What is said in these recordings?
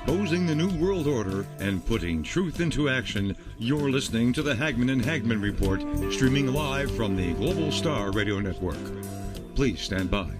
exposing the New World Order and putting truth into action. You're listening to the Hagmann and Hagmann Report, streaming live from the Global Star Radio Network. Please stand by.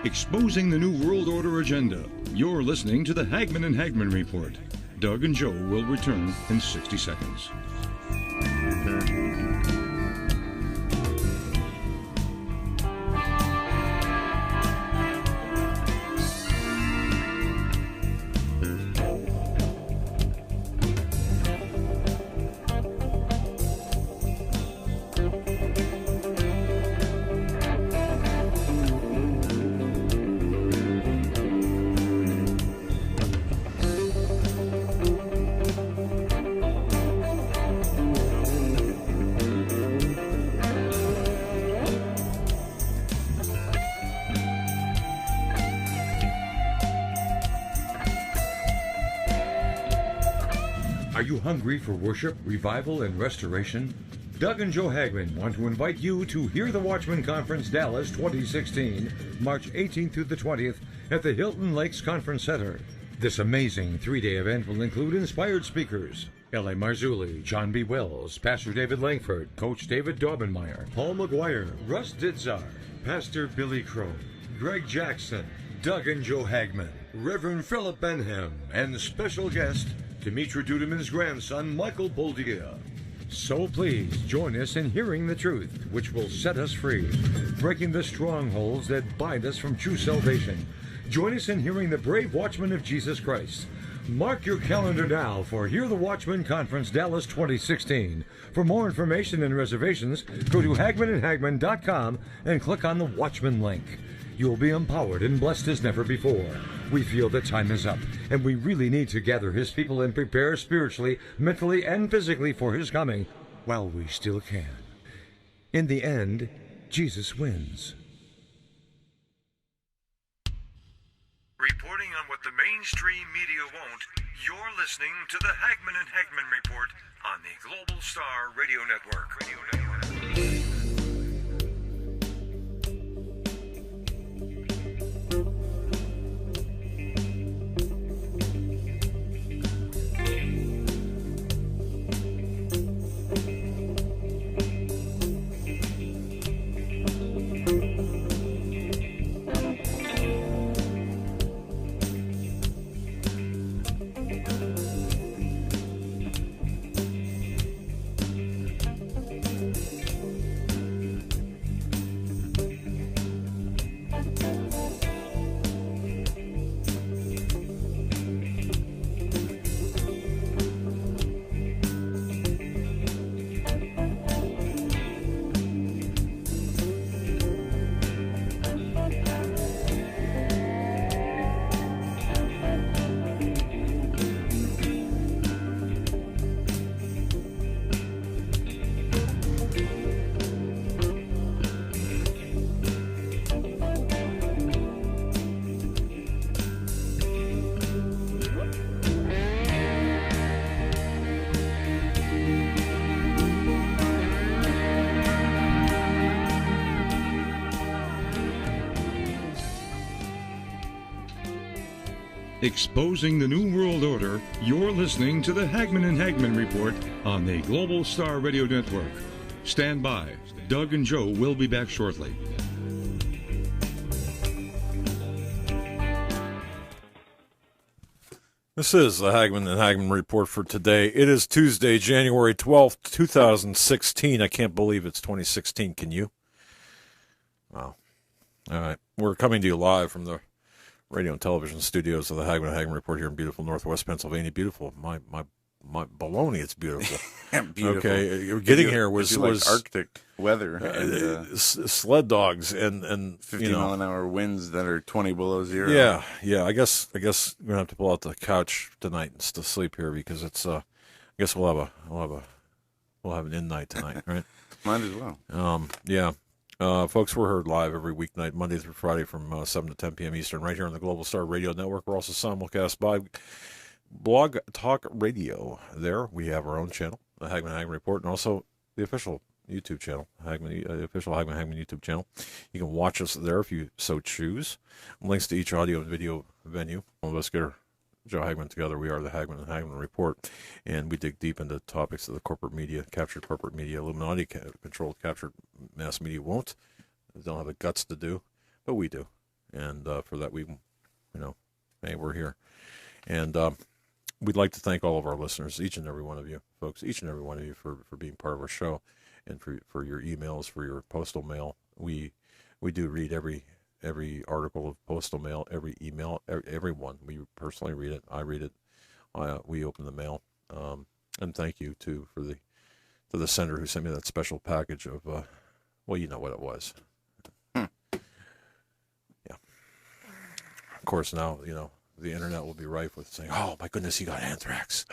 Exposing the New World Order agenda. You're listening to the Hagmann and Hagmann Report. Doug and Joe will return in 60 seconds. Are you hungry for worship, revival, and restoration? Doug and Joe Hagmann want to invite you to Hear the Watchman Conference Dallas 2016, March 18th through the 20th at the Hilton Lakes Conference Center. This amazing three-day event will include inspired speakers: L.A. Marzulli, John B. Wells, Pastor David Langford, Coach David Daubenmeyer, Paul McGuire, Russ Ditzar, Pastor Billy Crow, Greg Jackson, Doug and Joe Hagmann, Reverend Philip Benham, and special guest Demetra Dudeman's grandson, Michael Boldia. So please join us in hearing the truth, which will set us free, breaking the strongholds that bind us from true salvation. Join us in hearing the brave watchmen of Jesus Christ. Mark your calendar now for Hear the Watchman Conference Dallas 2016. For more information and reservations, go to HagmannandHagmann.com and click on the Watchman link. You will be empowered and blessed as never before. We feel the time is up, and we really need to gather His people and prepare spiritually, mentally, and physically for His coming while we still can. In the end, Jesus wins. Reporting on what the mainstream media won't, you're listening to the Hagmann and Hagmann Report on the Global Star Radio Network. Exposing the New World Order, you're listening to the Hagmann and Hagmann Report on the Global Star Radio Network. Stand by. Doug and Joe will be back shortly. This is the Hagmann and Hagmann Report for today. It is Tuesday, January 12th, 2016. I can't believe it's 2016. Can you? Wow. All right. We're coming to you live from the radio and television studios of the Hagmann and Hagmann Report here in beautiful Northwest Pennsylvania. Beautiful. My baloney, it's beautiful. Beautiful. Okay. Getting here was Arctic weather and sled dogs and 50-mile-an-hour winds that are 20 below zero. Yeah. I guess we're gonna have to pull out the couch tonight and still sleep here because it's. I guess we'll have an in night tonight, right? Might as well. Yeah. Folks, we're heard live every weeknight, Monday through Friday from 7 to 10 p.m. Eastern, right here on the Global Star Radio Network. We're also simulcast by Blog Talk Radio. There we have our own channel, the Hagmann Hagmann Report, and also the official YouTube channel, the official Hagmann Hagmann YouTube channel. You can watch us there if you so choose. Links to each audio and video venue. All of us get Joe Hagmann together. We are the Hagmann and Hagmann Report, and we dig deep into topics of the corporate media, captured corporate media, Illuminati controlled captured mass media won't. They don't have the guts to do, but we do, and for that hey, we're here, and we'd like to thank all of our listeners, each and every one of you, folks, each and every one of you for being part of our show, and for your emails, for your postal mail. We do read every article of postal mail, every email, everyone. We personally read it. I read it. We open the mail. And thank you to the sender who sent me that special package of, well, you know what it was. Yeah. Of course, now, the internet will be rife with saying, oh, my goodness, he got anthrax.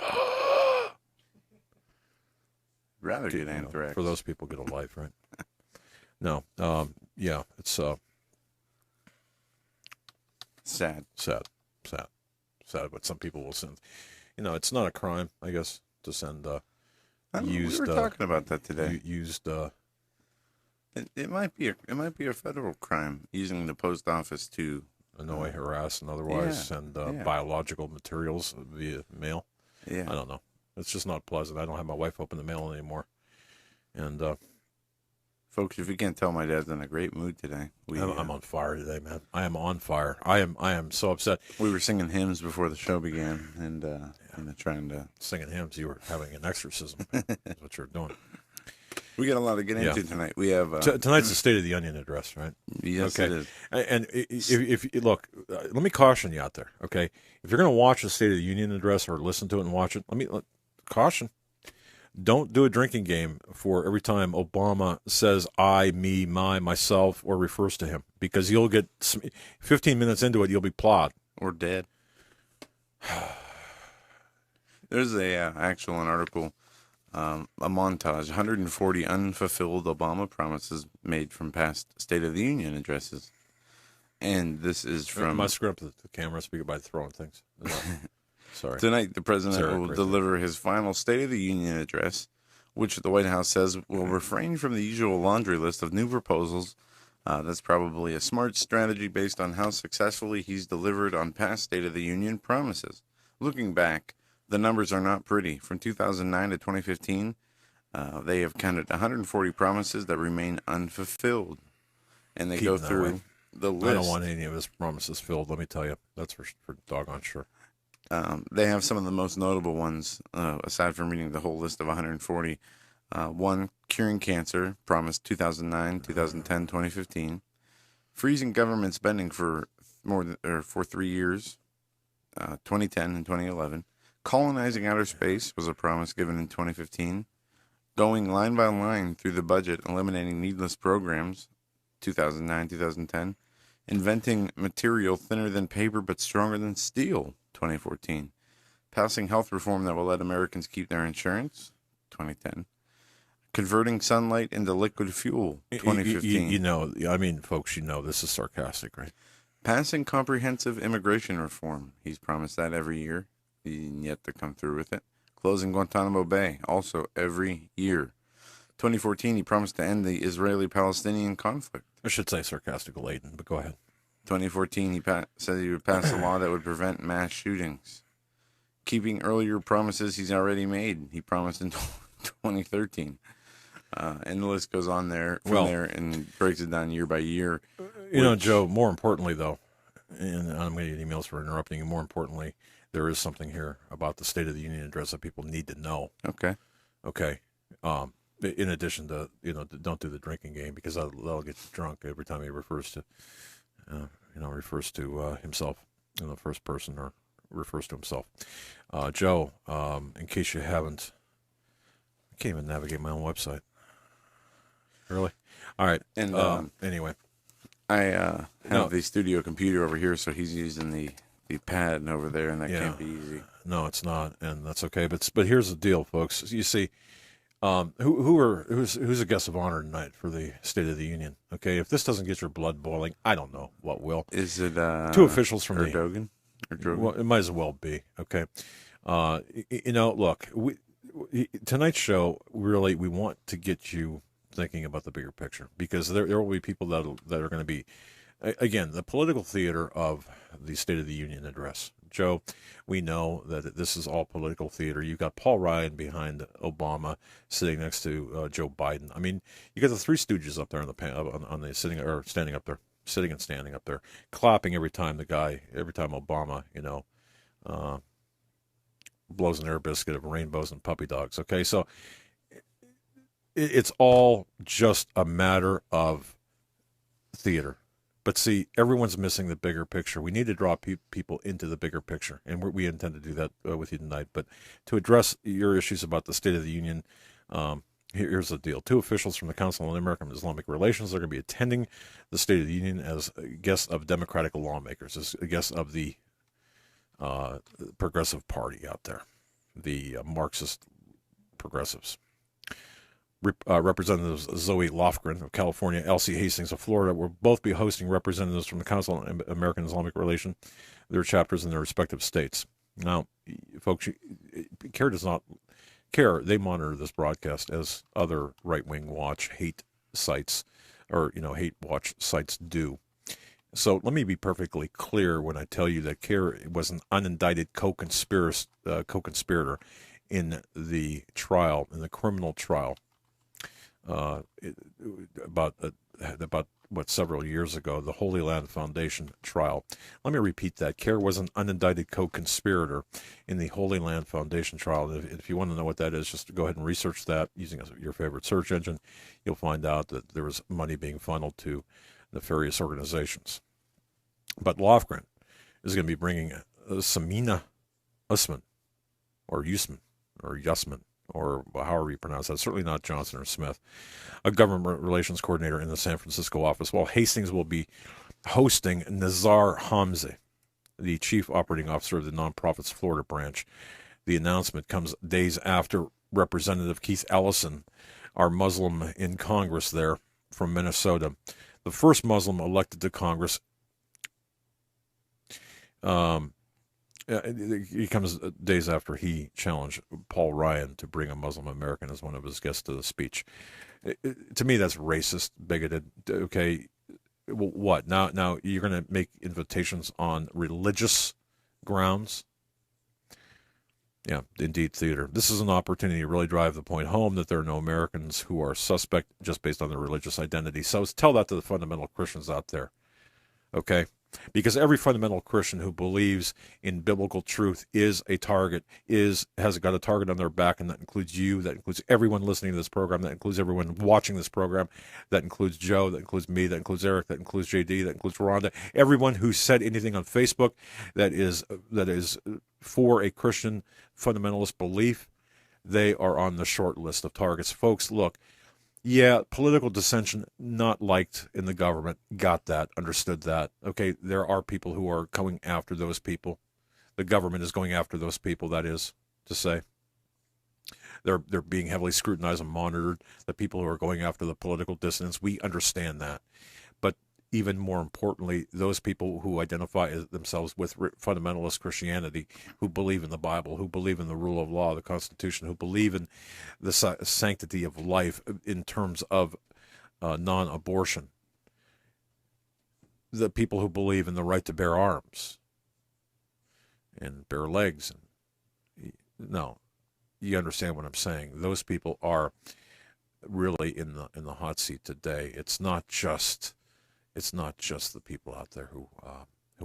Rather get anthrax. For those people, get a life, right? No. Yeah, it's... Sad, but some people will send. It's not a crime, I guess, to send used. We were talking about that today. Used. It might be a federal crime using the post office to annoy, harass, and otherwise send biological materials via mail. Yeah, I don't know. It's just not pleasant. I don't have my wife open the mail anymore, and. Folks, if you can't tell, my dad's in a great mood today. I'm on fire today, man. I am on fire. I am so upset. We were singing hymns before the show began, and trying to singing hymns. You were having an exorcism. That's what you're doing. We got a lot to get into tonight. We have tonight's the State of the Union address, right? Yes, okay. It is. And if look, let me caution you out there. Okay, if you're going to watch the State of the Union address or listen to it and watch it, caution. Don't do a drinking game for every time Obama says I, me, my, myself, or refers to him, because you'll get 15 minutes into it, you'll be plowed. Or dead. There's an article, a montage, 140 unfulfilled Obama promises made from past State of the Union addresses. And this is from... Am I screwing up the camera speaker by throwing things? Sorry. Tonight, the president will deliver his final State of the Union address, which the White House says will refrain from the usual laundry list of new proposals. That's probably a smart strategy based on how successfully he's delivered on past State of the Union promises. Looking back, the numbers are not pretty. From 2009 to 2015, they have counted 140 promises that remain unfulfilled. And they go through the list. I don't want any of his promises filled, let me tell you. That's for doggone sure. They have some of the most notable ones, aside from reading the whole list of 140. One, curing cancer, promised 2009, 2010, 2015. Freezing government spending for 3 years, 2010 and 2011. Colonizing outer space was a promise given in 2015. Going line by line through the budget, eliminating needless programs, 2009, 2010. Inventing material thinner than paper but stronger than steel, 2014. Passing health reform that will let Americans keep their insurance, 2010. Converting sunlight into liquid fuel, 2015. Folks, this is sarcastic, right? Passing comprehensive immigration reform. He's promised that every year. He's yet to come through with it. Closing Guantanamo Bay, also every year. 2014, he promised to end the Israeli-Palestinian conflict. I should say sarcastic laden, but go ahead. 2014, he said he would pass a law that would prevent mass shootings. Keeping earlier promises he's already made. He promised in 2013. And the list goes on there there and breaks it down year by year. You know, Joe, more importantly, though, and I'm going to get emails for interrupting you, more importantly, there is something here about the State of the Union address that people need to know. Okay. In addition to, don't do the drinking game, because that'll get you drunk every time he refers to, himself in the first person or refers to himself. Joe, in case you haven't, I can't even navigate my own website. Really? All right. And anyway, I have the studio computer over here, so he's using the pad over there, and that can't be easy. No, it's not, and that's okay. But here's the deal, folks. You see, who's a guest of honor tonight for the State of the Union? Okay, if this doesn't get your blood boiling, I don't know what will. Is it two officials from Erdogan? Well, it might as well be. Okay, look, tonight's show really we want to get you thinking about the bigger picture, because there will be people that are going to be, again, the political theater of the State of the Union address. Joe, we know that this is all political theater. You've got Paul Ryan behind Obama, sitting next to Joe Biden. I mean, you got the three stooges up there on the sitting or standing up there, sitting and standing up there, clapping every time Obama, blows an air biscuit of rainbows and puppy dogs. Okay, so it's all just a matter of theater. But see, everyone's missing the bigger picture. We need to draw people into the bigger picture, and we intend to do that with you tonight. But to address your issues about the State of the Union, here's the deal. Two officials from the Council on American and Islamic Relations are going to be attending the State of the Union as guests of Democratic lawmakers, as guests of the Progressive Party out there, the Marxist progressives. Representatives Zoe Lofgren of California, Elsie Hastings of Florida will both be hosting representatives from the Council on American Islamic Relations, their chapters in their respective states. Now, folks, CARE does not care. They monitor this broadcast as other right-wing hate sites or hate watch sites do. So let me be perfectly clear when I tell you that CARE was an unindicted co-conspirator in the trial, in the criminal trial. About several years ago, the Holy Land Foundation trial. Let me repeat that. CARE was an unindicted co-conspirator in the Holy Land Foundation trial. If you want to know what that is, just go ahead and research that using your favorite search engine. You'll find out that there was money being funneled to nefarious organizations. But Lofgren is going to be bringing Samina Usman, or Yusman, or however you pronounce that, certainly not Johnson or Smith, a government relations coordinator in the San Francisco office, while Hastings will be hosting Nizar Hamza, the chief operating officer of the nonprofit's Florida branch. The announcement comes days after Representative Keith Ellison, our Muslim in Congress there from Minnesota, the first Muslim elected to Congress, he comes days after he challenged Paul Ryan to bring a Muslim American as one of his guests to the speech. To me, that's racist, bigoted. Okay, well, what? Now you're going to make invitations on religious grounds? Yeah, indeed, theater. This is an opportunity to really drive the point home that there are no Americans who are suspect just based on their religious identity. So tell that to the fundamental Christians out there, okay? Because every fundamental Christian who believes in biblical truth is a target, has got a target on their back, and that includes you, that includes everyone listening to this program, that includes everyone watching this program, that includes Joe, that includes me, that includes Eric, that includes JD, that includes Rhonda, everyone who said anything on Facebook that is for a Christian fundamentalist belief, they are on the short list of targets. Folks, look, yeah, political dissension, not liked in the government. Got that, understood that. Okay, there are people who are going after those people. The government is going after those people, that is to say. They're being heavily scrutinized and monitored. The people who are going after the political dissidents, we understand that. But even more importantly, those people who identify themselves with fundamentalist Christianity, who believe in the Bible, who believe in the rule of law, the Constitution, who believe in the sanctity of life in terms of non-abortion. the people who believe in the right to bear arms and bear legs. No, you understand what I'm saying. Those people are really in the hot seat today. It's not just the people out there who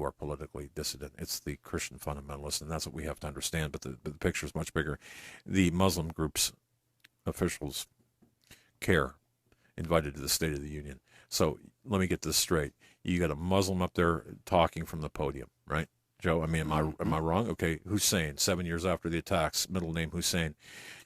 are politically dissident. It's the Christian fundamentalists, and that's what we have to understand. But the picture is much bigger. The Muslim groups officials care invited to the State of the Union. So let me get this straight. You got a Muslim up there talking from the podium, right, Joe? I mean, am I wrong? Okay, Hussein, 7 years after the attacks, middle name Hussein.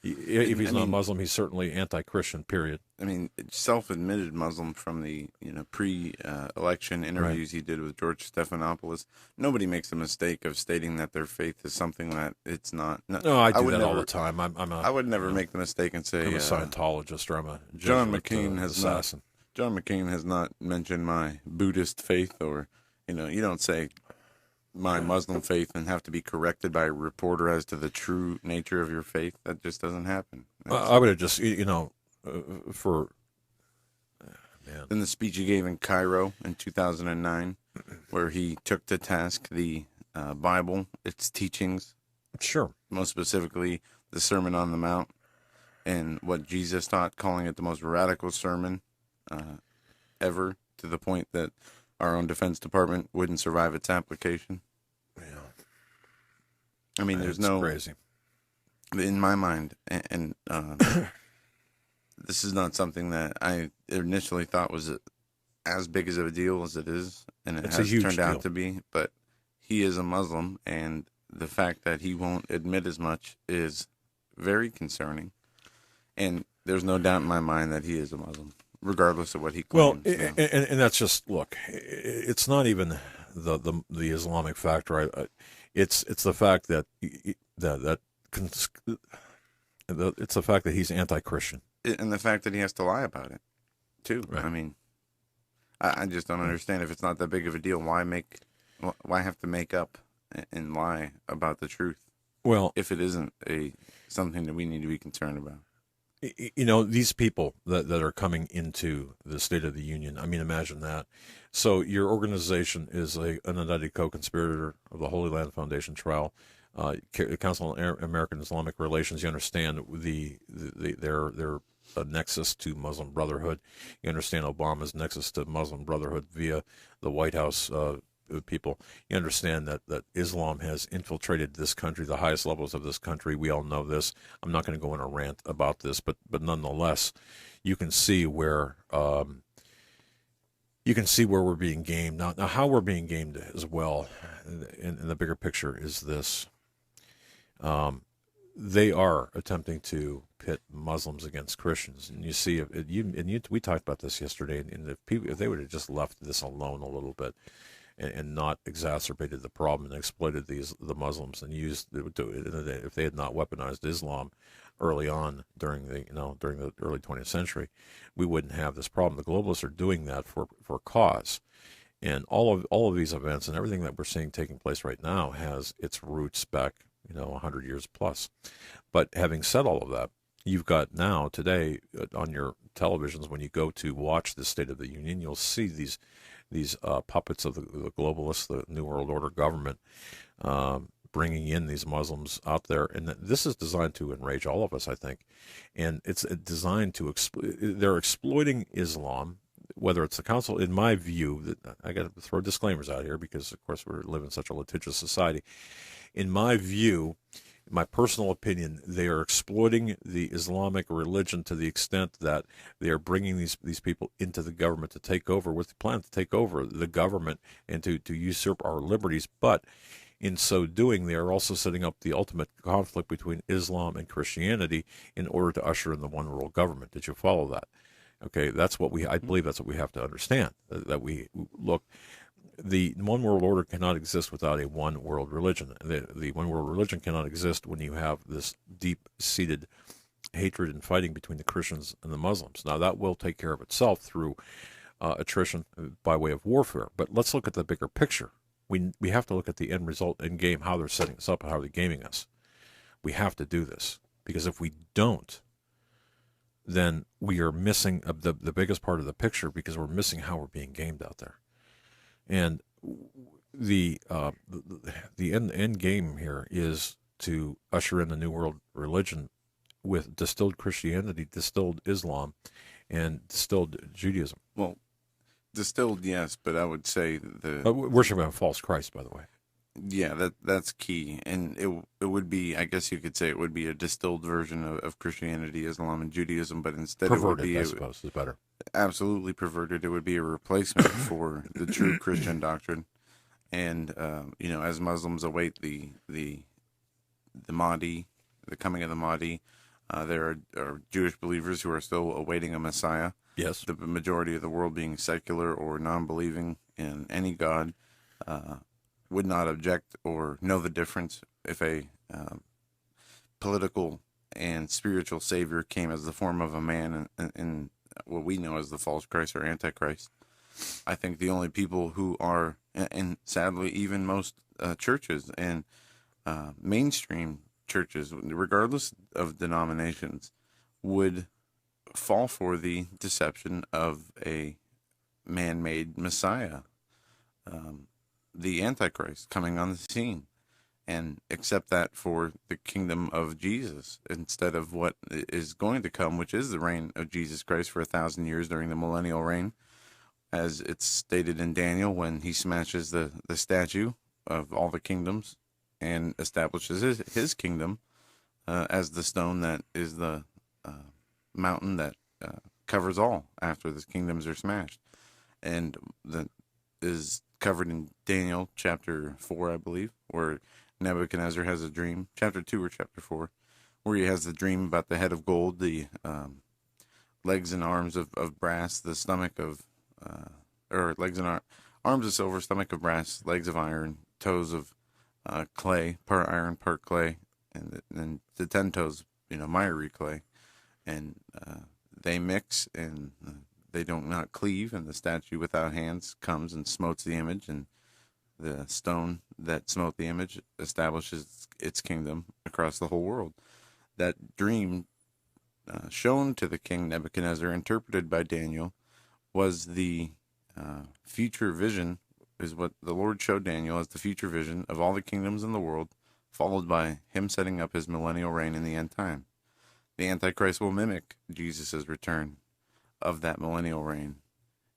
If he's not Muslim, he's certainly anti-Christian, period. I mean, self-admitted Muslim from the pre-election interviews he did with George Stephanopoulos. Nobody makes a mistake of stating that their faith is something that it's not. No, I do that all the time. I would never make the mistake and say I'm a Scientologist or I'm a John McCain assassin. John McCain has not mentioned my Buddhist faith, or you don't say my Muslim faith and have to be corrected by a reporter as to the true nature of your faith. That just doesn't happen. I would have just, for... Man. In the speech he gave in Cairo in 2009, where he took to task the Bible, its teachings. Sure. Most specifically, the Sermon on the Mount, and what Jesus taught, calling it the most radical sermon ever, to the point that our own Defense Department wouldn't survive its application. Yeah. I mean, there's no... crazy. In my mind, and this is not something that I initially thought was as big as a deal as it is, and it has turned out to be, but he is a Muslim, and the fact that he won't admit as much is very concerning, and there's no doubt in my mind that he is a Muslim, regardless of what he claims. Well, and that's just, look, it's not even the Islamic factor. It's the fact that it's the fact that he's anti-Christian. And the fact that he has to lie about it, too. Right. I mean, I just don't understand. If it's not that big of a deal, why have to make up and lie about the truth? Well, if it isn't something that we need to be concerned about. These people that are coming into the State of the Union, I mean, imagine that. So your organization is an indicted co-conspirator of the Holy Land Foundation trial, Council on American Islamic Relations. You understand their nexus to Muslim Brotherhood. You understand Obama's nexus to Muslim Brotherhood via the White House people. You understand that Islam has infiltrated this country, the highest levels of this country. We all know this. I'm not going to go in a rant about this, but nonetheless, you can see where we're being gamed. Now how we're being gamed as well, in the bigger picture, is this. They are attempting to pit Muslims against Christians, and you see, we talked about this yesterday. And if they would have just left this alone a little bit, and not exacerbated the problem and exploited the Muslims and used if they had not weaponized Islam early on during the early 20th century, we wouldn't have this problem. The globalists are doing that for cause, and all of these events and everything that we're seeing taking place right now has its roots back 100 years plus. But having said all of that, you've got now today on your televisions, when you go to watch the State of the Union, you'll see these puppets of the globalists, the New World Order government, bringing in these Muslims out there. And this is designed to enrage all of us, I think. And it's designed to they're exploiting Islam, whether it's the council, in my view, I got to throw disclaimers out here because, of course, we live in such a litigious society. In my view, my personal opinion, they are exploiting the Islamic religion to the extent that they are bringing these people into the government to take over, with the plan to take over the government and to usurp our liberties. But in so doing, they are also setting up the ultimate conflict between Islam and Christianity in order to usher in the one world government. Did you follow that? Okay, I believe that's what we have to understand. That we look. The one world order cannot exist without a one world religion. The one world religion cannot exist when you have this deep-seated hatred and fighting between the Christians and the Muslims. Now, that will take care of itself through attrition by way of warfare. But let's look at the bigger picture. We have to look at the end result, end game, how they're setting us up and how they're gaming us. We have to do this, because if we don't, then we are missing the biggest part of the picture, because we're missing how we're being gamed out there. And the end game here is to usher in the New World religion with distilled Christianity, distilled Islam, and distilled Judaism. Well, distilled, yes, but I would say the Worshiping a false Christ, by the way. yeah, that's key, and it would be, I guess you could say, it would be a distilled version of Christianity, Islam, and Judaism, but instead it would Perverted, be I suppose, is better. absolutely perverted. It would be a replacement for the true Christian doctrine, and as Muslims await the Mahdi, the coming of the Mahdi, there are Jewish believers who are still awaiting a Messiah. Yes. The majority of the world being secular or non-believing in any God, would not object or know the difference if a political and spiritual savior came as the form of a man in what we know as the false Christ or Antichrist. I think the only people who are, and sadly even most churches and mainstream churches, regardless of denominations, would fall for the deception of a man-made Messiah, the Antichrist coming on the scene, and accept that for the kingdom of Jesus instead of what is going to come, which is the reign of Jesus Christ for 1,000 years during the millennial reign, as it's stated in Daniel when he smashes the statue of all the kingdoms and establishes his kingdom as the stone that is the mountain that covers all after the kingdoms are smashed. And that is covered in Daniel chapter 4, I believe, where Nebuchadnezzar has a dream, chapter 2 or chapter 4, where he has the dream about the head of gold, the legs and arms of brass, the stomach of, or legs and arms of silver, stomach of brass, legs of iron, toes of clay, part iron, part clay, and then the 10 toes, miry clay. And they mix and they don't not cleave, and the statue without hands comes and smotes the image, and the stone that smote the image establishes its kingdom across the whole world. That dream shown to the king Nebuchadnezzar, interpreted by Daniel, was the future vision, is what the Lord showed Daniel as the future vision of all the kingdoms in the world, followed by him setting up his millennial reign in the end time. The Antichrist will mimic Jesus' return of that millennial reign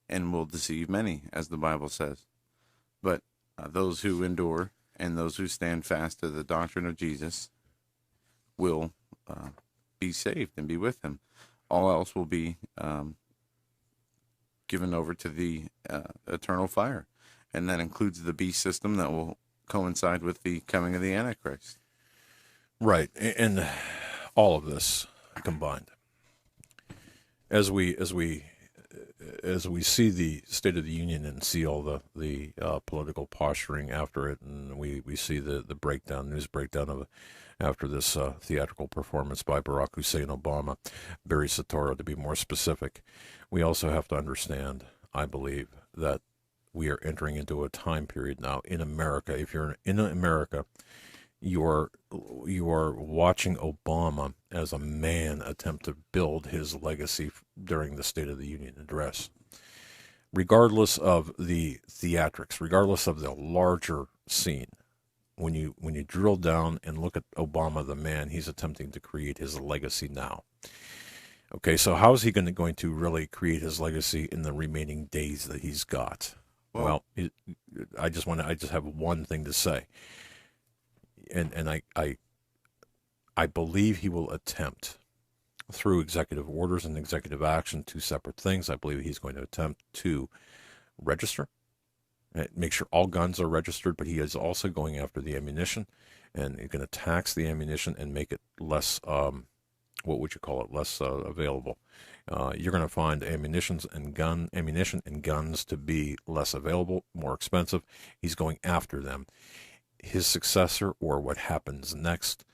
and will deceive many, as the Bible says. But those who endure and those who stand fast to the doctrine of Jesus will be saved and be with him. All else will be given over to the eternal fire. And that includes the beast system that will coincide with the coming of the Antichrist. Right. And all of this combined. As we see the State of the Union and see all the political posturing after it, and we see the news breakdown of after this theatrical performance by Barack Hussein Obama, Barry Soetoro to be more specific, we also have to understand, I believe, that we are entering into a time period now in America. If you're in America, you are watching Obama as a man attempt to build his legacy during the State of the Union address. Regardless of the theatrics, regardless of the larger scene, when you drill down and look at Obama, the man, he's attempting to create his legacy now. Okay, so how is he going to really create his legacy in the remaining days that he's got? Well, I just have one thing to say. And I believe he will attempt, through executive orders and executive action, two separate things. I believe he's going to attempt to register, make sure all guns are registered, but he is also going after the ammunition, and he's going to tax the ammunition and make it less, less available. You're going to find ammunition and guns to be less available, more expensive. He's going after them. His successor, or what happens next,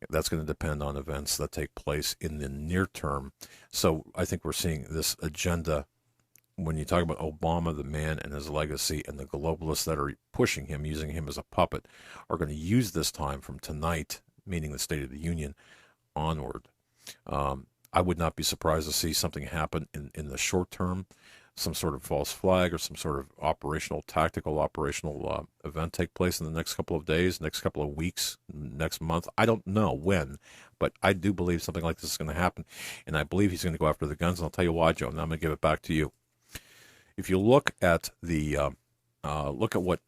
that's going to depend on events that take place in the near term. So I think we're seeing this agenda when you talk about Obama, the man, and his legacy, and the globalists that are pushing him, using him as a puppet, are going to use this time from tonight, meaning the State of the Union, onward. I would not be surprised to see something happen in the short term some sort of false flag or some sort of tactical operational event take place in the next couple of days, next couple of weeks, next month. I don't know when, but I do believe something like this is going to happen, and I believe he's going to go after the guns, and I'll tell you why, Joe, and I'm going to give it back to you. If you look at look at what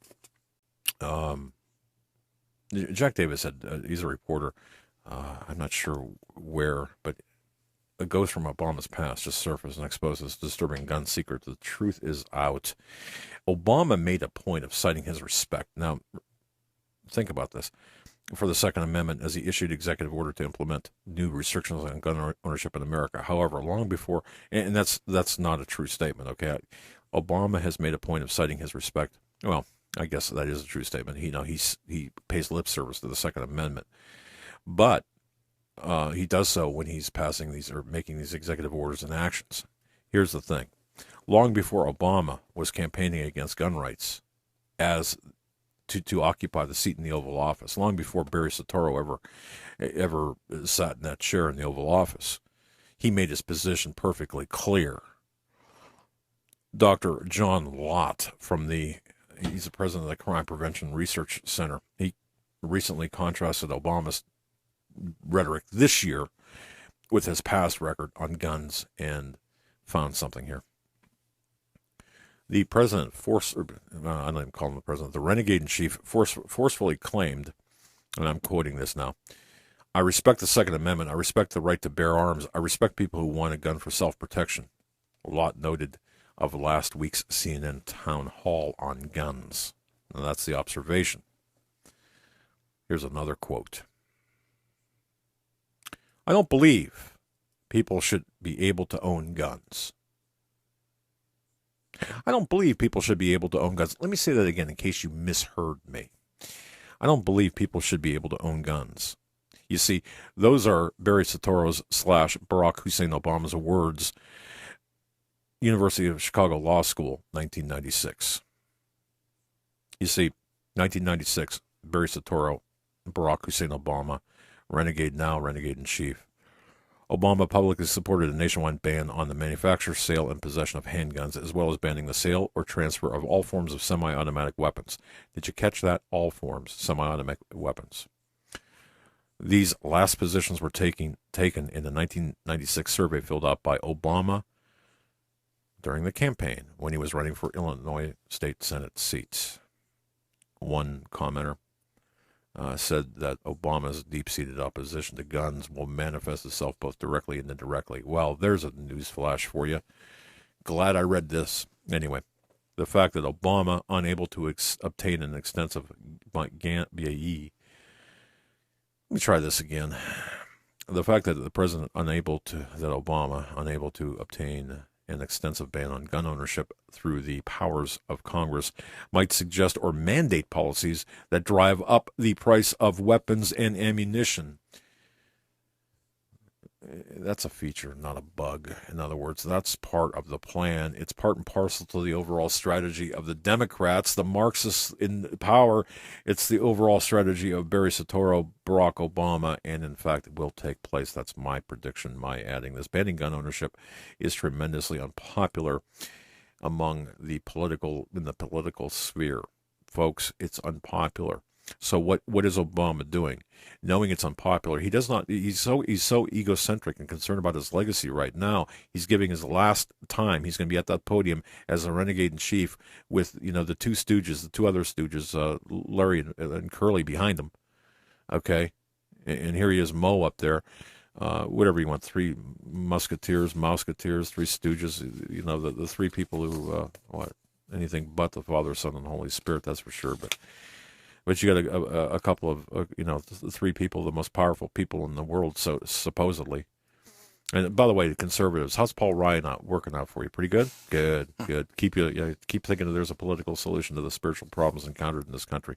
Jack Davis said, he's a reporter, I'm not sure where, but a ghost from Obama's past just surfaced and exposes disturbing gun secret. The truth is out. Obama made a point of citing his respect. Now, think about this. For the Second Amendment, as he issued executive order to implement new restrictions on gun ownership in America. However, long before, and that's not a true statement, okay? Obama has made a point of citing his respect. Well, I guess that is a true statement. He pays lip service to the Second Amendment. But he does so when he's passing these or making these executive orders and actions. Here's the thing. Long before Obama was campaigning against gun rights as to occupy the seat in the Oval Office, long before Barry Soetoro ever sat in that chair in the Oval Office, he made his position perfectly clear. Dr. John Lott he's the president of the Crime Prevention Research Center. He recently contrasted Obama's rhetoric this year with his past record on guns and found something here. The president I don't even call him the president, the renegade in chief forcefully claimed, and I'm quoting this now, "I respect the Second Amendment. I respect the right to bear arms. I respect people who want a gun for self-protection." Lott noted of last week's CNN town hall on guns. Now that's the observation. Here's another quote. "I don't believe people should be able to own guns. I don't believe people should be able to own guns." Let me say that again in case you misheard me. I don't believe people should be able to own guns. You see, those are Barry Soetoro's / Barack Hussein Obama's words, University of Chicago Law School, 1996. You see, 1996, Barry Soetoro, Barack Hussein Obama, renegade now, renegade in chief. Obama publicly supported a nationwide ban on the manufacture, sale, and possession of handguns, as well as banning the sale or transfer of all forms of semi-automatic weapons. Did you catch that? All forms, semi-automatic weapons. These last positions were taken in the 1996 survey filled out by Obama during the campaign when he was running for Illinois State Senate seats. One commenter said that Obama's deep-seated opposition to guns will manifest itself both directly and indirectly. Well, there's a news flash for you. Glad I read this. Anyway, the fact that Obama, unable to obtain an extensive BAE. Let me try this again. The fact that the president Obama, unable to obtain an extensive ban on gun ownership through the powers of Congress, might suggest or mandate policies that drive up the price of weapons and ammunition. That's a feature, not a bug. In other words, that's part of the plan. It's part and parcel to the overall strategy of the Democrats, the Marxists in power. It's the overall strategy of Barry Soetoro, Barack Obama, and in fact, it will take place. That's my prediction, my adding this. Banning gun ownership is tremendously unpopular in the political sphere. Folks, it's unpopular. So what is Obama doing? Knowing it's unpopular, he's so egocentric and concerned about his legacy right now. He's giving his last time. He's going to be at that podium as a renegade in chief with, the two other stooges, Larry and Curly behind him. Okay. And here he is, Mo up there. Whatever you want, three mouseketeers, three stooges, the three people who, anything but the Father, Son, and Holy Spirit, that's for sure. But you got a couple of, the three people, the most powerful people in the world, so supposedly. And by the way, the conservatives, how's Paul Ryan working out for you? Pretty good? Good. Keep thinking that there's a political solution to the spiritual problems encountered in this country.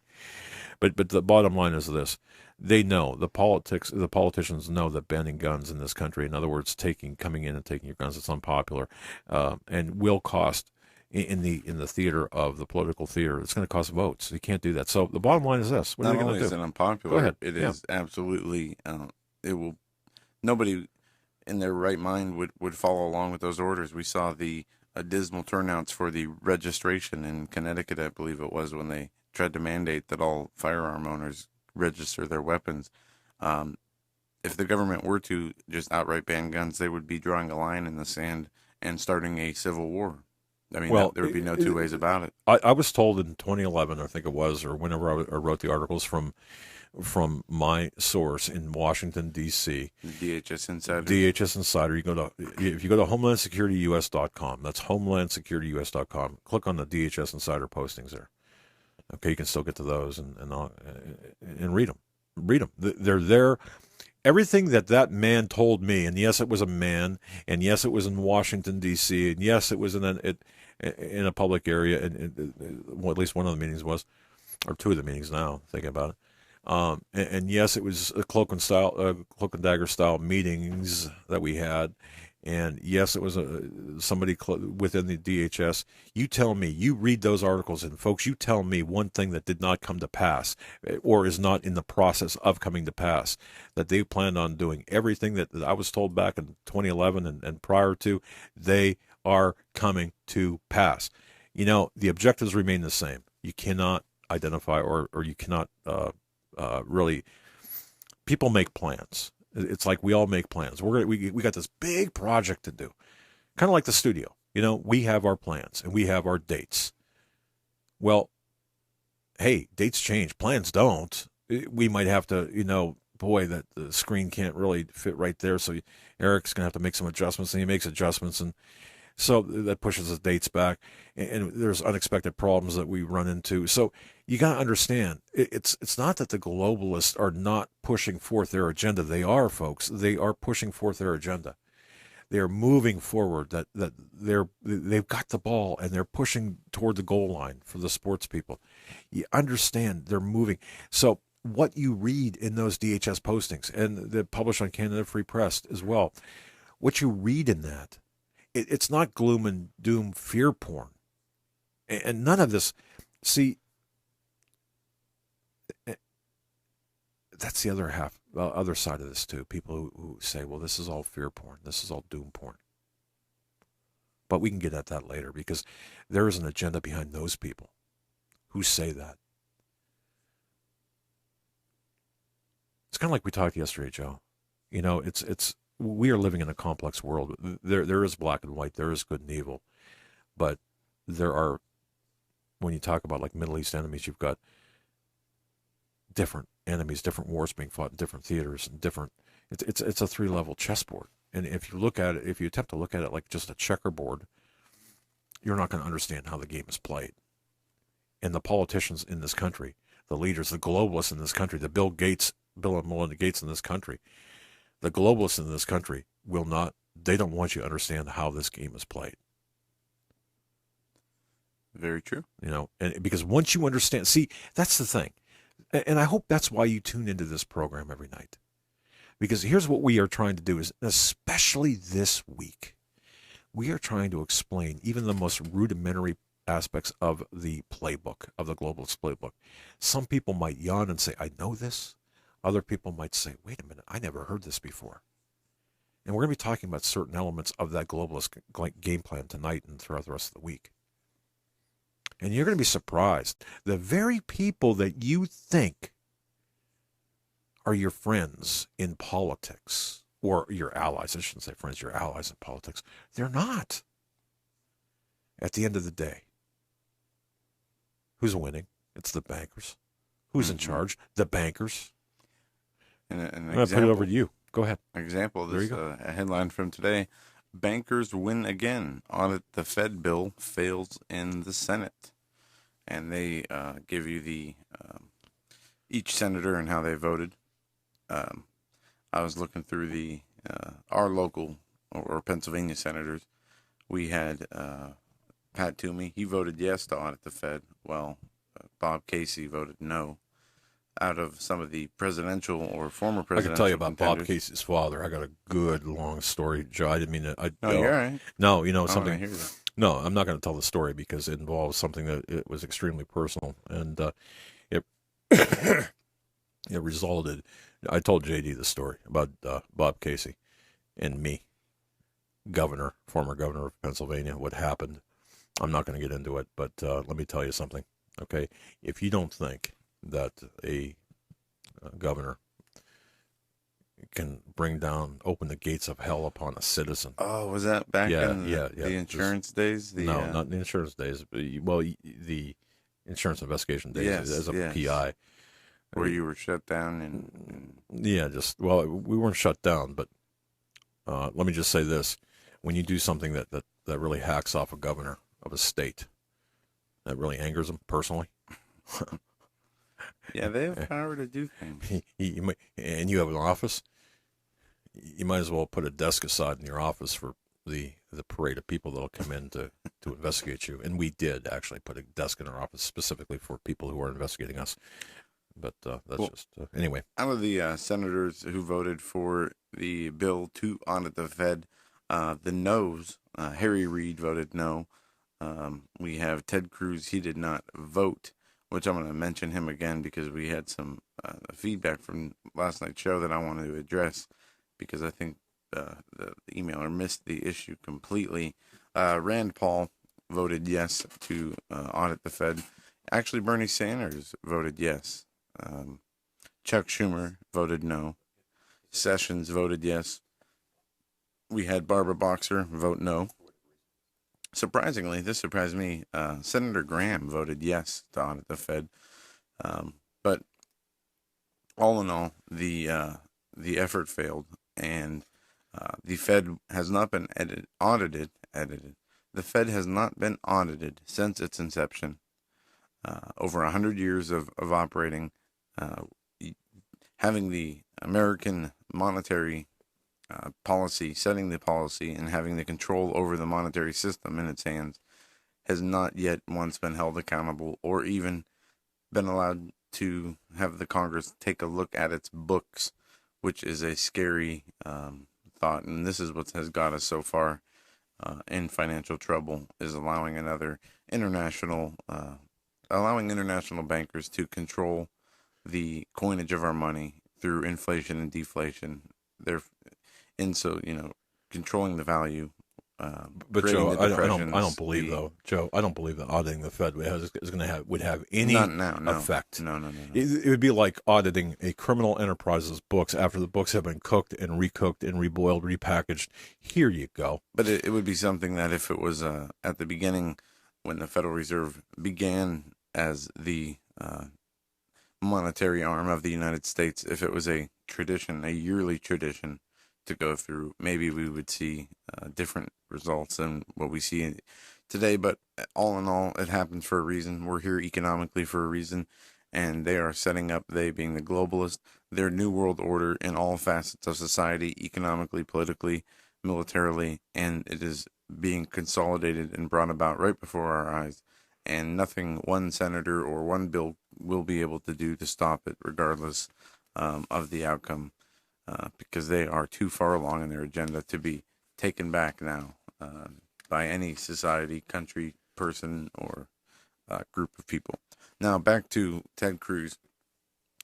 But the bottom line is this. They know, the politicians know that banning guns in this country, in other words, coming in and taking your guns, it's unpopular, and will cost, in the theater of the political theater, it's going to cost votes. You can't do that. So the bottom line is this: what are they going to do? Not only is it unpopular, Go ahead. It is absolutely. It will. Nobody in their right mind would follow along with those orders. We saw the dismal turnouts for the registration in Connecticut, I believe it was, when they tried to mandate that all firearm owners register their weapons. If the government were to just outright ban guns, they would be drawing a line in the sand and starting a civil war. I mean, Well, there would be no two ways about it. I was told in 2011, I think it was, or whenever I wrote the articles from my source in Washington, D.C. DHS Insider. DHS Insider. If you go to HomelandSecurityUS.com, that's HomelandSecurityUS.com. Click on the DHS Insider postings there. Okay, you can still get to those and read them. Read them. They're there. Everything that man told me, and yes, it was a man, and yes, it was in Washington, D.C., and yes, it was in a public area, and well, at least one of the meetings was, or two of the meetings now, thinking about it. And yes, it was a cloak and dagger style meetings that we had. And yes, it was somebody within the DHS. You tell me, you read those articles, and folks, you tell me one thing that did not come to pass or is not in the process of coming to pass, that they planned on doing everything that I was told back in 2011 and prior to, they are coming to pass. You know, the objectives remain the same. You cannot identify or you cannot really, people make plans. It's like we all make plans. We got this big project to do, kind of like the studio. You know, we have our plans and we have our dates. Well, hey, dates change, plans don't. We might have to, boy, that the screen can't really fit right there. So Eric's gonna have to make some adjustments, and he makes adjustments, and so that pushes the dates back. And there's unexpected problems that we run into. So you got to understand, it's not that the globalists are not pushing forth their agenda. They are, folks. They are pushing forth their agenda. They are moving forward. That they've got the ball and they're pushing toward the goal line for the sports people. You understand, they're moving. So what you read in those DHS postings, and they're published on Canada Free Press as well, what you read in that, it's not gloom and doom fear porn. And none of this, see, that's the other side of this too. People who say, well, this is all fear porn. This is all doom porn. But we can get at that later, because there is an agenda behind those people who say that. It's kind of like we talked yesterday, Joe. We are living in a complex world. There is black and white. There is good and evil. But there are, when you talk about like Middle East enemies, you've got different enemies, different wars being fought in different theaters, and different. It's a 3-level chessboard. And if you attempt to look at it like just a checkerboard, you're not going to understand how the game is played. And the politicians in this country, the leaders, the globalists in this country, the Bill and Melinda Gates in this country, the globalists in this country they don't want you to understand how this game is played. Very true. And because once you understand, see, that's the thing. And I hope that's why you tune into this program every night. Because here's what we are trying to do is, especially this week, we are trying to explain even the most rudimentary aspects of the playbook, of the globalist playbook. Some people might yawn and say, I know this. Other people might say, wait a minute, I never heard this before. And we're going to be talking about certain elements of that globalist game plan tonight and throughout the rest of the week. And you're going to be surprised. The very people that you think are your friends in politics, or your allies, I shouldn't say friends, your allies in politics, they're not. At the end of the day, who's winning? It's the bankers. Who's in charge? The bankers. And I'm going to put it over to you. Go ahead. Example, this a headline from today. Bankers win again. Audit the Fed bill fails in the Senate. And they give you the each senator and how they voted. I was looking through our local or Pennsylvania senators. We had Pat Toomey. He voted yes to audit the Fed. Well, Bob Casey voted no. Out of some of the presidential or former presidential I can tell you about contenders. Bob Casey's father. I got a good long story, Joe. I didn't mean to. No, you're all right. No, I something. hear that. No, I'm not going to tell the story because it involves something that it was extremely personal, and it it resulted. I told JD the story about Bob Casey and me, former governor of Pennsylvania, what happened. I'm not going to get into it, but let me tell you something, okay? If you don't think that a governor can open the gates of hell upon a citizen. Oh, was that back in the insurance days? No, not the insurance days. But the insurance investigation days as a PI. Where you were shut down and... Yeah, we weren't shut down, but let me just say this. When you do something that really hacks off a governor of a state, that really angers him personally. Yeah, they have power to do things. And you have an office, you might as well put a desk aside in your office for the parade of people that'll come in to investigate you. And we did actually put a desk in our office specifically for people who are investigating us. But anyway. Out of the senators who voted for the bill to audit the Fed, the no's, Harry Reid voted no. We have Ted Cruz. He did not vote, which I'm going to mention him again because we had some feedback from last night's show that I wanted to address because I think the emailer missed the issue completely. Rand Paul voted yes to audit the Fed. Actually, Bernie Sanders voted yes. Chuck Schumer voted no. Sessions voted yes. We had Barbara Boxer vote no. Surprisingly, this surprised me, Senator Graham voted yes to audit the Fed. But all in all, the effort failed, and the Fed has not been audited. The Fed has not been audited since its inception. Over 100 years of operating, having the American monetary policy, setting the policy, and having the control over the monetary system in its hands has not yet once been held accountable or even been allowed to have the Congress take a look at its books, which is a scary thought. And this is what has got us so far in financial trouble, is allowing international bankers to control the coinage of our money through inflation and deflation. Controlling the value. But Joe, I don't believe that auditing the Fed would have any effect. No. It would be like auditing a criminal enterprise's books after the books have been cooked and recooked and reboiled, repackaged. Here you go. But it would be something that if it was at the beginning, when the Federal Reserve began as the monetary arm of the United States, if it was a yearly tradition to go through, maybe we would see different results than what we see today. But all in all, it happens for a reason. We're here economically for a reason, and they are setting up, they being the globalists, their new world order in all facets of society, economically, politically, militarily, and it is being consolidated and brought about right before our eyes. And nothing one senator or one bill will be able to do to stop it, regardless of the outcome. Because they are too far along in their agenda to be taken back now by any society, country, person, or group of people. Now, back to Ted Cruz.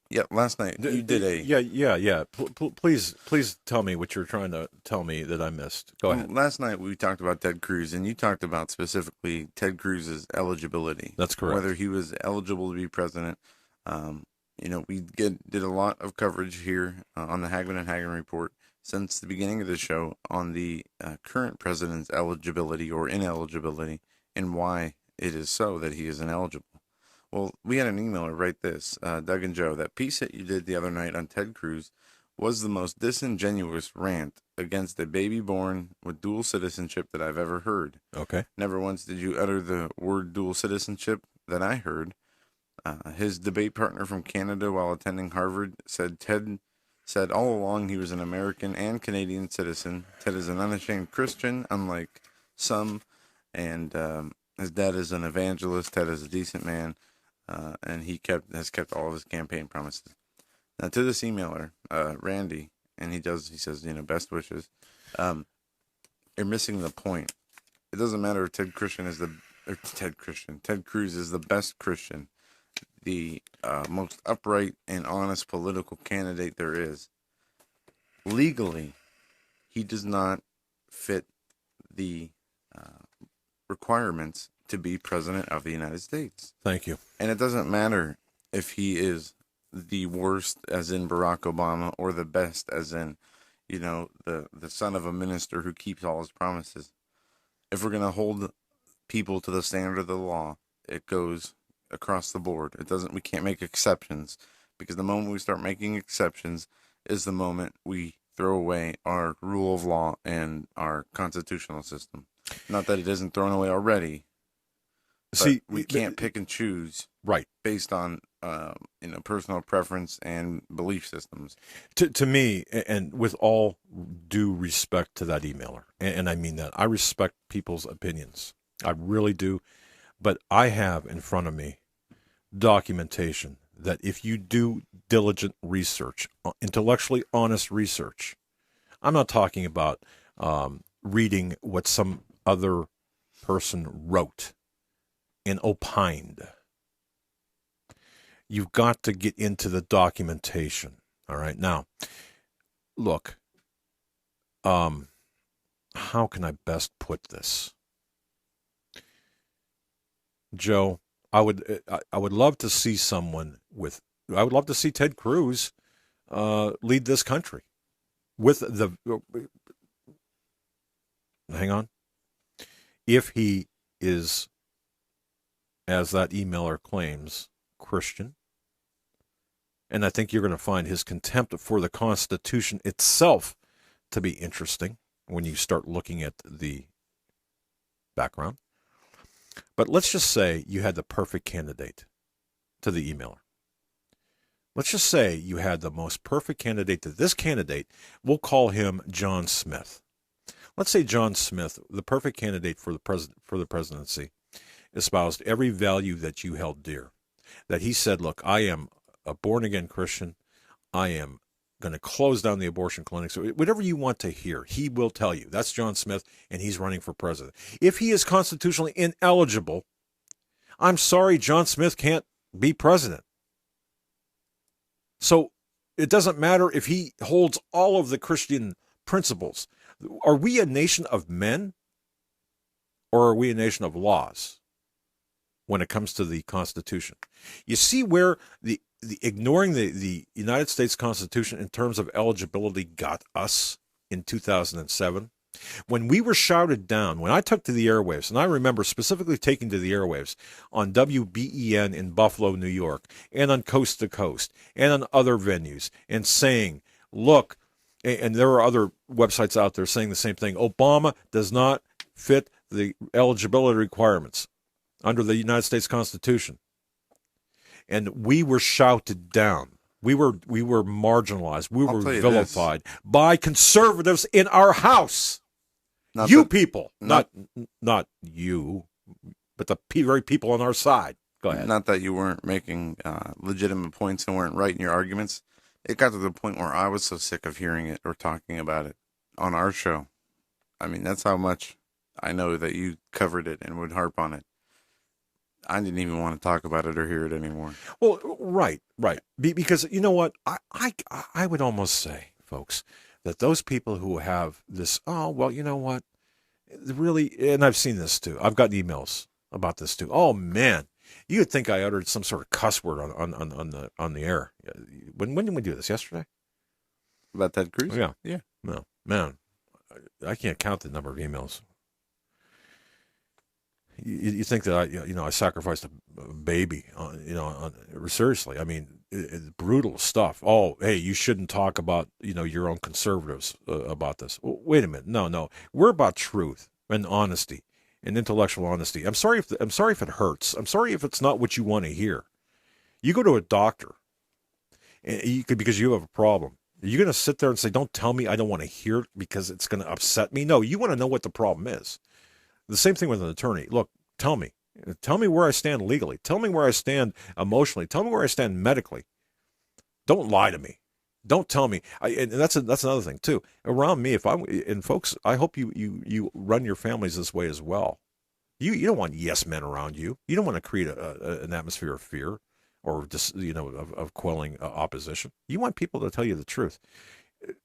Yeah, last night you did a... Yeah. Please tell me what you're trying to tell me that I missed. Go ahead. Last night we talked about Ted Cruz, and you talked about specifically Ted Cruz's eligibility. That's correct. Whether he was eligible to be president. We did a lot of coverage here on the Hagmann and Hagmann Report since the beginning of the show on the current president's eligibility or ineligibility and why it is so that he is ineligible. Well, we had an emailer write this, Doug and Joe, that piece that you did the other night on Ted Cruz was the most disingenuous rant against a baby born with dual citizenship that I've ever heard. Okay. Never once did you utter the word dual citizenship that I heard. His debate partner from Canada while attending Harvard said Ted said all along he was an American and Canadian citizen. Ted is an unashamed Christian, unlike some, and his dad is an evangelist. Ted is a decent man, and he has kept all of his campaign promises. Now to this emailer, Randy, and he says, best wishes. You're missing the point. It doesn't matter if Ted Cruz is the best Christian, the most upright and honest political candidate there is. Legally, he does not fit the requirements to be president of the United States. Thank you. And it doesn't matter if he is the worst, as in Barack Obama, or the best, as in, the son of a minister who keeps all his promises. If we're going to hold people to the standard of the law, it goes across the board. We can't make exceptions, because the moment we start making exceptions is the moment we throw away our rule of law and our constitutional system. Not that it isn't thrown away already. See, we can't pick and choose, right, based on personal preference and belief systems. To me, and with all due respect to that emailer, and I mean that, I respect people's opinions. I really do. But I have in front of me documentation that if you do diligent research, intellectually honest research, I'm not talking about reading what some other person wrote and opined. You've got to get into the documentation. All right. Now, look, how can I best put this? Joe, I would love to see I would love to see Ted Cruz lead this country with hang on. If he is, as that emailer claims, Christian, and I think you're going to find his contempt for the Constitution itself to be interesting when you start looking at the background. But let's just say you had the perfect candidate to the emailer. Let's just say you had the most perfect candidate to this candidate. We'll call him John Smith. Let's say John Smith, the perfect candidate for the presidency, espoused every value that you held dear. That he said, look, I am a born-again Christian. I am going to close down the abortion clinics. Whatever you want to hear, he will tell you. That's John Smith, and he's running for president. If he is constitutionally ineligible, I'm sorry, John Smith can't be president. So it doesn't matter if he holds all of the Christian principles. Are we a nation of men, or are we a nation of laws when it comes to the Constitution? You see where the ignoring the United States Constitution in terms of eligibility got us in 2007? When we were shouted down, when I took to the airwaves, and I remember specifically taking to the airwaves on WBEN in Buffalo, New York, and on Coast to Coast, and on other venues, and saying, look, and there are other websites out there saying the same thing, Obama does not fit the eligibility requirements under the United States Constitution. And we were shouted down. We were marginalized. We were vilified by conservatives in our house. Not you people, not you, but the very people on our side. Go ahead. Not that you weren't making legitimate points and weren't right in your arguments. It got to the point where I was so sick of hearing it or talking about it on our show. I mean, that's how much I know that you covered it and would harp on it. I didn't even want to talk about it or hear it anymore. Well, right. Because you know what? I would almost say, folks, that those people who have this, oh, well, you know what? Really, and I've seen this too. I've gotten emails about this too. Oh, man. You would think I uttered some sort of cuss word on the air. When did we do this? Yesterday? About Ted Cruz? Yeah. No, man, I can't count the number of emails. You think that I sacrificed a baby, seriously. I mean, it's brutal stuff. Oh, hey, you shouldn't talk about, your own conservatives about this. Well, wait a minute. No. We're about truth and honesty and intellectual honesty. I'm sorry if it hurts. I'm sorry if it's not what you want to hear. You go to a doctor because you have a problem. Are you going to sit there and say, don't tell me I don't want to hear it because it's going to upset me? No, you want to know what the problem is. The same thing with an attorney. Look, tell me where I stand legally. Tell me where I stand emotionally. Tell me where I stand medically. Don't lie to me. Don't tell me. And that's another thing too. Around me, folks, I hope you run your families this way as well. You don't want yes men around you. You don't want to create an atmosphere of fear or just of quelling opposition. You want people to tell you the truth.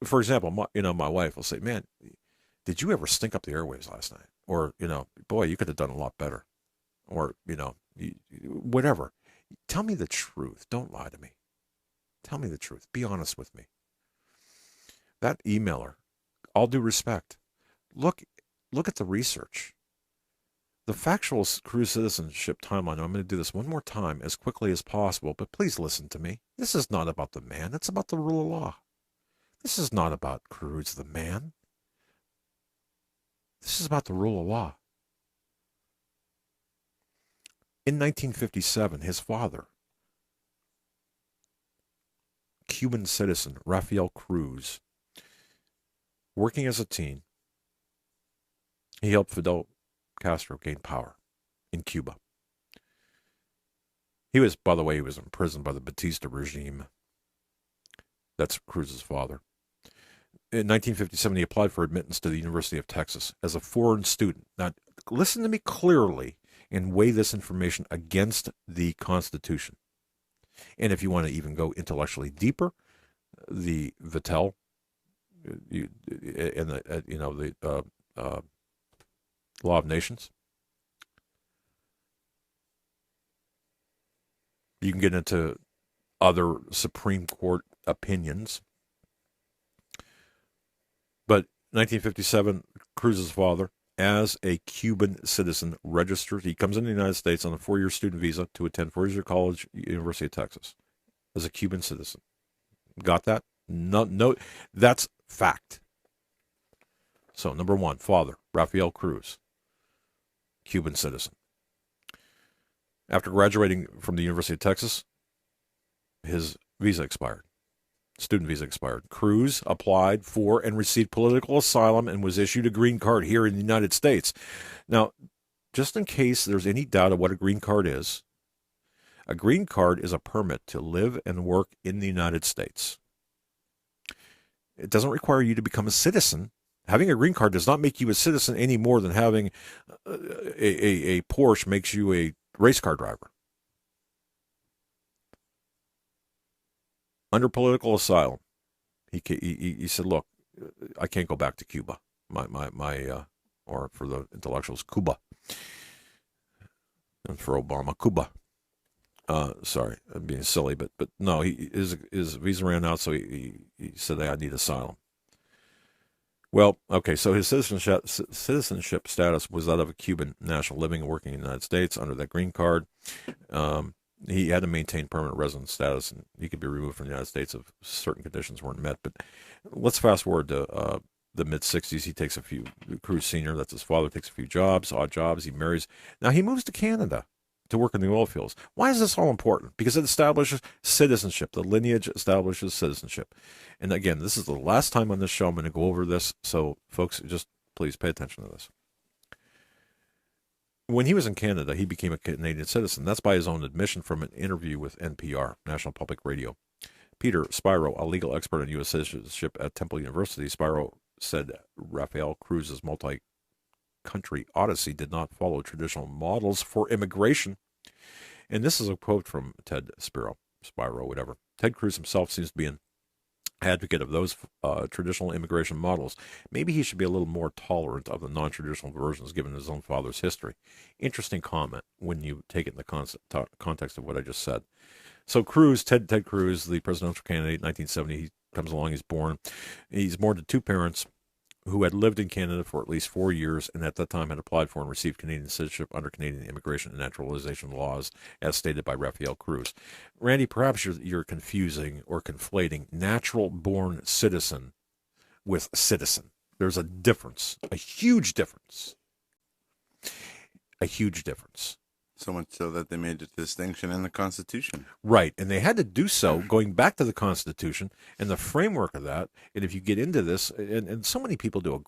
For example, my wife will say, "Man, did you ever stink up the airwaves last night? Or, boy, you could have done a lot better. Or, whatever. Tell me the truth. Don't lie to me. Tell me the truth. Be honest with me. That emailer, all due respect, look at the research. The factual cruise citizenship timeline, I'm going to do this one more time as quickly as possible, but please listen to me. This is not about the man. It's about the rule of law. This is not about Cruz the man. This is about the rule of law. In 1957, his father, Cuban citizen Rafael Cruz, working as a teen, he helped Fidel Castro gain power in Cuba. He was imprisoned by the Batista regime. That's Cruz's father. In 1957, he applied for admittance to the University of Texas as a foreign student. Now, listen to me clearly and weigh this information against the Constitution. And if you want to even go intellectually deeper, the Vattel and the Law of Nations. You can get into other Supreme Court opinions. But 1957, Cruz's father, as a Cuban citizen, registered. He comes into the United States on a 4-year student visa to attend 4-year college, University of Texas, as a Cuban citizen. Got that? No, that's fact. So, number one, father, Rafael Cruz, Cuban citizen. After graduating from the University of Texas, his visa expired. Student visa expired. Cruz applied for and received political asylum and was issued a green card here in the United States. Now, just in case there's any doubt of what a green card is, a green card is a permit to live and work in the United States. It doesn't require you to become a citizen. Having a green card does not make you a citizen any more than having a Porsche makes you a race car driver. Under political asylum, he said, "Look, I can't go back to Cuba. Or for the intellectuals, Cuba, and for Obama, Cuba. Sorry, I'm being silly, but no, his visa ran out, so he said, I need asylum. Well, okay, so his citizenship status was that of a Cuban national living and working in the United States under that green card. He had to maintain permanent resident status, and he could be removed from the United States if certain conditions weren't met. But let's fast forward to the mid-'60s. He takes Cruz Sr., that's his father, takes a few jobs, odd jobs. He marries. Now, he moves to Canada to work in the oil fields. Why is this all important? Because it establishes citizenship. The lineage establishes citizenship. And again, this is the last time on this show I'm going to go over this, so folks, just please pay attention to this. When he was in Canada, he became a Canadian citizen. That's by his own admission from an interview with NPR, National Public Radio. Peter Spiro, a legal expert on U.S. citizenship at Temple University, Spiro said Rafael Cruz's multi-country odyssey did not follow traditional models for immigration. And this is a quote from Ted Spiro, whatever. Ted Cruz himself seems to be an advocate of those traditional immigration models. Maybe he should be a little more tolerant of the non-traditional versions given his own father's history. Interesting comment when you take it in the context of what I just said. So Cruz, Ted Cruz, the presidential candidate, 1970, he comes along, he's born. He's born to two parents who had lived in Canada for at least 4 years and at that time had applied for and received Canadian citizenship under Canadian immigration and naturalization laws, as stated by Rafael Cruz. Randy, perhaps you're confusing or conflating natural-born citizen with citizen. There's a difference, a huge difference. A huge difference. So much so that they made a distinction in the Constitution. Right, and they had to do so going back to the Constitution and the framework of that. And if you get into this, and so many people do a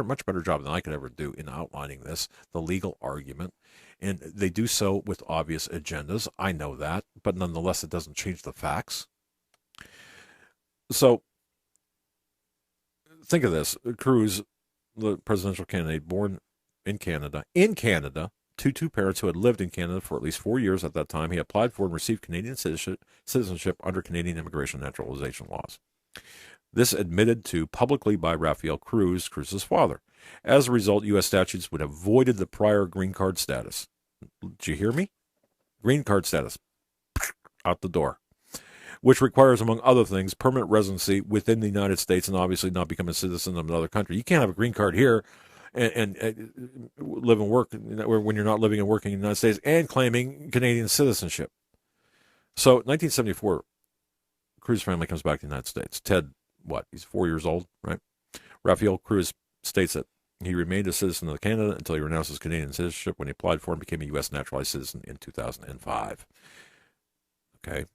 much better job than I could ever do in outlining this, the legal argument, and they do so with obvious agendas. I know that, but nonetheless, it doesn't change the facts. So think of this. Cruz, the presidential candidate, born in Canada, to two parents who had lived in Canada for at least 4 years at that time. He applied for and received Canadian citizenship under Canadian immigration and naturalization laws. This admitted to publicly by Rafael Cruz, Cruz's father. As a result, U.S. statutes would have voided the prior green card status. Did you hear me? Green card status. Out the door. Which requires, among other things, permanent residency within the United States and obviously not become a citizen of another country. You can't have a green card here and live and work when you're not living and working in the United States and claiming Canadian citizenship. So, 1974, Cruz family comes back to the United States. Ted, what? He's 4 years old, right? Rafael Cruz states that he remained a citizen of Canada until he renounced his Canadian citizenship when he applied for and became a U.S. naturalized citizen in 2005. Okay.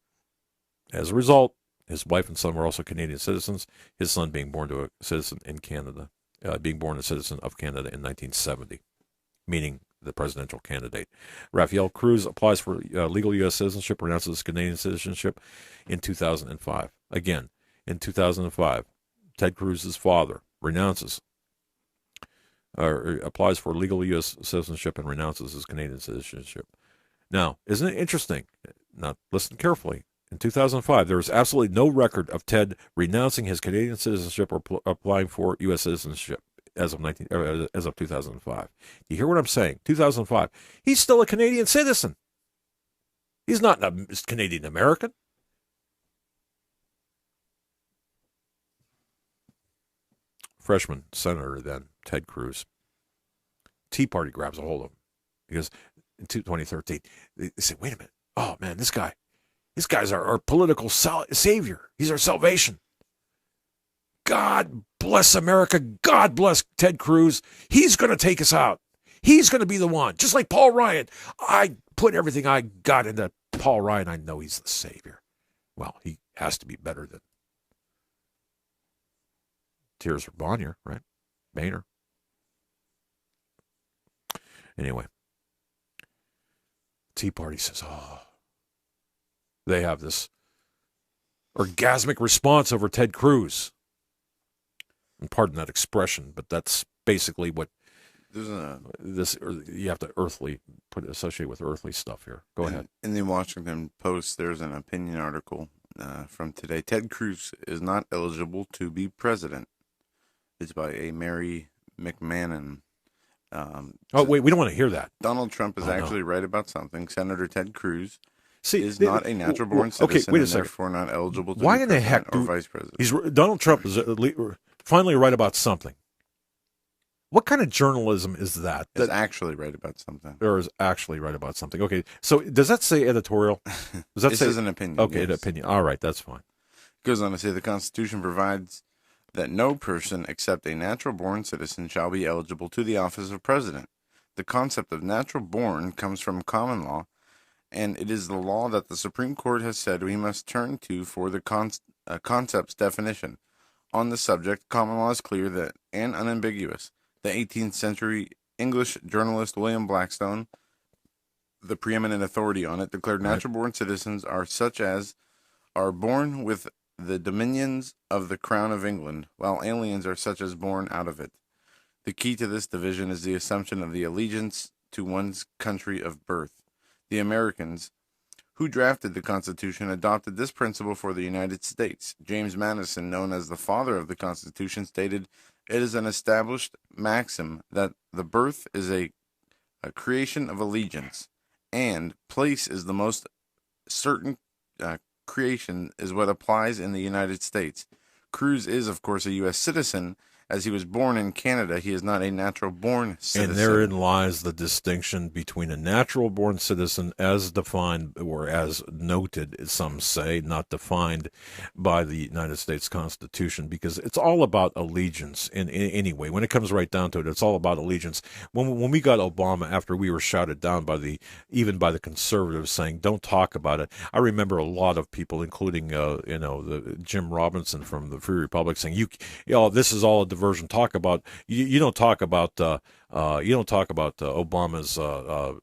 As a result, his wife and son were also Canadian citizens, his son being born to a citizen in Canada, being born a citizen of Canada in 1970, meaning the presidential candidate. Rafael Cruz applies for legal U.S. citizenship, renounces his Canadian citizenship in 2005. Again, in 2005, Ted Cruz's father renounces or applies for legal U.S. citizenship and renounces his Canadian citizenship. Now, isn't it interesting? Now, listen carefully. In 2005, there was absolutely no record of Ted renouncing his Canadian citizenship or applying for U.S. citizenship as of 2005. You hear what I'm saying? 2005. He's still a Canadian citizen. He's not a Canadian American. Freshman senator then, Ted Cruz. Tea Party grabs a hold of him because in 2013 they say, "Wait a minute! Oh man, this guy's our political savior. He's our salvation. God bless America. God bless Ted Cruz. He's going to take us out. He's going to be the one. Just like Paul Ryan. I put everything I got into Paul Ryan. I know he's the savior. Well, he has to be better than Tears for Bonnier, right? Boehner. Anyway, Tea Party says, oh, they have this orgasmic response over Ted Cruz. And pardon that expression, but that's basically what you have to associate with earthly stuff here. Go ahead. In the Washington Post, there's an opinion article from today. Ted Cruz is not eligible to be president. It's by a Mary McMahon. Wait, we don't want to hear that. Donald Trump is actually right about something. Senator Ted Cruz is not a natural-born citizen wait a and second. therefore not eligible to Why be in the president heck or vice president. Donald Trump is finally right about something. What kind of journalism is that? Is actually right about something. Or is actually right about something. Okay, so does that say editorial? Does that this say is an opinion. Okay, yes. an opinion. All right, that's fine. It goes on to say the Constitution provides that no person except a natural-born citizen shall be eligible to the office of president. The concept of natural-born comes from common law, and it is the law that the Supreme Court has said we must turn to for the concept's definition. On the subject, common law is clear that and unambiguous. The 18th century English journalist William Blackstone, the preeminent authority on it, declared natural-born citizens are such as are born with the dominions of the Crown of England, while aliens are such as born out of it. The key to this division is the assumption of the allegiance to one's country of birth. The Americans, who drafted the Constitution, adopted this principle for the United States. James Madison, known as the father of the Constitution, stated, "It is an established maxim that the birth is a creation of allegiance, and place is the most certain creation is what applies in the United States." Cruz is, of course, a U.S. citizen. As he was born in Canada, he is not a natural-born citizen. And therein lies the distinction between a natural-born citizen as defined, or as noted, some say, not defined by the United States Constitution, because it's all about allegiance in any way. When it comes right down to it, it's all about allegiance. When we got Obama, after we were shouted down by even by the conservatives saying, don't talk about it, I remember a lot of people, including, the Jim Robinson from the Free Republic saying, this is all a diversion. Talk about you don't talk about You don't talk about Obama's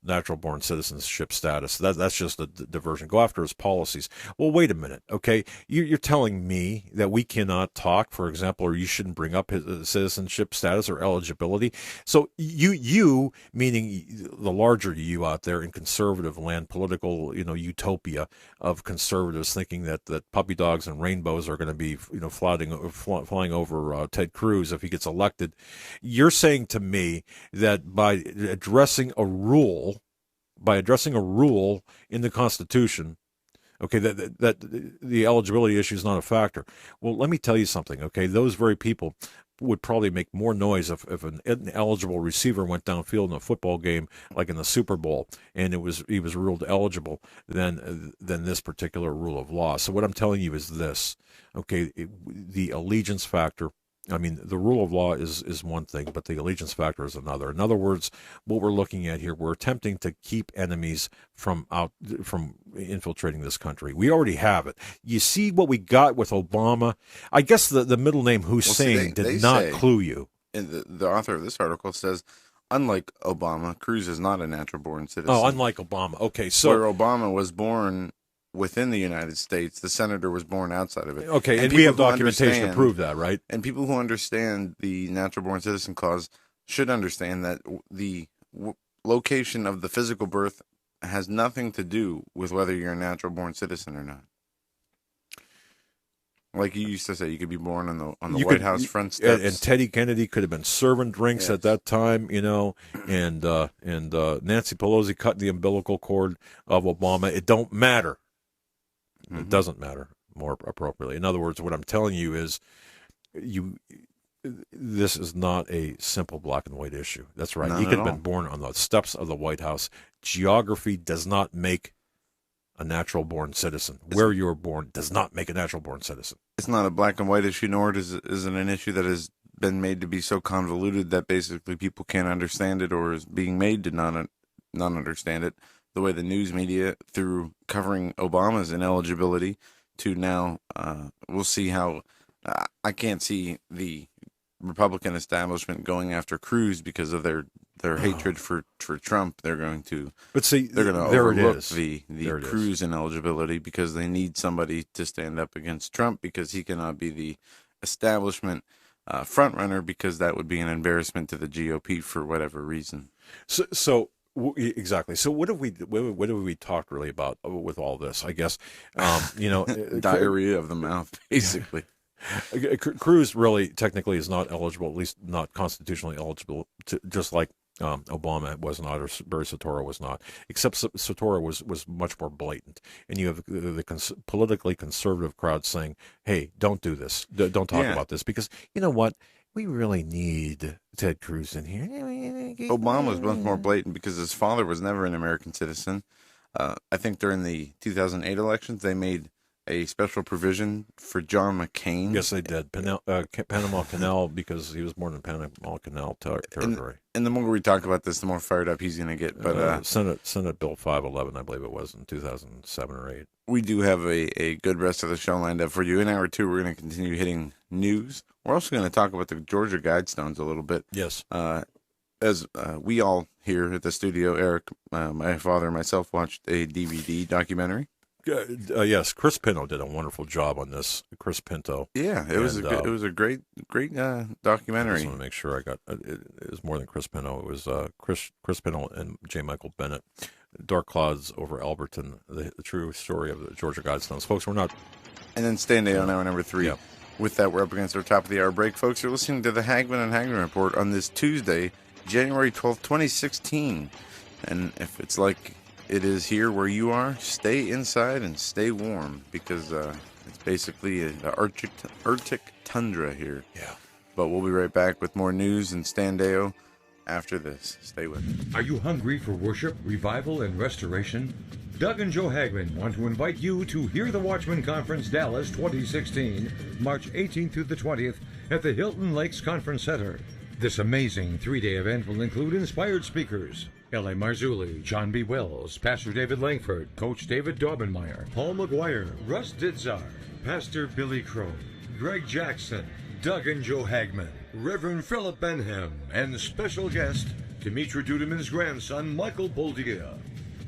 natural-born citizenship status. That's just a diversion. Go after his policies. Well, wait a minute, okay? You're telling me that we cannot talk, for example, or you shouldn't bring up his citizenship status or eligibility. So you, meaning the larger you out there in conservative land, political, utopia of conservatives thinking that puppy dogs and rainbows are going to be, flying over Ted Cruz if he gets elected. You're saying to me that by addressing a rule in the Constitution, okay, that the eligibility issue is not a factor. Well, let me tell you something, okay? Those very people would probably make more noise if an ineligible receiver went downfield in a football game, like in the Super Bowl, and he was ruled eligible than this particular rule of law. So what I'm telling you is this, okay? The allegiance factor. I mean, the rule of law is one thing, but the allegiance factor is another. In other words, what we're looking at here, we're attempting to keep enemies from infiltrating this country. We already have it. You see what we got with Obama? I guess the middle name Hussein did not clue you. And the author of this article says, unlike Obama, Cruz is not a natural-born citizen. Oh, unlike Obama. Okay, so where Obama was born within the United States, the senator was born outside of it. Okay, and we have documentation to prove that, right? And people who understand the natural-born citizen clause should understand that the location of the physical birth has nothing to do with whether you're a natural-born citizen or not. Like you used to say, you could be born on the White House front steps. And Teddy Kennedy could have been serving drinks at that time, and Nancy Pelosi cut the umbilical cord of Obama. It don't matter. Mm-hmm. It doesn't matter, more appropriately. In other words, what I'm telling you is this is not a simple black and white issue. That's right. He could have been born on the steps of the White House. Geography does not make a natural-born citizen. Where you were born does not make a natural-born citizen. It's not a black and white issue, nor is it an issue that has been made to be so convoluted that basically people can't understand it, or is being made to not understand it. The way the news media, through covering Obama's ineligibility, to now we'll see how I can't see the Republican establishment going after Cruz because of their hatred for Trump. They're going to overlook the Cruz ineligibility because they need somebody to stand up against Trump because he cannot be the establishment front runner because that would be an embarrassment to the GOP for whatever reason. So exactly. So what have we talked really about with all this? I guess diarrhea of the mouth, basically. Cruz really technically is not eligible, at least not constitutionally eligible, just like Obama was not, or Barry Soetoro was not, except Soetoro was much more blatant. And you have the politically conservative crowd saying, hey, don't do this. Don't talk about this, because you know what? We really need Ted Cruz in here. Obama was much more blatant because his father was never an American citizen. I think during the 2008 elections, they made a special provision for John McCain. Yes, they did. Panama Canal, because he was born in Panama Canal territory. And the more we talk about this, the more fired up he's going to get. But Senate Bill 511, I believe it was, in 2007 or 8. We do have a good rest of the show lined up for you. In hour 2, we're going to continue hitting news. We're also going to talk about the Georgia Guidestones a little bit. Yes. As we all here at the studio, Eric, my father, and myself watched a DVD documentary. Yes, Chris Pinto did a wonderful job on this. Chris Pinto. Yeah, it was a great documentary. I just want to make sure I got it was more than Chris Pinto. It was Chris Pinto and J. Michael Bennett. Dark Clouds over Alberton, the true story of the Georgia Guidestones. Folks, we're not. And then stand on hour number 3. Yeah. With that, we're up against our top of the hour break. Folks, you're listening to the Hagmann and Hagmann Report on this Tuesday, January 12th, 2016. And if it's like it is here where you are, stay inside and stay warm, because it's basically the Arctic tundra here. Yeah. But we'll be right back with more news and Stan Deyo after this. Stay with us. Are you hungry for worship, revival, and restoration? Doug and Joe Hagmann want to invite you to Hear the Watchman Conference Dallas 2016, March 18th through the 20th at the Hilton Lakes Conference Center. This amazing 3-day event will include inspired speakers: L.A. Marzulli, John B. Wells, Pastor David Langford, Coach David Daubenmeyer, Paul McGuire, Russ Ditzar, Pastor Billy Crow, Greg Jackson, Doug and Joe Hagmann, Reverend Philip Benham, and special guest, Dimitri Duduman's grandson, Michael Boldia.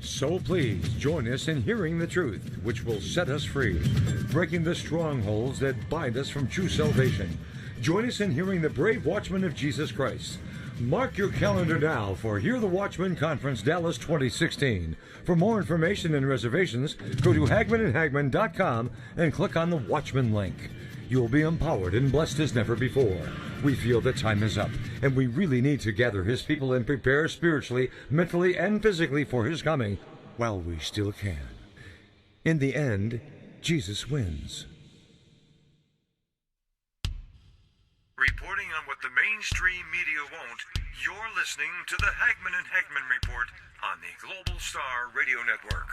So please join us in hearing the truth, which will set us free, breaking the strongholds that bind us from true salvation. Join us in hearing the brave watchman of Jesus Christ. Mark your calendar now for Hear the Watchman Conference Dallas 2016. For more information and reservations, go to HagmannandHagmann.com and click on the Watchman link. You will be empowered and blessed as never before. We feel that time is up, and we really need to gather His people and prepare spiritually, mentally, and physically for His coming while we still can. In the end, Jesus wins. Reporting on what the mainstream media won't, you're listening to the Hagmann and Hagmann Report on the Global Star Radio Network.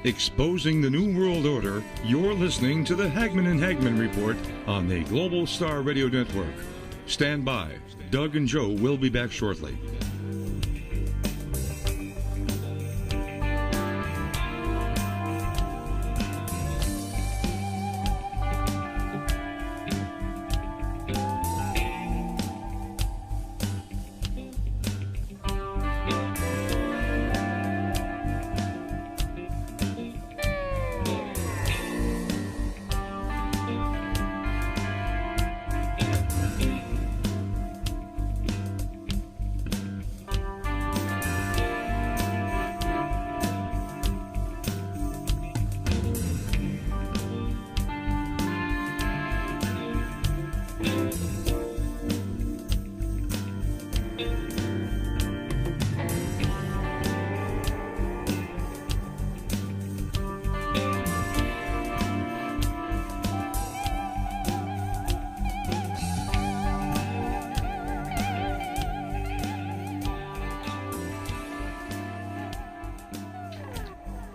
Exposing the New World Order, you're listening to the Hagmann and Hagmann Report on the Global Star Radio Network. Stand by. Doug and Joe will be back shortly.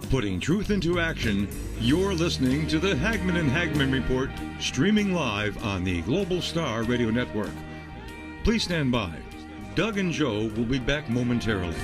Putting truth into action, you're listening to the Hagmann and Hagmann Report, streaming live on the Global Star Radio Network. Please stand by. Doug and Joe will be back momentarily.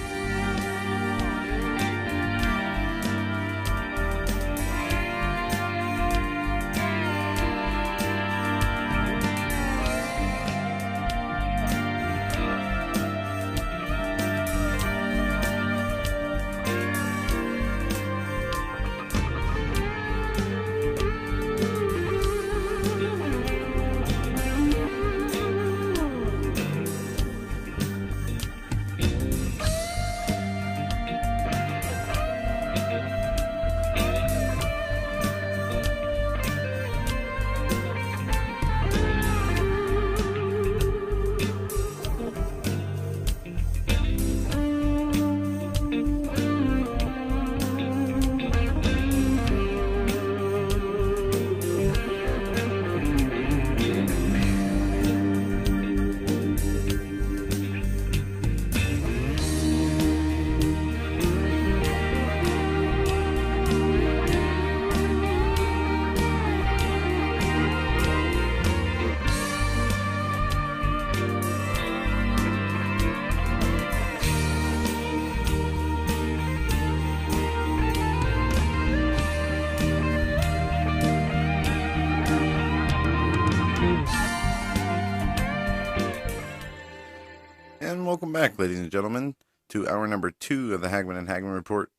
welcome back, ladies and gentlemen, to hour number 2 of the Hagmann and Hagmann Report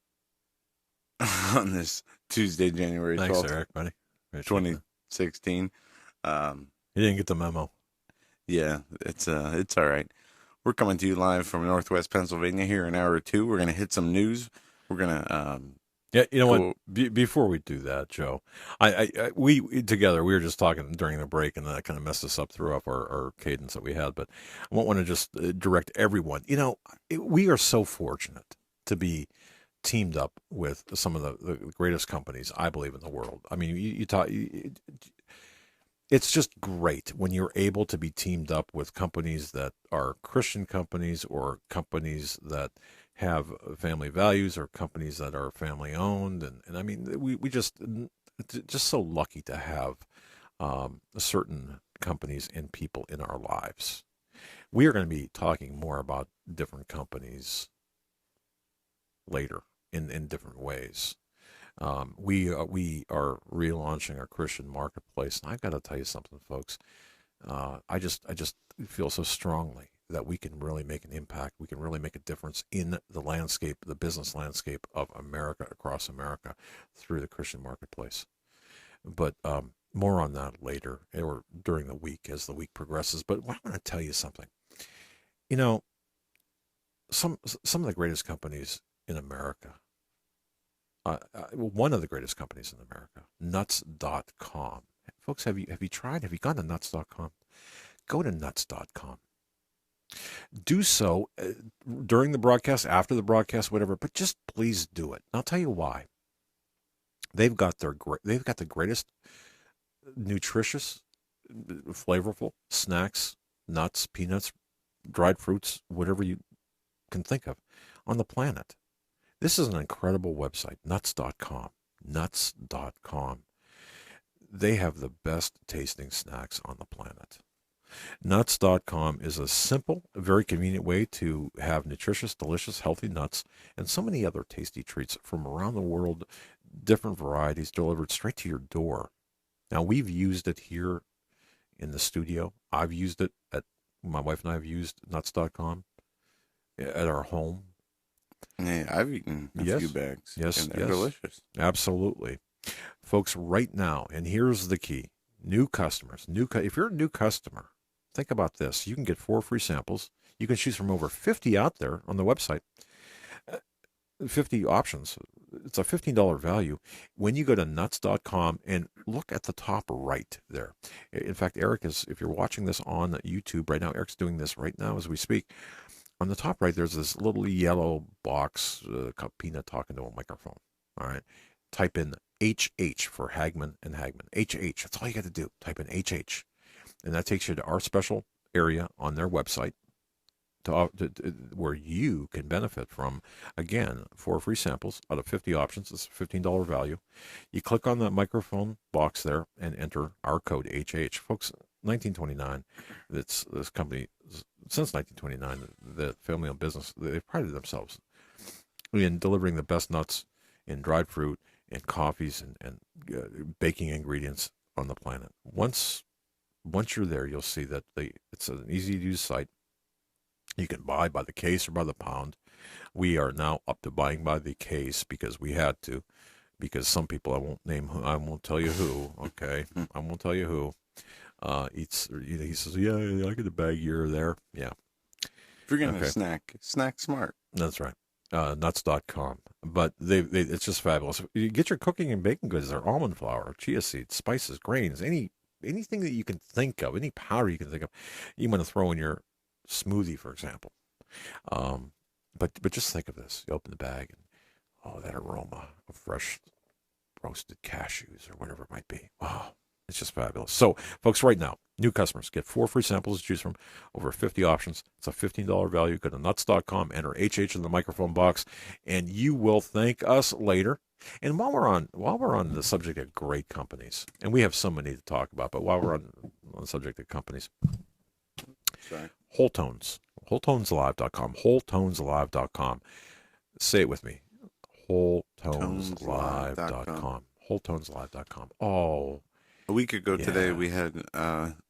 on this Tuesday, January 12th. Thanks, Eric, buddy. 2016. You didn't get the memo. Yeah, it's all right. We're coming to you live from Northwest Pennsylvania here in hour 2. We're going to hit some news. We're going to... Yeah, you know what? Before we do that, Joe, we together, we were just talking during the break, and that kind of messed us up throughout our cadence that we had. But I want to just direct everyone. You know, we are so fortunate to be teamed up with some of the greatest companies, I believe, in the world. I mean, you talk. It's just great when you're able to be teamed up with companies that are Christian companies or companies that have family values or companies that are family owned. And I mean, we just so lucky to have certain companies and people in our lives. We are going to be talking more about different companies later in different ways. We are relaunching our Christian marketplace, and I've got to tell you something, folks. I just feel so strongly that we can really make an impact. We can really make a difference in the landscape, the business landscape of America, across America, through the Christian marketplace. But more on that later, or during the week as the week progresses. But I want to tell you something. You know, some of the greatest companies in America. One of the greatest companies in America, nuts.com. Folks, have you tried? Have you gone to nuts.com? Go to nuts.com. Do so during the broadcast, after the broadcast, whatever, but just please do it. And I'll tell you why. They've got the greatest nutritious, flavorful snacks, nuts, peanuts, dried fruits, whatever you can think of on the planet. This is an incredible website, nuts.com. Nuts.com. They have the best tasting snacks on the planet. Nuts.com is a simple, very convenient way to have nutritious, delicious, healthy nuts and so many other tasty treats from around the world, different varieties delivered straight to your door. Now, we've used it here in the studio. I've used it my wife and I have used nuts.com at our home. Yeah, I've eaten a few bags. Yes, and they're delicious. Absolutely. Folks, right now, and here's the key, new customers. If you're a new customer, think about this. You can get 4 free samples. You can choose from over 50 out there on the website. 50 options. It's a $15 value. When you go to nuts.com and look at the top right there. In fact, Eric is, if you're watching this on YouTube right now, Eric's doing this right now as we speak. On the top right, there's this little yellow box, Peanut talking to a microphone. All right. Type in HH for Hagmann and Hagmann. HH. That's all you got to do. Type in HH. And that takes you to our special area on their website where you can benefit from, again, 4 free samples out of 50 options. It's a $15 value. You click on the microphone box there and enter our code HH. Folks, 1929, this company, since 1929, the family-owned business, they've prided themselves in delivering the best nuts and dried fruit and coffees and baking ingredients on the planet. Once you're there, you'll see that it's an easy-to-use site. You can buy by the case or by the pound. We are now up to buying by the case because we had to, because some people, I won't tell you who, okay? I won't tell you who. He says, yeah, I get a bag here or there. Yeah. If you're going to snack smart. That's right. Nuts.com. But it's just fabulous. You get your cooking and baking goods there, almond flour, chia seeds, spices, grains, anything that you can think of, any powder you can think of, you want to throw in your smoothie, for example. But just think of this. You open the bag and, that aroma of fresh roasted cashews or whatever it might be. Wow. It's just fabulous. So, folks, right now, new customers get 4 free samples to choose from, over 50 options. It's a $15 value. Go to nuts.com, enter HH in the microphone box, and you will thank us later. And while we're on the subject of great companies, and we have so many to talk about, but while we're on the subject of companies, Whole Tones, WholeTonesLive.com, WholeTonesLive.com. Say it with me. WholeTonesLive.com. WholeTonesLive.com. Oh. A week ago today, we had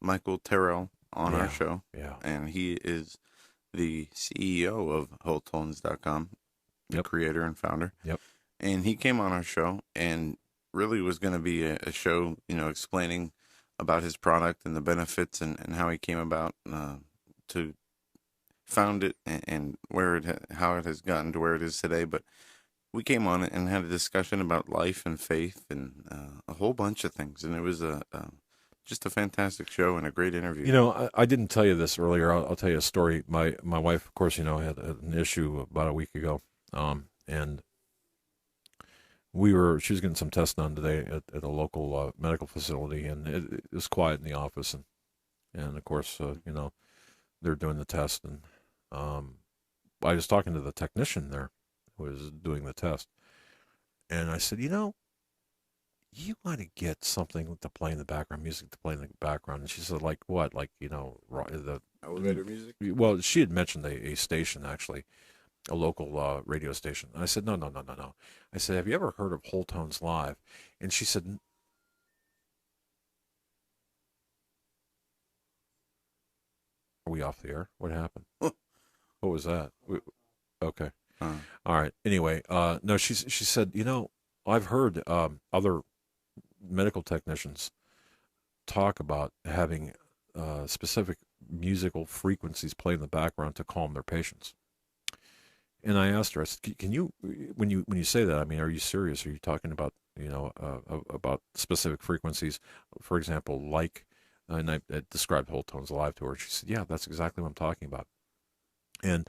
Michael Terrell on our show. Yeah. And he is the CEO of WholeTones.com, the creator and founder. Yep. And he came on our show and really was going to be a show, explaining about his product and the benefits and how he came about to found it and how it has gotten to where it is today. But we came on and had a discussion about life and faith and a whole bunch of things. And it was just a fantastic show and a great interview. I didn't tell you this earlier. I'll tell you a story. My wife, of course, had an issue about a week ago, and she was getting some tests done today at a local medical facility, and it was quiet in the office, and of course, they're doing the test, and I was talking to the technician there who was doing the test, and I said, you want to get something to play in the background, music to play in the background. And she said, like what? Like, the elevator music? Well, she had mentioned a station, actually, a local radio station. And I said, no. I said, have you ever heard of Whole Tones Live? And she said, are we off the air? What happened? What was that? Okay. All right. Anyway, no, she said, I've heard other medical technicians talk about having specific musical frequencies play in the background to calm their patients. And I asked her, I said, can you, when you say that, I mean, are you serious? Are you talking about, about specific frequencies, for example, like, and I described Whole Tones Live to her. She said, yeah, that's exactly what I'm talking about. And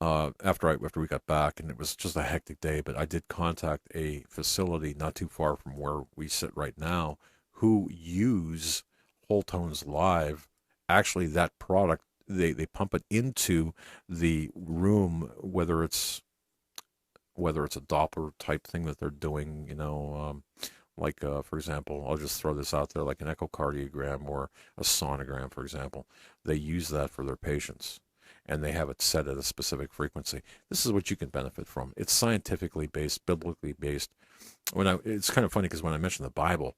after we got back, and it was just a hectic day, but I did contact a facility not too far from where we sit right now who use Whole Tones Live. Actually, that product, they pump it into the room, whether it's a Doppler type thing that they're doing, like, for example, I'll just throw this out there, like an echocardiogram or a sonogram, for example. They use that for their patients, and they have it set at a specific frequency. This is what you can benefit from. It's scientifically based, biblically based. It's kind of funny because when I mentioned the Bible,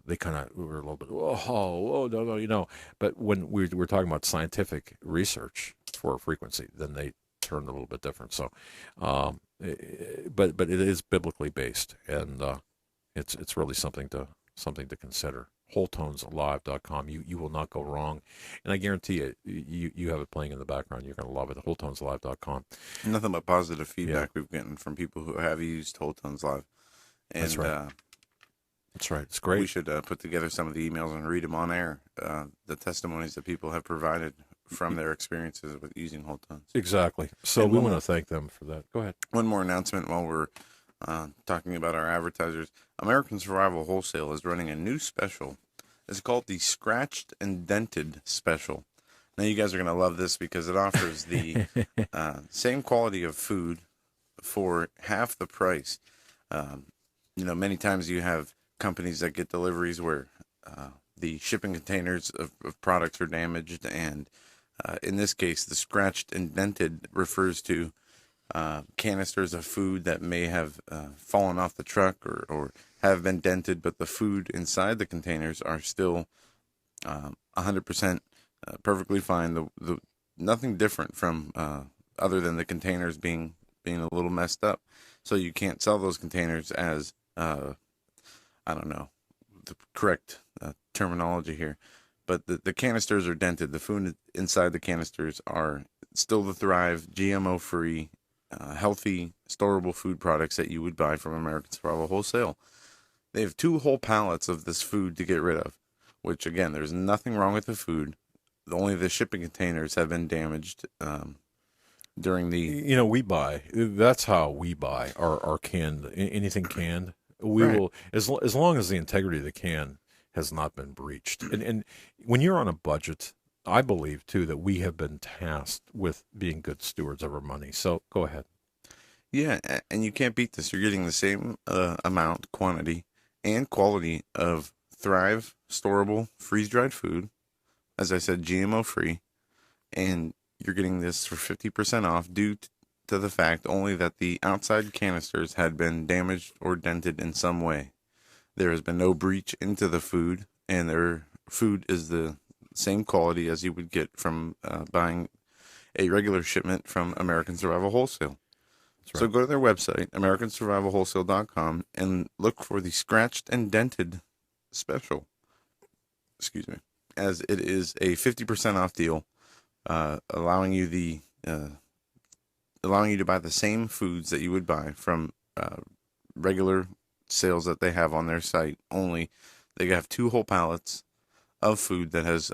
they kind of were a little bit, whoa, no. But when we're talking about scientific research for a frequency, then they turn a little bit different. So, but it is biblically based, and it's really something to consider. WholeTonesLive.com. You will not go wrong, and I guarantee you have it playing in the background. You're going to love it. WholeTonesLive.com. Nothing but positive feedback we've gotten from people who have used Whole Tones Live. And, that's right. That's right. It's great. We should put together some of the emails and read them on air. The testimonies that people have provided from their experiences with using Whole Tones. Exactly. So we want to thank them for that. Go ahead. One more announcement while we're talking about our advertisers. American Survival Wholesale is running a new special. It's called the Scratched and Dented Special. Now you guys are going to love this because it offers the same quality of food for half the price. Many times you have companies that get deliveries where the shipping containers of products are damaged, and in this case, the scratched and dented refers to canisters of food that may have fallen off the truck or have been dented, but the food inside the containers are still 100% perfectly fine. The nothing different from other than the containers being a little messed up. So you can't sell those containers as I don't know the correct terminology here, but the canisters are dented. The food inside the canisters are still the Thrive, GMO-free, healthy, storable food products that you would buy from American Survival Wholesale. They have 2 whole pallets of this food to get rid of, which, again, there's nothing wrong with the food. Only the shipping containers have been damaged during the... we buy. That's how we buy our canned, anything canned. We Right. will, as long as the integrity of the can has not been breached. And when you're on a budget, I believe, too, that we have been tasked with being good stewards of our money. So go ahead. Yeah, and you can't beat this. You're getting the same amount, quantity, and quality of Thrive, storable, freeze-dried food. As I said, GMO-free. And you're getting this for 50% off due to the fact only that the outside canisters had been damaged or dented in some way. There has been no breach into the food, and their food is the same quality as you would get from buying a regular shipment from American Survival Wholesale. That's So right. go to their website, AmericanSurvivalWholesale.com, and look for the Scratched and Dented special. Excuse me. As it is a 50% off deal, allowing you to buy the same foods that you would buy from regular sales that they have on their site. Only they have 2 whole pallets of food that has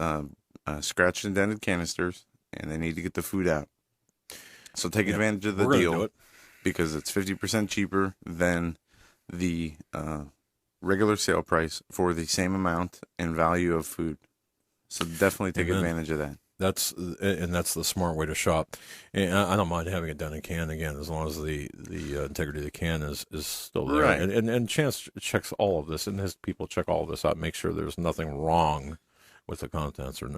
scratched and dented canisters, and they need to get the food out. So take advantage of the We're gonna do deal it. because it's 50% cheaper than the regular sale price for the same amount and value of food. So definitely take advantage of that. That's the smart way to shop. And I don't mind having a dented can again, as long as the integrity of the can is still there. Right. And Chance checks all of this, and his people check all of this out, make sure there's nothing wrong with the contents, or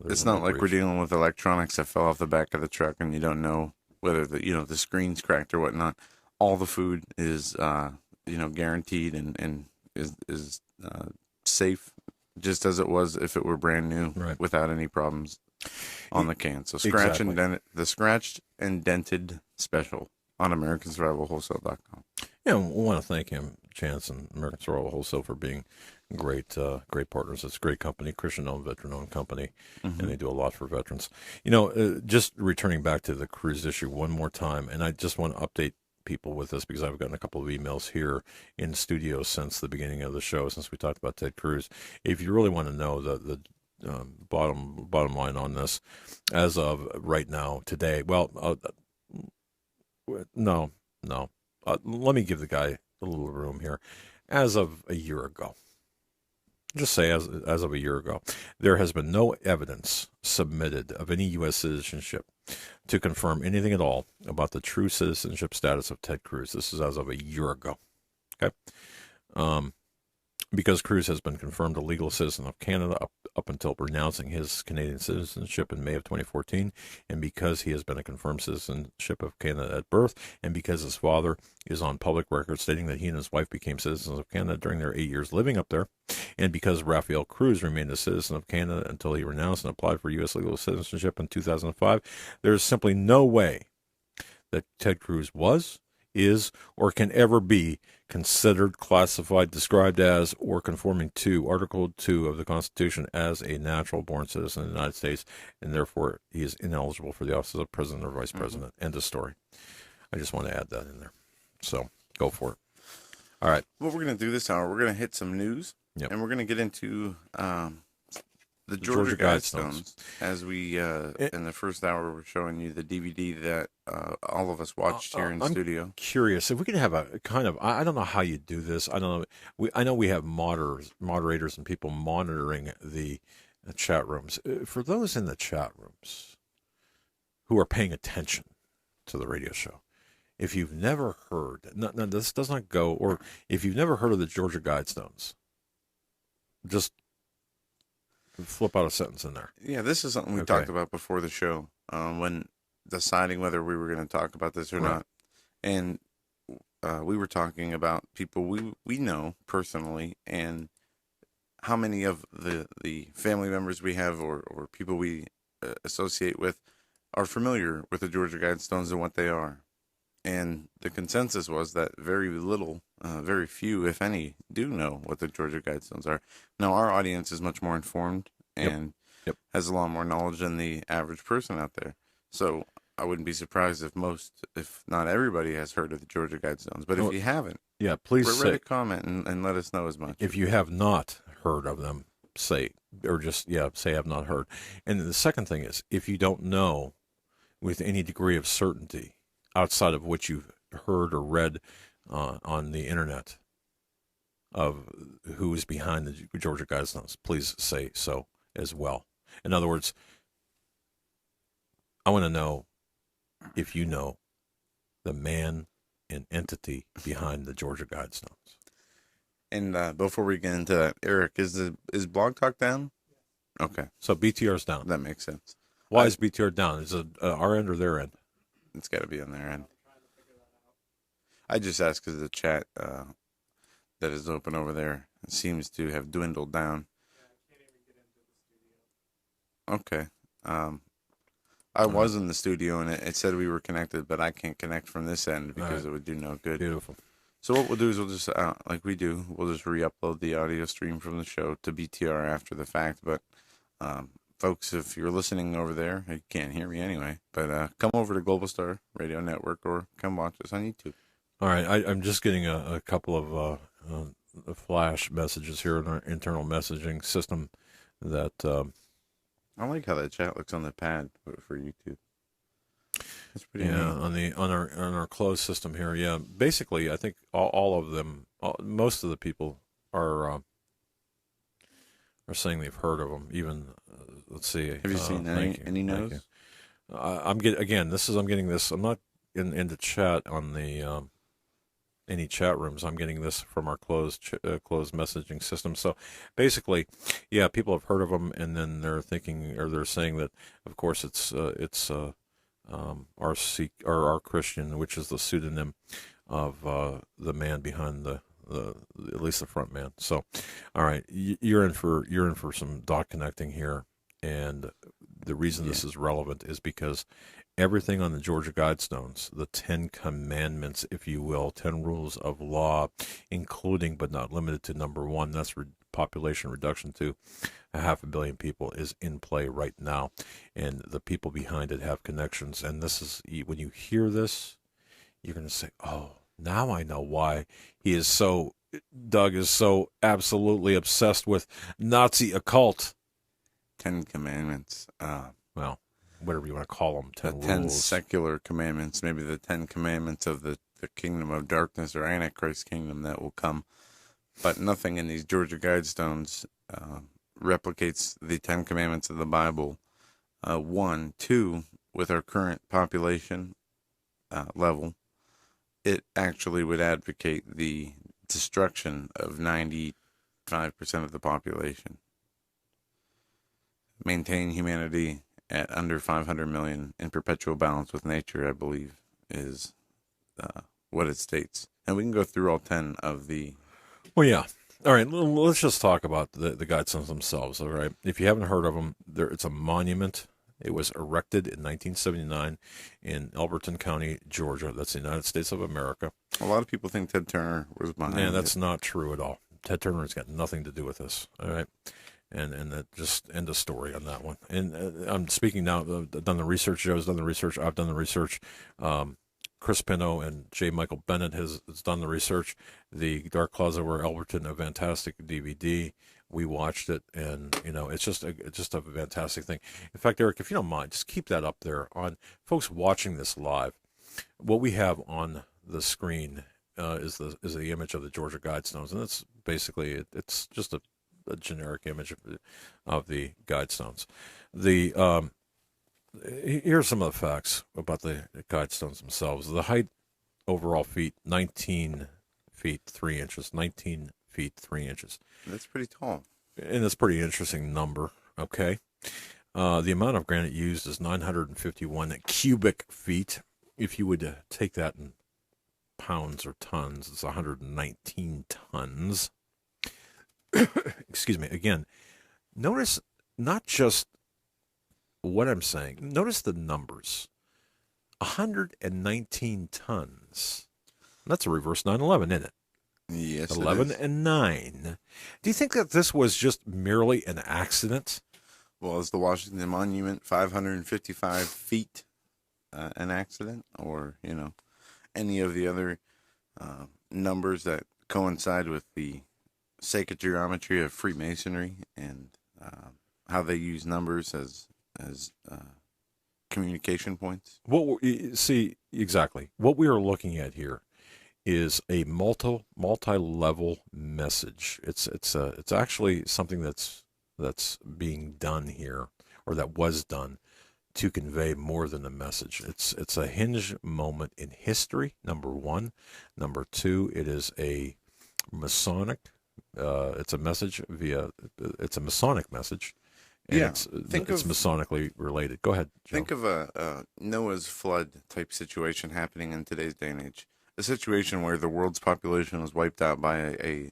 It's not like we're dealing with electronics that fell off the back of the truck and you don't know whether the screen's cracked or whatnot. All the food is guaranteed and is safe, just as it was if it were brand new, Right. without any problems on the can. So the scratched and dented special on AmericanSurvivalWholesale.com. Yeah, we want to thank him, Chance, and American Survival Wholesale for being great partners. It's a great company, Christian-owned, veteran-owned company, and they do a lot for veterans. Just returning back to the cruise issue one more time, and I just want to update people with this because I've gotten a couple of emails here in studio since the beginning of the show, since we talked about Ted Cruz. If you really want to know the bottom line on this, as of right now, today, no. Let me give the guy a little room here. As of a year ago, just say as of a year ago, there has been no evidence submitted of any U.S. citizenship to confirm anything at all about the true citizenship status of Ted Cruz. This is as of a year ago. Okay. Because Cruz has been confirmed a legal citizen of Canada up until renouncing his Canadian citizenship in May of 2014, and because he has been a confirmed citizenship of Canada at birth, and because his father is on public record stating that he and his wife became citizens of Canada during their 8 years living up there, and because Rafael Cruz remained a citizen of Canada until he renounced and applied for U.S. legal citizenship in 2005, there is simply no way that Ted Cruz was, is, or can ever be considered, classified, described as, or conforming to Article 2 of the Constitution as a natural-born citizen of the United States, and therefore he is ineligible for the office of President or Vice President. End of story. I just want to add that in there. So, go for it. All right. What we're going to do this hour, we're going to hit some news, and we're going to get into the Georgia Guidestones. As we, in the first hour, we're showing you the DVD that all of us watched here in studio. Curious if we could have a kind of, I don't know how you do this. I don't know. I know we have moderators and people monitoring the chat rooms. For those in the chat rooms who are paying attention to the radio show, if you've never heard, no, this does not go, or if you've never heard of the Georgia Guidestones, just flip out a sentence in there. Yeah, this is something we talked about before the show, when deciding whether we were going to talk about this or not. And we were talking about people we know personally, and how many of the family members we have or people we associate with are familiar with the Georgia Guidestones and what they are. And the consensus was that very few, if any, do know what the Georgia Guidestones are. Now, our audience is much more informed and has a lot more knowledge than the average person out there. So I wouldn't be surprised if not everybody has heard of the Georgia Guidestones. But if you haven't, please we're ready to comment and let us know as much. If you have not heard of them, say I've not heard. And the second thing is, if you don't know with any degree of certainty, outside of what you've heard or read on the internet of who is behind the Georgia Guidestones, please say so as well. In other words, I want to know if you know the man and entity behind the Georgia Guidestones. And before we get into that, Eric, is Blog Talk down? Okay. So BTR's down. That makes sense. Why is BTR down? Is it our end or their end? It's got to be on their end. I just asked because the chat that is open over there seems to have dwindled down. Okay. I was in the studio, and it said we were connected, but I can't connect from this end because it would do no good. Beautiful. So what we'll do is we'll just, like we do, we'll just re-upload the audio stream from the show to BTR after the fact. But, folks, if you're listening over there, you can't hear me anyway, but come over to Global Star Radio Network or come watch us on YouTube. All right, I'm just getting a couple of flash messages here in our internal messaging system that... I like how that chat looks on the pad for YouTube. That's pretty neat. on our closed system here. Yeah, basically, I think all of them, most of the people are saying they've heard of them. Even let's see. Have you seen any no's? I'm getting this. I'm not in the chat on the any chat rooms. I'm getting this from our closed messaging system. So basically, yeah, people have heard of them, and then they're thinking, or they're saying that, of course, it's our Sikh or our Christian, which is the pseudonym of the man behind the at least the front man. So, all right, you're in for some dot connecting here, and the reason this is relevant is because everything on the Georgia Guidestones, the 10 commandments, if you will, 10 rules of law, including but not limited to number 1, that's population reduction to 500 million people, is in play right now. And the people behind it have connections. And this is, when you hear this, you're going to say, oh, now I know why Doug is so absolutely obsessed with Nazi occult. 10 commandments. Well, whatever you want to call them, 10 10 rules. secular commandments, maybe the 10 commandments of the kingdom of darkness or Antichrist kingdom that will come. But nothing in these Georgia Guidestones replicates the 10 commandments of the Bible. 1, 2, with our current population level, it actually would advocate the destruction of 95% of the population. Maintain humanity at under 500 million in perpetual balance with nature, I believe, is what it states. And we can go through all 10 of the... Well, yeah. All right, let's just talk about the Guidestones themselves, all right? If you haven't heard of them, it's a monument. It was erected in 1979 in Elberton County, Georgia. That's the United States of America. A lot of people think Ted Turner was behind it. And that's not true at all. Ted Turner has got nothing to do with this, all right? And that just end of story on that one. And I'm speaking now. I've done the research. Joe's done the research. I've done the research. Chris Pinto and J. Michael Bennett has done the research. The Dark Closet over Elberton, a fantastic DVD. We watched it, and it's just a fantastic thing. In fact, Eric, if you don't mind, just keep that up there on folks watching this live. What we have on the screen is the image of the Georgia Guidestones, and it's basically it's just a generic image of the Guidestones. Here's some of the facts about the Guidestones themselves. The height, overall feet, 19 feet 3 inches. 19 feet 3 inches. That's pretty tall. And that's a pretty interesting number. Okay. The amount of granite used is 951 cubic feet. If you would take that in pounds or tons, it's 119 tons. Excuse me. Again, notice not just what I'm saying. Notice the numbers. 119 tons. That's a reverse 9/11, isn't it? Yes, 11 and 9. Do you think that this was just merely an accident? Well, is the Washington Monument 555 feet an accident? Or, any of the other numbers that coincide with the sacred geometry of Freemasonry and how they use numbers as communication points? See, exactly. What we are looking at here is a multi-level message. It's actually something that's being done here, or that was done, to convey more than a message. It's a hinge moment in history, number one. Number two, it is a Masonic. It's a message it's a Masonic message. And yeah, it's Masonically related. Go ahead, Joe. Think of a Noah's flood type situation happening in today's day and age. A situation where the world's population was wiped out by a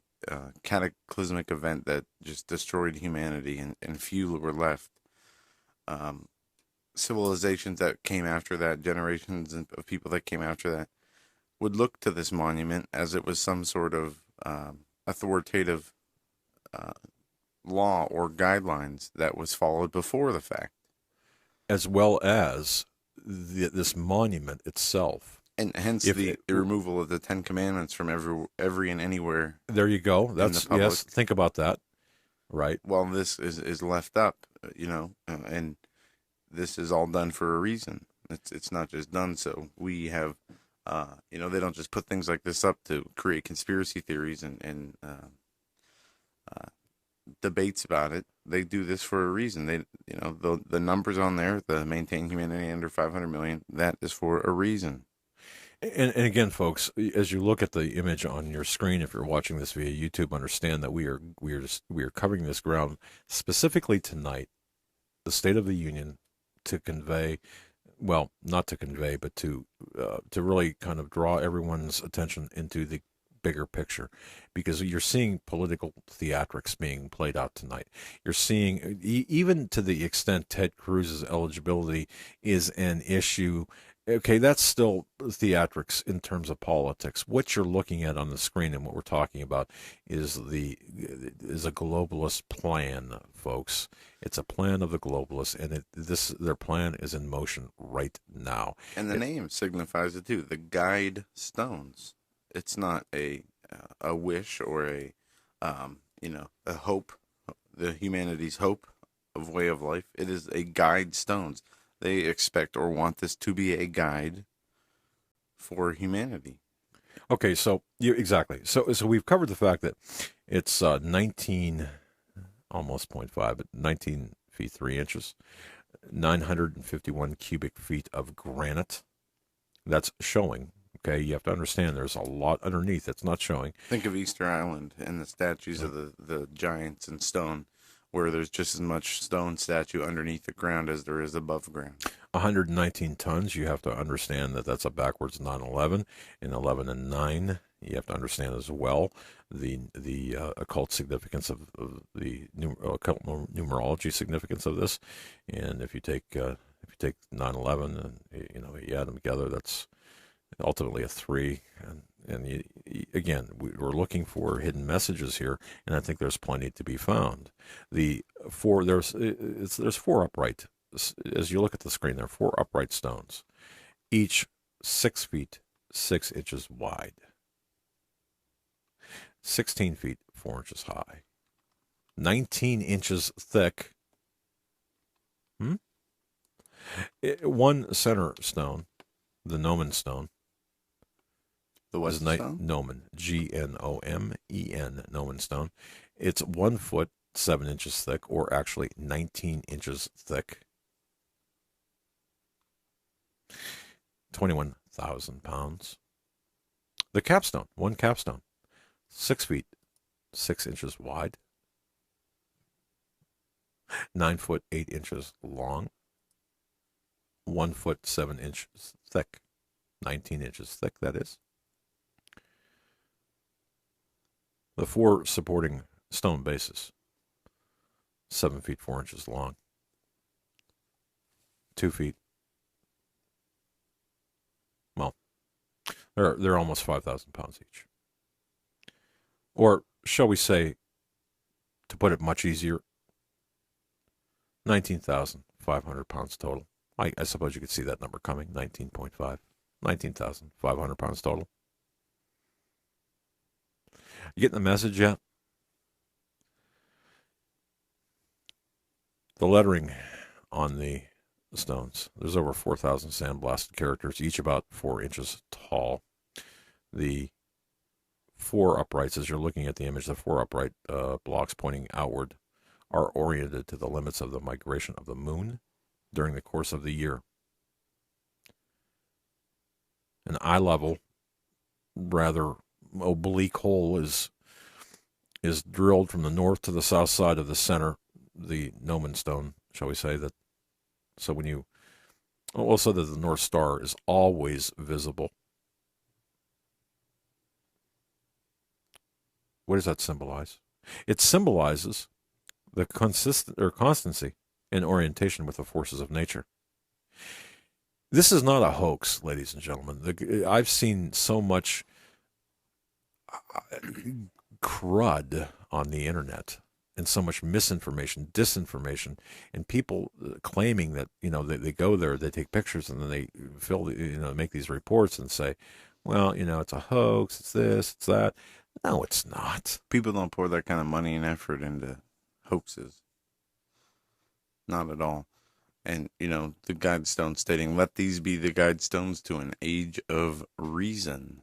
cataclysmic event that just destroyed humanity, and few were left. civilizations that came after that, generations of people that came after that, would look to this monument as it was some sort of authoritative law or guidelines that was followed before the fact. As well as this monument itself. And hence the removal of the 10 Commandments from every and anywhere. There you go. That's, yes, think about that. Right. Well, this is left up, and this is all done for a reason. It's not just done so we have, they don't just put things like this up to create conspiracy theories and debates about it. They do this for a reason. They, the numbers on there, the maintain humanity under 500 million, that is for a reason. And again, folks, as you look at the image on your screen, if you're watching this via YouTube, understand that we are covering this ground specifically tonight, the State of the Union, to convey, well, not to convey, but to really kind of draw everyone's attention into the bigger picture, because you're seeing political theatrics being played out tonight. You're seeing, even to the extent Ted Cruz's eligibility is an issue. Okay, that's still theatrics in terms of politics. What you're looking at on the screen and what we're talking about is a globalist plan, folks. It's a plan of the globalists, and their plan is in motion right now. And the name signifies it too. The guide stones. It's not a wish or a hope, the humanity's hope of way of life. It is a guide stones. They expect or want this to be a guide for humanity. Okay, so exactly. So we've covered the fact that it's 19, almost 0.5, but 19 feet 3 inches, 951 cubic feet of granite. That's showing. Okay, you have to understand there's a lot underneath that's not showing. Think of Easter Island and the statues of the giants in stone, where there's just as much stone statue underneath the ground as there is above ground. 119 tons, you have to understand that that's a backwards 9/11. In 11 and 9, you have to understand as well the occult significance of the occult numerology significance of this. And if you take 9/11 and you add them together, that's ultimately a 3, and again, we're looking for hidden messages here, and I think there's plenty to be found. There's 4 upright, as you look at the screen, there are 4 upright stones, each 6 feet 6 inches wide, 16 feet 4 inches high, 19 inches thick. One center stone, the Gnomon stone. The what stone? Gnomon, Gnomen, Gnomon stone. It's 1 foot 7 inches thick, or actually 19 inches thick. 21,000 pounds. The capstone, one capstone, 6 feet 6 inches wide, 9 foot 8 inches long, 1 foot 7 inches thick, 19 inches thick, that is. The 4 supporting stone bases, 7 feet 4 inches long, 2 feet. Well, they're almost 5,000 pounds each. Or shall we say, to put it much easier, 19,500 pounds total. I suppose you could see that number coming, 19.5, 19,500 pounds total. You getting the message yet? The lettering on the stones, there's over 4,000 sandblasted characters, each about 4 inches tall. The 4 uprights, as you're looking at the image, the 4 upright blocks pointing outward are oriented to the limits of the migration of the moon during the course of the year. An eye level, rather oblique hole is drilled from the north to the south side of the center, the Gnomon stone, shall we say, that so when you also that the North Star is always visible. What does that symbolize? It symbolizes the constancy and orientation with the forces of nature. This is not a hoax, ladies and gentlemen. I've seen so much crud on the internet and so much misinformation, disinformation, and people claiming that, they go there, they take pictures, and then they make these reports and say, well, it's a hoax, it's this, it's that. No, it's not. People don't pour that kind of money and effort into hoaxes. Not at all. And, the guidestone stating, let these be the guidestones to an age of reason.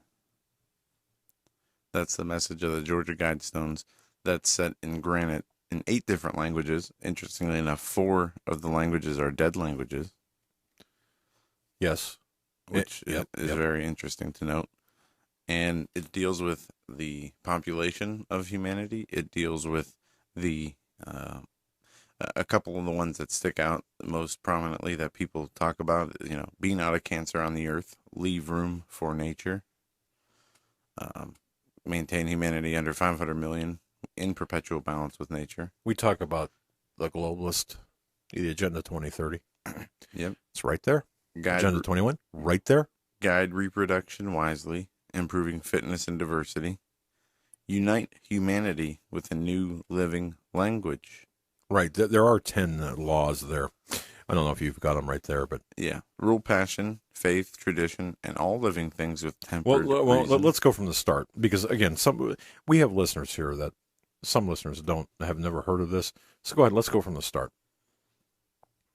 That's the message of the Georgia Guidestones. That's set in granite in 8 different languages. Interestingly enough, 4 of the languages are dead languages. Yes. Which is very interesting to note. And it deals with the population of humanity. It deals with the a couple of the ones that stick out most prominently that people talk about, being out of cancer on the earth, leave room for nature, maintain humanity under 500 million, in perpetual balance with nature. We talk about the globalist, the Agenda 2030. Yep. It's right there. Agenda 21, right there. Guide reproduction wisely, improving fitness and diversity. Unite humanity with a new living language. Right. There are 10 laws there. I don't know if you've got them right there, but yeah. Rule passion, faith, tradition, and all living things with tempered reason. Let's go from the start, because again, we have listeners here that some listeners have never heard of this. So go ahead. Let's go from the start.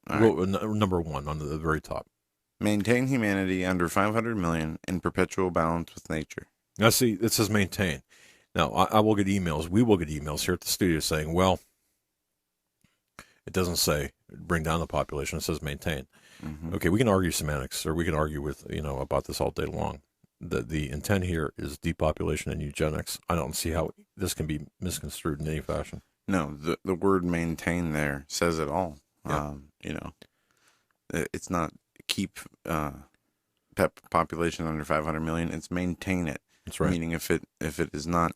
Right. Number 1 on the very top. Maintain humanity under 500 million in perpetual balance with nature. Now, see, it says maintain. Now, I will get emails. We will get emails here at the studio saying, well, it doesn't say bring down the population. It says maintain. Mm-hmm. Okay, we can argue semantics, or we can argue with, about this all day long. The intent here is depopulation and eugenics. I don't see how this can be misconstrued in any fashion. No, the word maintain there says it all. Yeah. It's not keep population under 500 million. It's maintain it. That's right. Meaning if it is not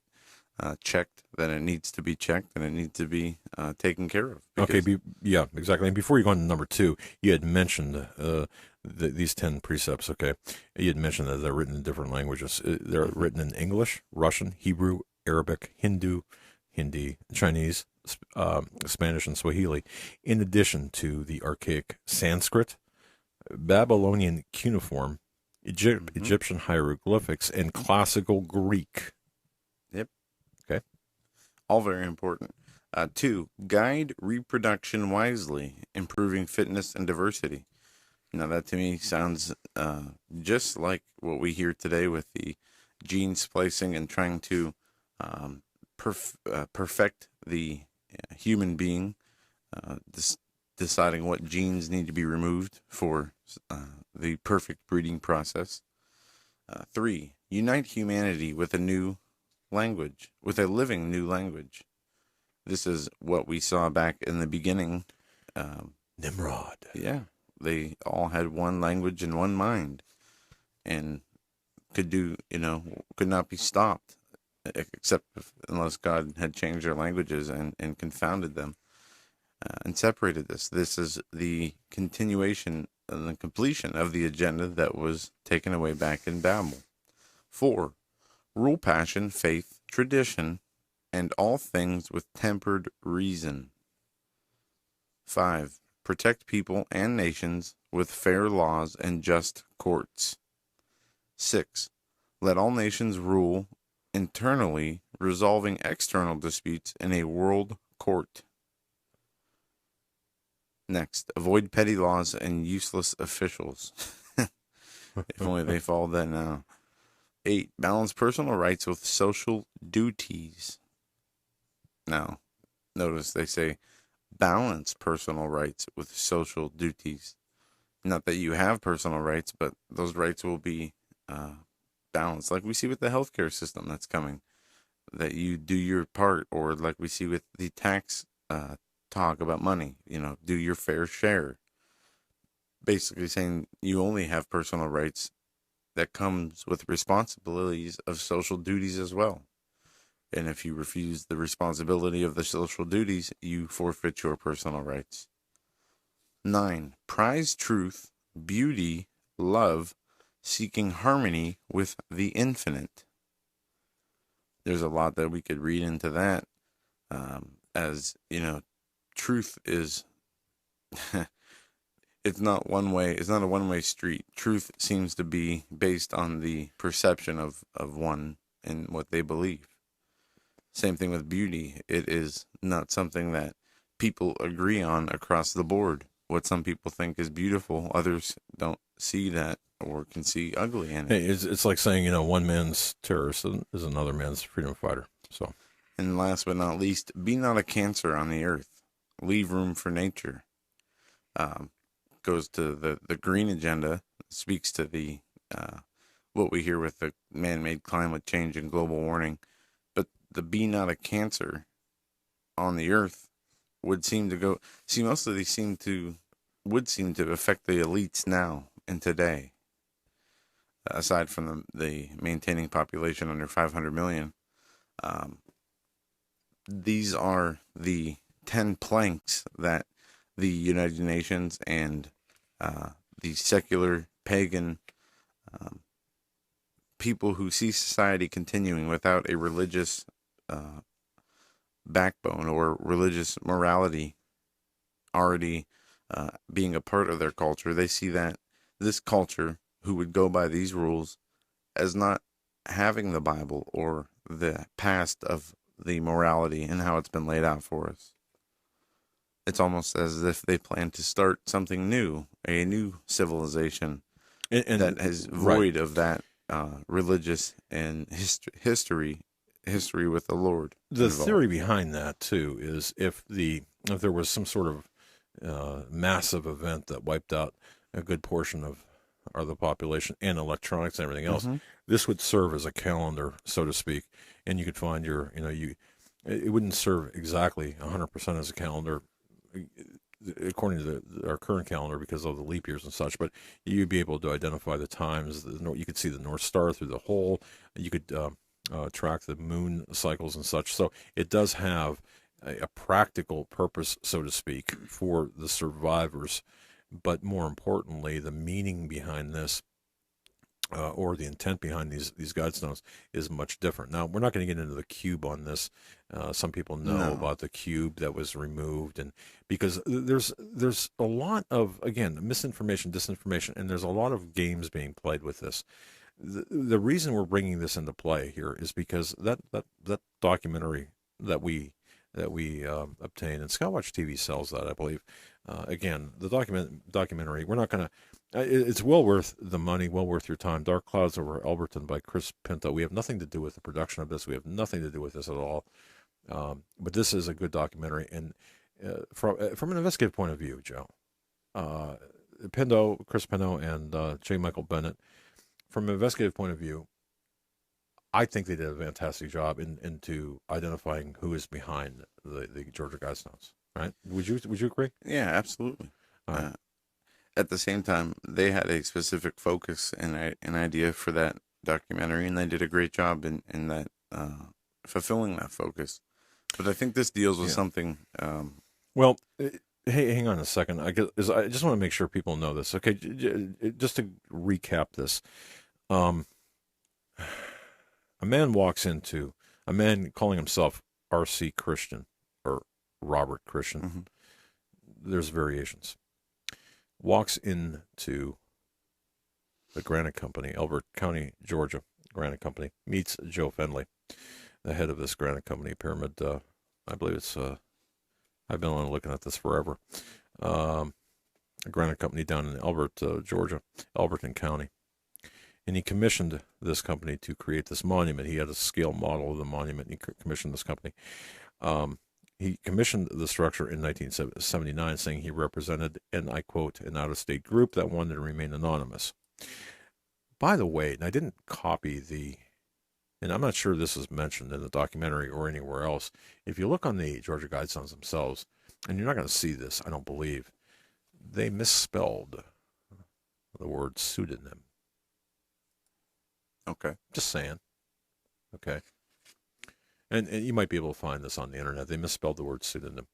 checked, then it needs to be checked, and it needs to be taken care of. Okay, yeah, exactly. And before you go on to number 2, you had mentioned these 10 precepts, okay? You had mentioned that they're written in different languages. They're written in English, Russian, Hebrew, Arabic, Hindi, Chinese, Spanish, and Swahili, in addition to the archaic Sanskrit, Babylonian cuneiform, Egyptian hieroglyphics, and classical Greek. Yep. Okay. All very important. 2, guide reproduction wisely, improving fitness and diversity. Now, that to me sounds just like what we hear today with the gene splicing and trying to perfect the human being, deciding what genes need to be removed for the perfect breeding process. 3, unite humanity with a new language, with a living new language. This is what we saw back in the beginning. Nimrod. Yeah. They all had one language and one mind, and could not be stopped, except unless God had changed their languages and confounded them and separated this. This is the continuation and the completion of the agenda that was taken away back in Babel. 4, rule passion, faith, tradition, and all things with tempered reason. 5, protect people and nations with fair laws and just courts. 6, let all nations rule internally, resolving external disputes in a world court. Next, avoid petty laws and useless officials. If only they followed that now. 8, balance personal rights with social duties. Now, notice they say balance personal rights with social duties. Not that you have personal rights, but those rights will be balanced, like we see with the healthcare system that's coming, that you do your part, or like we see with the tax talk about money, do your fair share. Basically saying you only have personal rights that comes with responsibilities of social duties as well. And if you refuse the responsibility of the social duties, you forfeit your personal rights. 9, prize truth beauty, love, seeking harmony with the infinite. There's a lot that we could read into that. As you know, truth is it's not one way. It's not a one-way street. Truth seems to be based on the perception of one and what they believe. Same thing with beauty. It is not something that people agree on across the board. What some people think is beautiful, others don't see that or can see ugly in it. Hey, it's like saying, one man's terrorist is another man's freedom fighter. So, and last but not least, be not a cancer on the earth. Leave room for nature. Goes to the green agenda, speaks to the what we hear with the man-made climate change and global warming. But the be not a cancer on the earth would seem to go. See, most of these would seem to affect the elites now and today. Aside from the maintaining population under 500 million, these are the 10 planks that the United Nations and the secular pagan people who see society continuing without a religious backbone or religious morality already being a part of their culture, they see that this culture who would go by these rules as not having the Bible or the past of the morality and how it's been laid out for us. It's almost as if they plan to start something new, a new civilization and that is void of that religious and history with the Lord. The theory behind that too is if there was some sort of massive event that wiped out a good portion of the population and electronics and everything else, this would serve as a calendar, so to speak, and you could find it wouldn't serve exactly 100% as a calendar according to our current calendar because of the leap years and such, but you'd be able to identify the times. You could see the North Star through the hole. You could track the moon cycles and such. So it does have a practical purpose, so to speak, for the survivors. But more importantly, the meaning behind this, or the intent behind these guidestones, is much different. Now, we're not going to get into the cube on this. Some people know about the cube that was removed, and because there's a lot of, again, misinformation, disinformation, and there's a lot of games being played with this. The reason we're bringing this into play here is because that documentary that we obtained, and Skywatch TV sells that, I believe. Again, the documentary, we're not going to. It's well worth the money, well worth your time. Dark Clouds Over Alberton by Chris Pinto. We have nothing to do with the production of this. We have nothing to do with this at all. But this is a good documentary, and from an investigative point of view, Joe, Chris Pinto, and J. Michael Bennett. From an investigative point of view, I think they did a fantastic job into identifying who is behind the Georgia Guidestones. Right? Would you agree? Yeah, absolutely. At the same time, they had a specific focus and an idea for that documentary, and they did a great job in that fulfilling that focus. But I think this deals with something. Well, hey, hang on a second. I just want to make sure people know this. Okay, just to recap this. A man calling himself R.C. Christian or Robert Christian. There's variations. Walks into the Granite Company, Elbert County, Georgia, Granite Company, meets Joe Fendley, the head of this Granite Company, Pyramid, I believe it's, I've been looking at this forever, a Granite Company down in Georgia, Alberton County. And he commissioned this company to create this monument. He had a scale model of the monument, and he commissioned this company. He commissioned the structure in 1979, saying he represented, and I quote, an out-of-state group that wanted to remain anonymous. By the way, and I didn't copy and I'm not sure this is mentioned in the documentary or anywhere else. If you look on the Georgia Guidestones themselves, and you're not going to see this, I don't believe, they misspelled the word pseudonym. Okay. Just saying. Okay. And you might be able to find this on the internet. They misspelled the word pseudonym.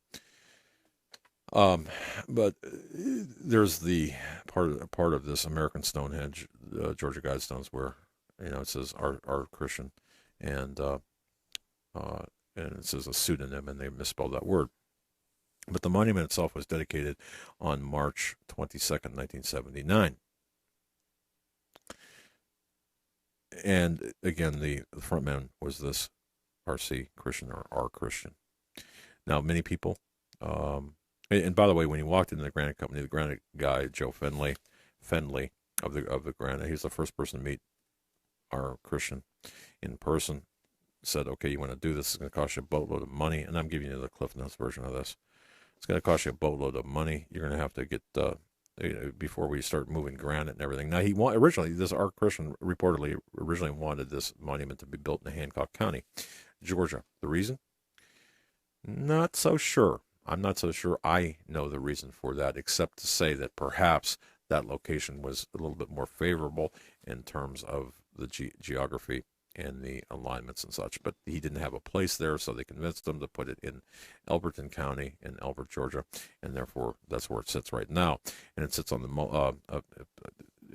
But there's the part of this American Stonehenge, Georgia Guidestones, where it says our Christian, and it says a pseudonym, and they misspelled that word. But the monument itself was dedicated on March 22nd, 1979. And again, the front man was this RC Christian, or R Christian. Now, many people, and by the way, when he walked into the granite company, the granite guy, Joe Fendley of the granite, he's the first person to meet our Christian in person, said, okay, you want to do this, it's going to cost you a boatload of money. And I'm giving you the Cliff Notes version of this. It's going to cost you a boatload of money. You're going to have to get, before we start moving granite and everything. Now, originally, this Art Christian reportedly originally wanted this monument to be built in Hancock County, Georgia. The reason? Not so sure. I'm not so sure I know the reason for that, except to say that perhaps that location was a little bit more favorable in terms of the geography and the alignments and such. But he didn't have a place there, so they convinced him to put it in Elberton County in Elbert, Georgia, and therefore that's where it sits right now. And it sits on the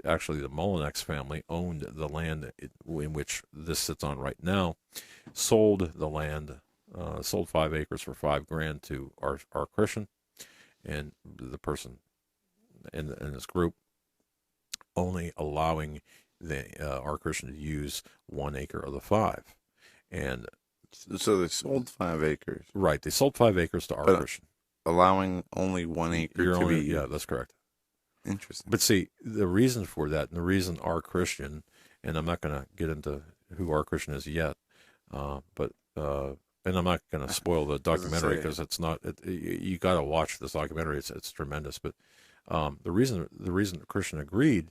actually the Mullinex family owned the land in which this sits on right now, sold the land, sold 5 acres for $5,000 to our Christian, and the person in this group only allowing our Christian to use 1 acre of the 5. And so they sold 5 acres. Right, they sold 5 acres to our Christian, allowing only 1 acre to be. Yeah, that's correct. Interesting. But see, the reason for that, and the reason our Christian, and I'm not going to get into who our Christian is yet, and I'm not going to spoil the documentary because it's not. You got to watch this documentary; it's tremendous. But the reason Christian agreed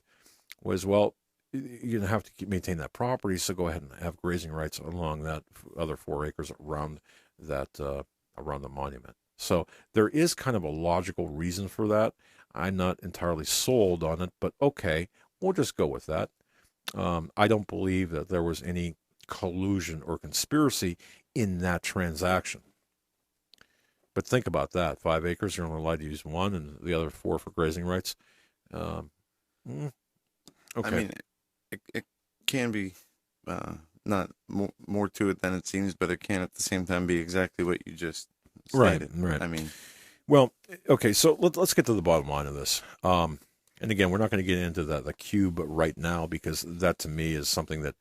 was, well, you're going to have to maintain that property, so go ahead and have grazing rights along that other 4 acres around that around the monument. So there is kind of a logical reason for that. I'm not entirely sold on it, but okay, we'll just go with that. I don't believe that there was any collusion or conspiracy in that transaction. But think about that. 5 acres, you're only allowed to use 1, and the other 4 for grazing rights. Okay. I mean, it can be not more to it than it seems, but it can at the same time be exactly what you just stated. Right. I mean, well, okay, so let's get to the bottom line of this. And again, we're not going to get into the cube right now, because that to me is something that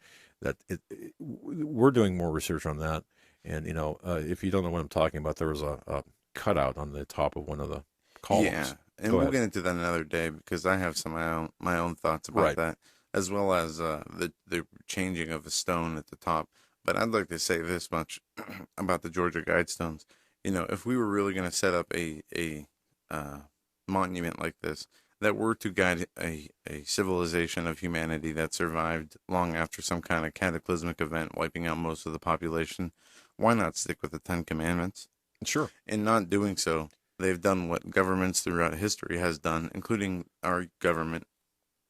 we're doing more research on that. And if you don't know what I'm talking about, there was a cutout on the top of one of the columns. Yeah, and we'll get into that another day, because I have some of my own thoughts about that, as well as the changing of a stone at the top. But I'd like to say this much about the Georgia Guidestones. If we were really going to set up a monument like this that were to guide a civilization of humanity that survived long after some kind of cataclysmic event wiping out most of the population, why not stick with the 10 Commandments? Sure. In not doing so, they've done what governments throughout history has done, including our government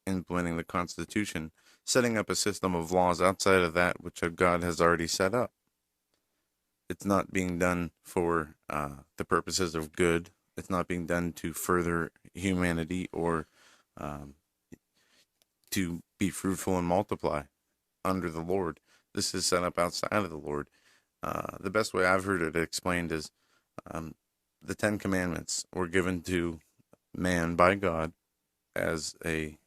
implementing the Constitution, setting up a system of laws outside of that which God has already set up. It's not being done for the purposes of good. It's not being done to further humanity or to be fruitful and multiply under the Lord. This is set up outside of the Lord. The best way I've heard it explained is the 10 Commandments were given to man by God as a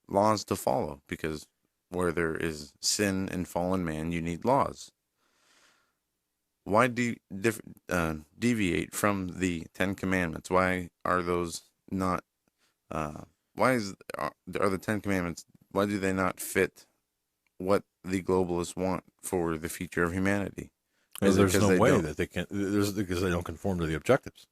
laws to follow, because where there is sin and fallen man, you need laws. Why deviate from the 10 Commandments? Why are those not? Are the 10 Commandments? Why do they not fit what the globalists want for the future of humanity? There's no way that they can. Because they don't conform to the objectives.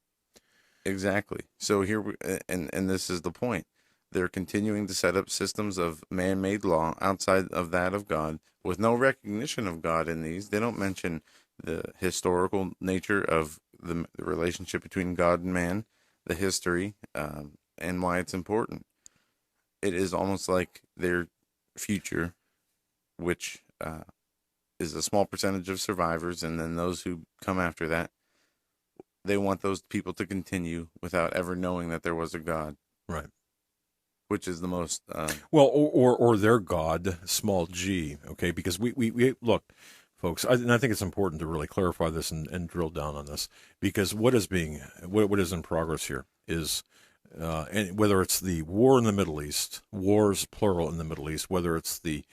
Exactly. So here, and this is the point. They're continuing to set up systems of man-made law outside of that of God, with no recognition of God in these. They don't mention the historical nature of the relationship between God and man, the history, and why it's important. It is almost like their future, which is a small percentage of survivors, and then those who come after that, they want those people to continue without ever knowing that there was a God. Right. Which is the most well, or their God, small g, okay? Because we look, folks, and I think it's important to really clarify this and drill down on this, because what is in progress here is, and whether it's the war in the Middle East, wars plural in the Middle East, whether it's the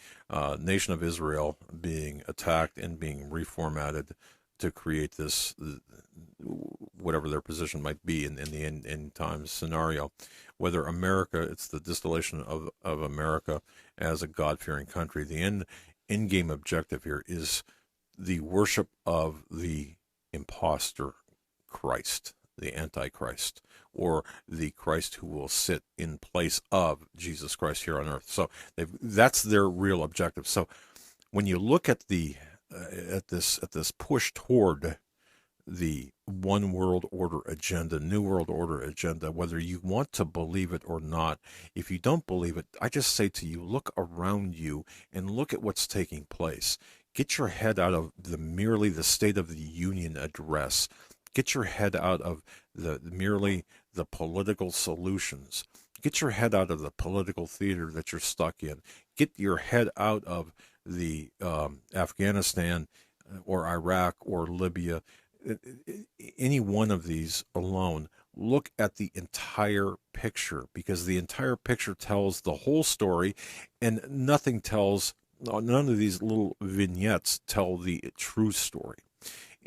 nation of Israel being attacked and being reformatted to create this, whatever their position might be in the end times scenario, whether America, it's the distillation of America as a God-fearing country. The end game objective here is the worship of the imposter Christ, the Antichrist, or the Christ who will sit in place of Jesus Christ here on earth. So that's their real objective. So when you look at this push toward the one world order agenda, new world order agenda, whether you want to believe it or not, if you don't believe it, I just say to you, look around you and look at what's taking place. Get your head out of merely the State of the Union address. Get your head out of merely the political solutions. Get your head out of the political theater that you're stuck in. Get your head out of the Afghanistan or Iraq or Libya, any one of these alone. Look at the entire picture, because the entire picture tells the whole story, and none of these little vignettes tell the true story.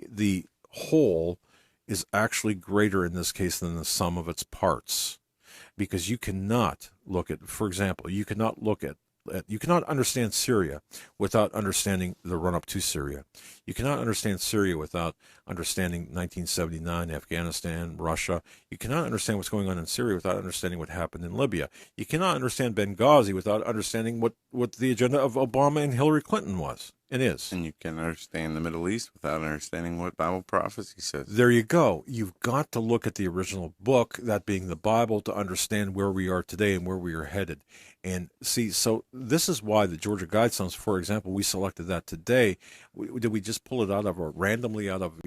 The whole is actually greater in this case than the sum of its parts, because you cannot look at, for example, you cannot understand Syria without understanding the run-up to Syria. You cannot understand Syria without understanding 1979, Afghanistan, Russia. You cannot understand what's going on in Syria without understanding what happened in Libya. You cannot understand Benghazi without understanding what the agenda of Obama and Hillary Clinton was and is. And you can understand the Middle East without understanding what Bible prophecy says. There you go. You've got to look at the original book, that being the Bible, to understand where we are today and where we are headed. And see, so this is why the Georgia Guidestones, for example, we selected that today. Did we just pull it randomly out of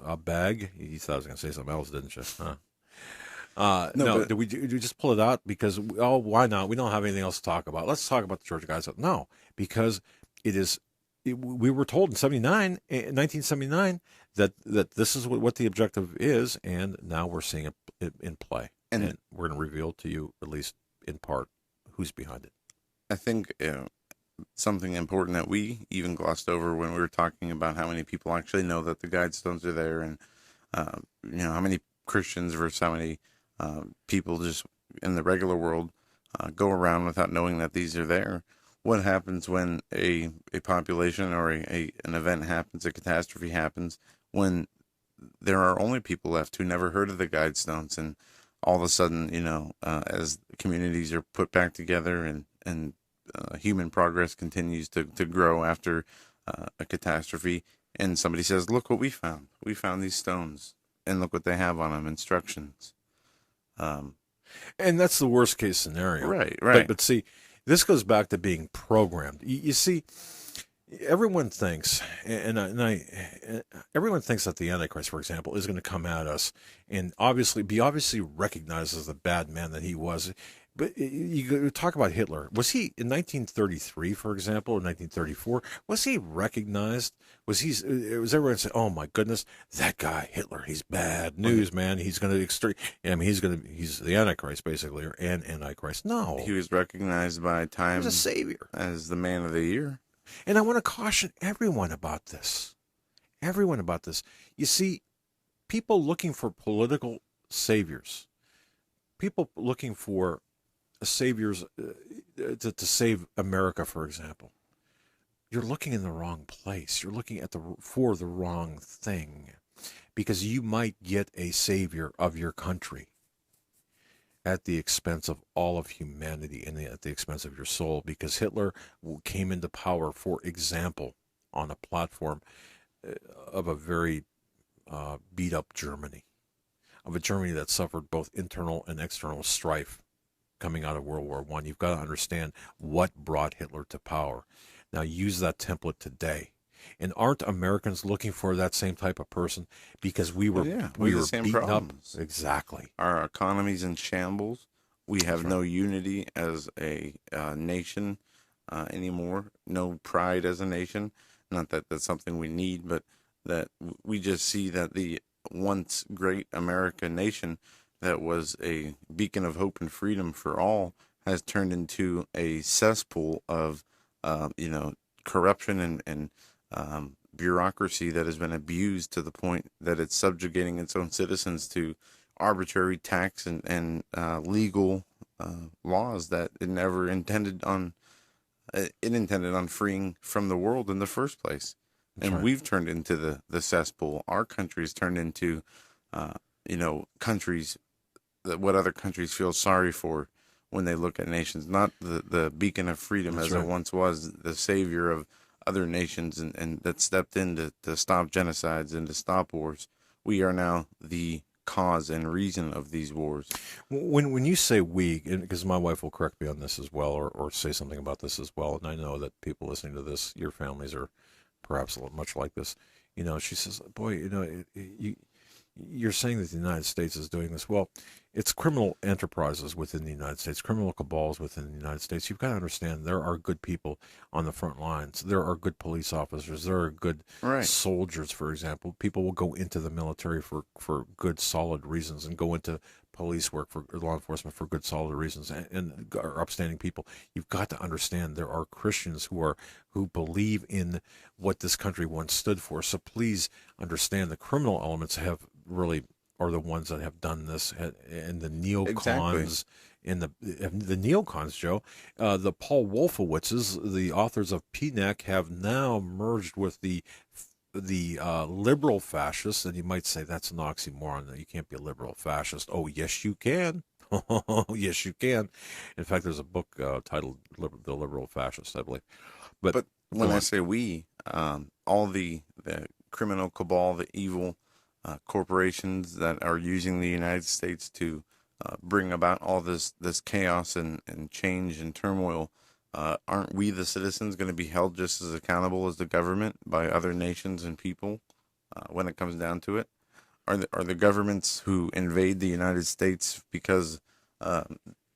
a bag? You thought I was going to say something else, didn't you? Huh? No. Did we just pull it out because why not? We don't have anything else to talk about. Let's talk about the Georgia Guidestones. No, because we were told in 1979 that this is what the objective is, and now we're seeing it in play, and we're going to reveal to you, at least in part, who's behind it. I think something important that we even glossed over when we were talking about how many people actually know that the Guidestones are there, and how many Christians versus how many people just in the regular world go around without knowing that these are there. What happens when a population or an event happens, a catastrophe happens, when there are only people left who never heard of the Guidestones, and all of a sudden, as communities are put back together and human progress continues to grow after a catastrophe, and somebody says, look what we found. We found these stones, and look what they have on them, instructions. And that's the worst case scenario. Right. But see, this goes back to being programmed. You see, everyone thinks, everyone thinks that the Antichrist, for example, is going to come at us and be obviously recognized as the bad man that he was. But you talk about Hitler. Was he in 1933, for example, or 1934? Was he recognized? Was everyone say, "Oh my goodness, that guy Hitler? He's bad news, man. He's going to extreme. I mean, he's the Antichrist, basically, or an Antichrist." No, he was recognized by Time as a savior, as the man of the year. And I want to caution everyone about this. Everyone about this. You see, people looking for political saviors, people looking for saviors to save America, for example. You're looking in the wrong place. You're looking for the wrong thing, because you might get a savior of your country at the expense of all of humanity and at the expense of your soul, because Hitler came into power, for example, on a platform of a very beat up Germany, of a Germany that suffered both internal and external strife coming out of World War I. You've got to understand what brought Hitler to power. Now use that template today. And aren't Americans looking for that same type of person? Because we were we have we the were same beaten problems. up. Exactly. Our economy's in shambles. We have no unity as a nation anymore. No pride as a nation. Not that that's something we need, but that we just see that the once great American nation that was a beacon of hope and freedom for all has turned into a cesspool of, corruption and bureaucracy that has been abused to the point that it's subjugating its own citizens to arbitrary tax and legal laws that it never intended on. It intended on freeing from the world in the first place. That's And right. we've turned into the cesspool. Our country's turned into, countries that what other countries feel sorry for when they look at nations. Not the beacon of freedom That's as right. it once was, the savior of other nations and that stepped in to stop genocides and to stop wars. We are now the cause and reason of these wars. When you say we, because my wife will correct me on this as well, or say something about this as well, and I know that people listening to this, your families are perhaps much like this. She says, "Boy, you're saying that the United States is doing this. Well, it's criminal enterprises within the United States, criminal cabals within the United States. You've got to understand there are good people on the front lines. There are good police officers. There are good Right. soldiers, for example. People will go into the military for good, solid reasons and go into police work for law enforcement for good, solid reasons and are upstanding people. You've got to understand there are Christians who believe in what this country once stood for. So please understand the criminal elements really are the ones that have done this, and the neocons, and the neocons, Joe, the Paul Wolfowitzes, the authors of PNEC, have now merged with the liberal fascists. And you might say that's an oxymoron. You can't be a liberal fascist. Oh, yes, you can. Yes, you can. In fact, there's a book titled "The Liberal Fascist," I believe. But when I say we, all the criminal cabal, the evil corporations that are using the United States to bring about all this chaos and change and turmoil, aren't we, the citizens, going to be held just as accountable as the government by other nations and people when it comes down to it? Are the governments who invade the United States because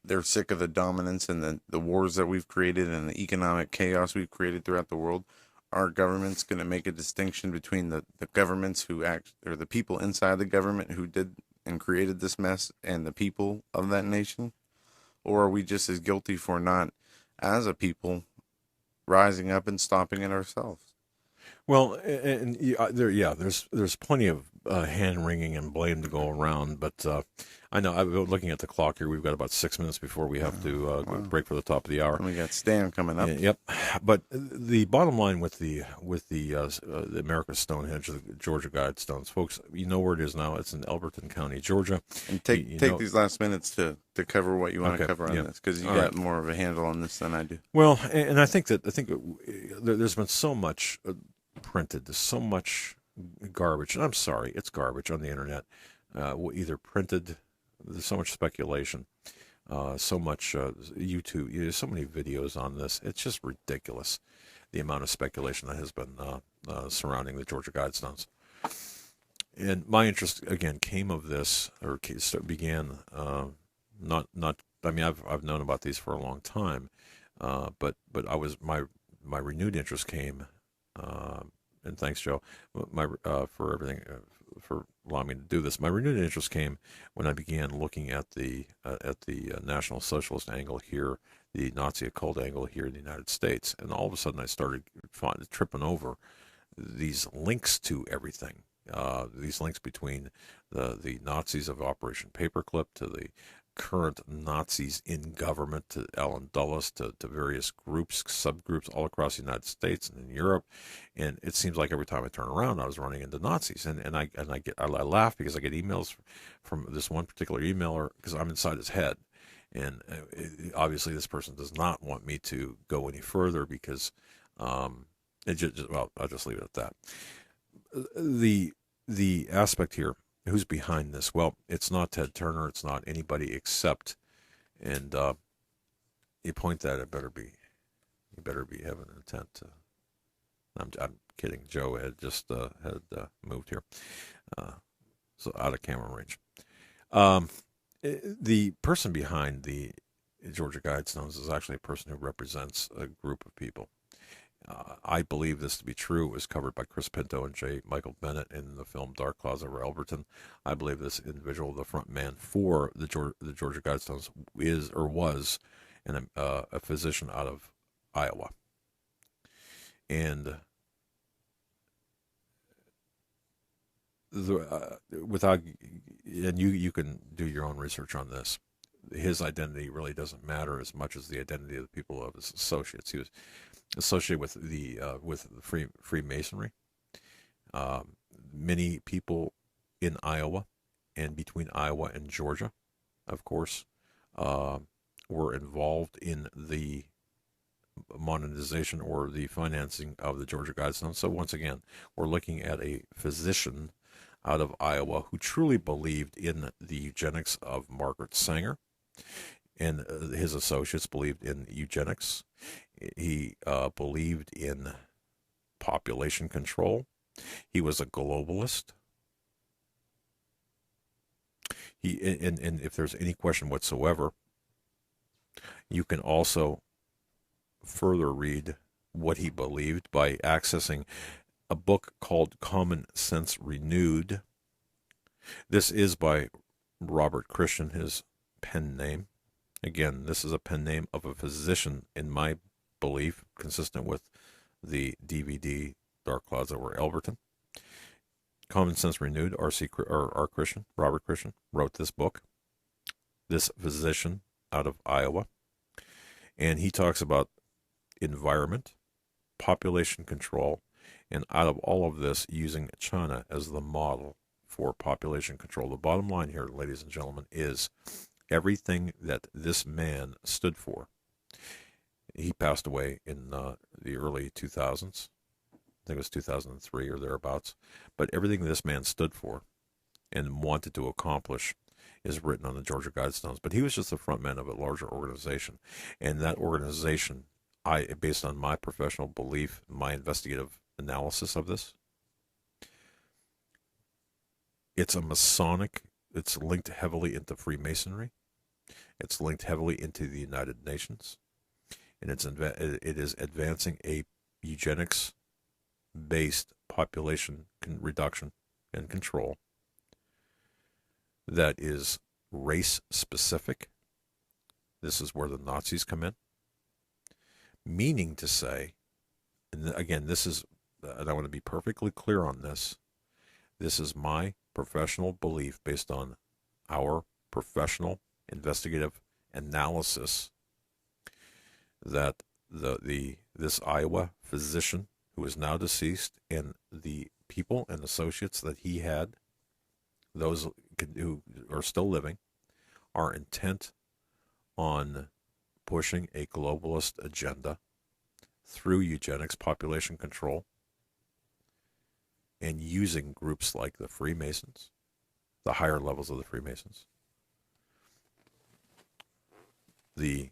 they're sick of the dominance and the wars that we've created and the economic chaos we've created throughout the world? Are governments going to make a distinction between the governments who act, or the people inside the government who did and created this mess, and the people of that nation? Or are we just as guilty for not, as a people, rising up and stopping it ourselves? Well, and there's plenty of hand wringing and blame to go around, but I know I'm looking at the clock here. We've got about 6 minutes before we have to break for the top of the hour. And we got Stan coming up. Yep, but the bottom line with the America's Stonehenge, the Georgia Guidestones, folks, you know where it is now. It's in Elberton County, Georgia. And take these last minutes to cover what you want to cover on this, because you got more of a handle on this than I do. Well, and I think there's been so much printed, there's so much garbage, and I'm sorry, it's garbage on the internet, either printed. There's so much speculation, so much YouTube. There's so many videos on this. It's just ridiculous, the amount of speculation that has been surrounding the Georgia Guidestones. And my interest again came of this, or began not. I mean, I've known about these for a long time, but I was my renewed interest came. And thanks, Joe, for everything, for allowing me to do this. My renewed interest came when I began looking at the National Socialist angle here, the Nazi occult angle here in the United States, and all of a sudden I started tripping over these links to everything. These links between the Nazis of Operation Paperclip to the current Nazis in government, to Alan Dulles, to various groups, subgroups all across the United States and in Europe. And it seems like every time I turn around, I was running into Nazis. And I laugh because I get emails from this one particular emailer, because I'm inside his head. And obviously this person does not want me to go any further, because well, I'll just leave it at that. The aspect here, who's behind this? Well, it's not Ted Turner. It's not anybody except, and you point that, you better be having an intent to. I'm kidding. Joe had just moved here, so out of camera range. The person behind the Georgia Guidestones is actually a person who represents a group of people. I believe this to be true. It was covered by Chris Pinto and J. Michael Bennett in the film Dark Clouds over Elberton. I believe this individual, the front man for the Georgia Guidestones, is or was a physician out of Iowa. And you can do your own research on this. His identity really doesn't matter as much as the identity of the people of his associates. He was associated with the Freemasonry. Many people in Iowa and between Iowa and Georgia, of course, were involved in the monetization or the financing of the Georgia Guidestones. So once again, we're looking at a physician out of Iowa who truly believed in the eugenics of Margaret Sanger, and his associates believed in eugenics. He believed in population control. He was a globalist. And if there's any question whatsoever, you can also further read what he believed by accessing a book called Common Sense Renewed. This is by Robert Christian, his pen name. Again, this is a pen name of a physician, in my belief, consistent with the DVD Dark Clouds over Elberton. Common Sense Renewed, Robert Christian, wrote this book, this physician out of Iowa. And he talks about environment, population control, and out of all of this, using China as the model for population control. The bottom line here, ladies and gentlemen, is everything that this man stood for. He passed away in the early 2000s. I think it was 2003 or thereabouts. But everything this man stood for and wanted to accomplish is written on the Georgia Guidestones. But he was just the front man of a larger organization. And that organization, based on my professional belief, my investigative analysis of this, it's a Masonic, it's linked heavily into Freemasonry. It's linked heavily into the United Nations. And it is advancing a eugenics-based population reduction and control that is race-specific. This is where the Nazis come in. Meaning to say, and again, this is, and I want to be perfectly clear on this, this is my professional belief based on our professional investigative analysis that this Iowa physician who is now deceased and the people and associates that he had, those who are still living, are intent on pushing a globalist agenda through eugenics, population control, and using groups like the Freemasons, the higher levels of the Freemasons, the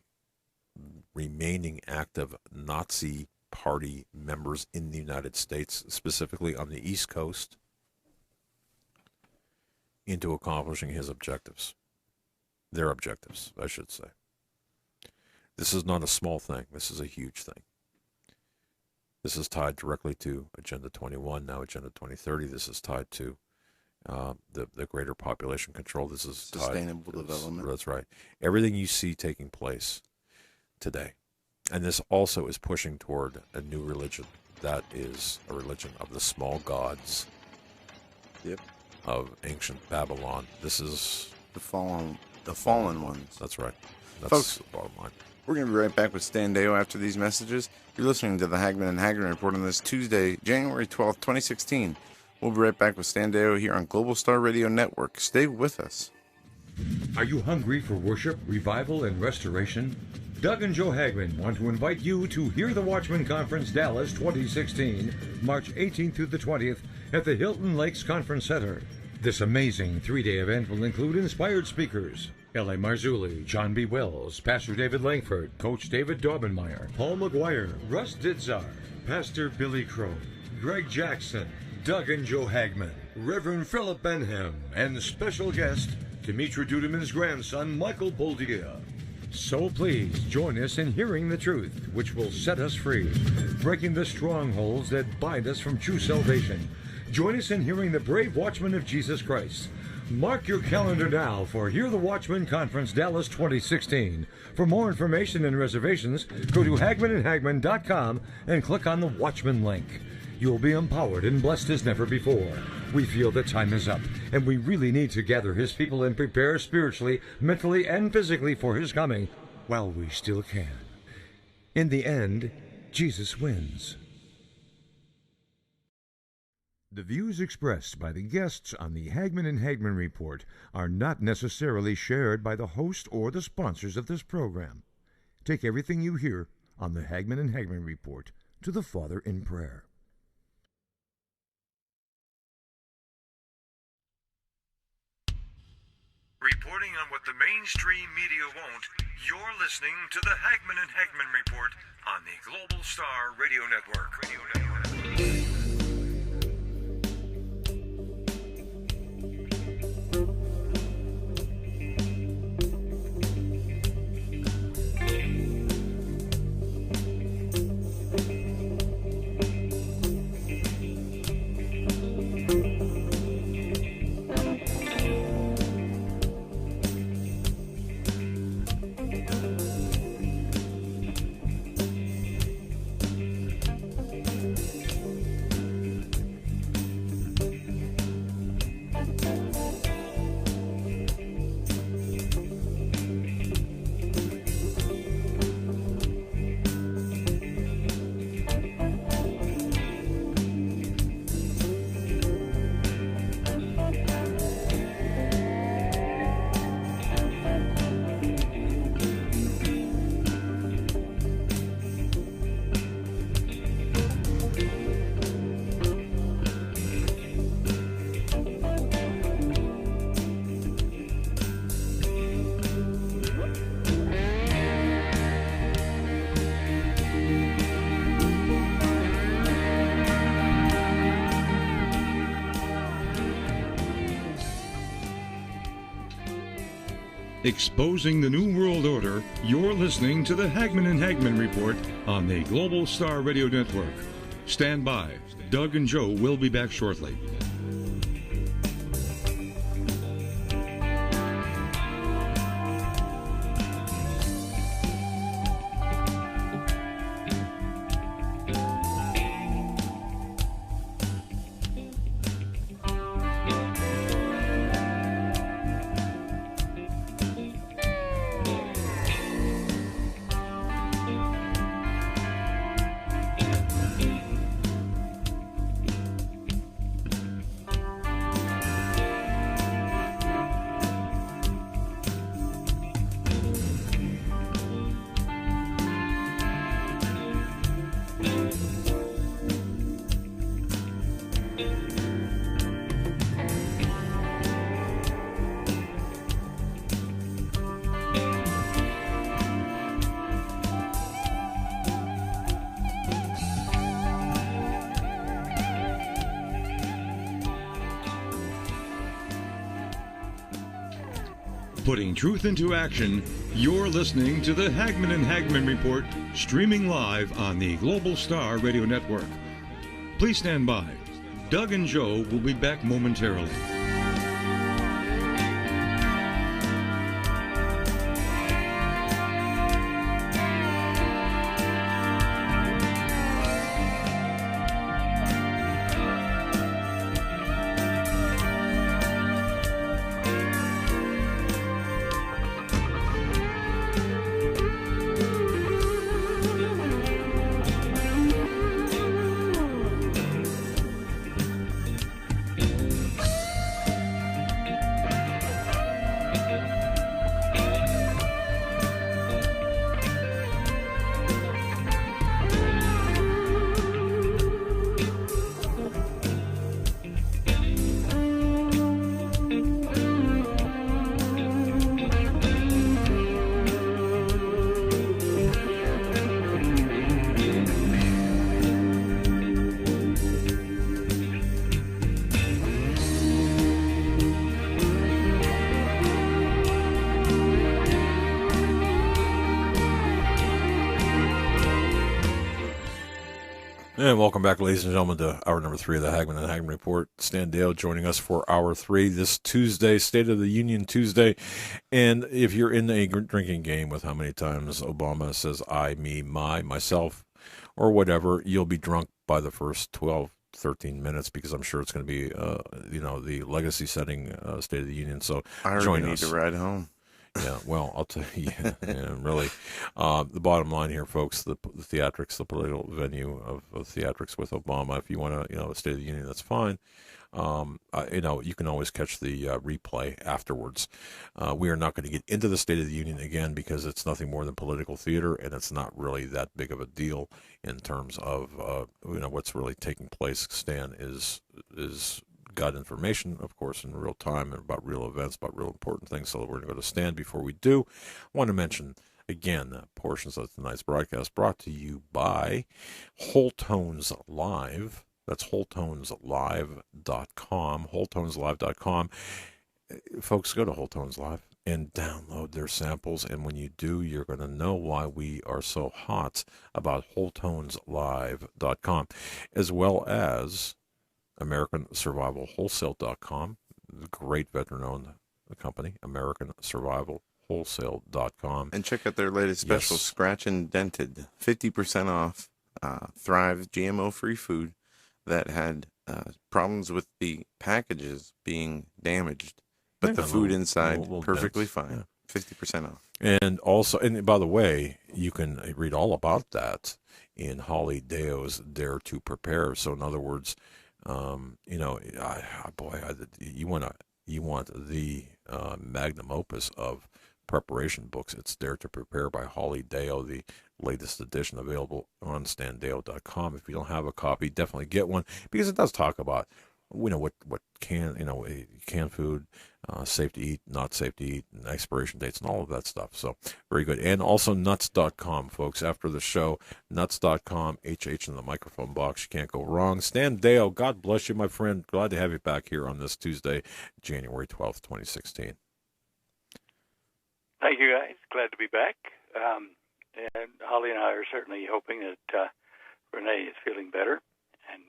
remaining active Nazi Party members in the United States, specifically on the East Coast, into accomplishing his objectives. Their objectives, I should say. This is not a small thing. This is a huge thing. This is tied directly to Agenda 21, now Agenda 2030. This is tied to the greater population control. This is sustainable development. That's right. Everything you see taking place today. And this also is pushing toward a new religion. That is a religion of the small gods. Yep. Of ancient Babylon. This is the fallen ones. That's right. That's Folks, the bottom line. We're going to be right back with Stan Deyo after these messages. You're listening to the Hagmann and Hagmann Report on this Tuesday, January 12th, 2016. We'll be right back with Stan Deyo here on Global Star Radio Network. Stay with us. Are you hungry for worship, revival, and restoration? Doug and Joe Hagmann want to invite you to Hear the Watchman Conference Dallas 2016, March 18th through the 20th at the Hilton Lakes Conference Center. This amazing three-day event will include inspired speakers: L.A. Marzulli, John B. Wells, Pastor David Langford, Coach David Daubenmire, Paul McGuire, Russ Ditzar, Pastor Billy Crone, Greg Jackson, Doug and Joe Hagmann, Reverend Philip Benham, and special guest, Dimitri Dudeman's grandson, Michael Boldia. So please join us in hearing the truth, which will set us free, breaking the strongholds that bind us from true salvation. Join us in hearing the brave watchmen of Jesus Christ. Mark your calendar now for Hear the Watchman Conference Dallas 2016. For more information and reservations, go to HagmannandHagmann.com and click on the Watchman link. You'll be empowered and blessed as never before. We feel the time is up, and we really need to gather His people and prepare spiritually, mentally, and physically for His coming while we still can. In the end, Jesus wins. The views expressed by the guests on the Hagmann and Hagmann Report are not necessarily shared by the host or the sponsors of this program. Take everything you hear on the Hagmann and Hagmann Report to the Father in prayer. Reporting on what the mainstream media won't, you're listening to the Hagmann and Hagmann Report on the Global Star Radio Network. Exposing the New World Order, you're listening to the Hagmann and Hagmann Report on the Global Star Radio Network. Stand by. Doug and Joe will be back shortly. Putting truth into action, you're listening to the Hagmann and Hagmann Report, streaming live on the Global Star Radio Network. Please stand by. Doug and Joe will be back momentarily. And welcome back, ladies and gentlemen, to hour number 3 of the Hagmann and Hagmann Report. Stan Deyo joining us for hour 3 this Tuesday, State of the Union Tuesday. And if you're in a drinking game with how many times Obama says I, me, my, myself, or whatever, you'll be drunk by the first 12, 13 minutes, because I'm sure it's going to be, the legacy setting State of the Union. So I join already us. need to ride home. Yeah, well, I'll tell you, really, the bottom line here, folks, the theatrics, the political venue of theatrics with Obama, if you want to, State of the Union, that's fine. You can always catch the replay afterwards. We are not going to get into the State of the Union again because it's nothing more than political theater, and it's not really that big of a deal in terms of, what's really taking place. Stan is got information, of course, in real time and about real events, about real important things. So we're going to go to Stan. Before we do, I want to mention again portions of tonight's broadcast brought to you by Whole Tones Live. That's WholeTonesLive.com. WholeTonesLive.com. Folks, go to Whole Tones Live and download their samples. And when you do, you're going to know why we are so hot about WholeTonesLive.com, as well as AmericanSurvivalWholesale.com, the great veteran-owned company, AmericanSurvivalWholesale.com. And check out their latest special, Yes. Scratch and Dented, 50% off Thrive GMO-free food that had problems with the packages being damaged, but Yeah, the food little- inside little perfectly dents, fine. yeah. 50% off. And also, and by the way, you can read all about that in Holly Deyo's Dare to Prepare. So in other words, you want the magnum opus of preparation books. It's Dare to Prepare by Holly Deyo, the latest edition, available on standeyo.com. If you don't have a copy, definitely get one, because it does talk about what canned food, safe to eat, not safe to eat, and expiration dates, and all of that stuff. So very good. And also nuts.com, folks. After the show, nuts.com, HH in the microphone box. You can't go wrong. Stan Deyo, God bless you, my friend. Glad to have you back here on this Tuesday, January 12th, 2016. Thank you, guys. Glad to be back. And Holly and I are certainly hoping that Renee is feeling better. And,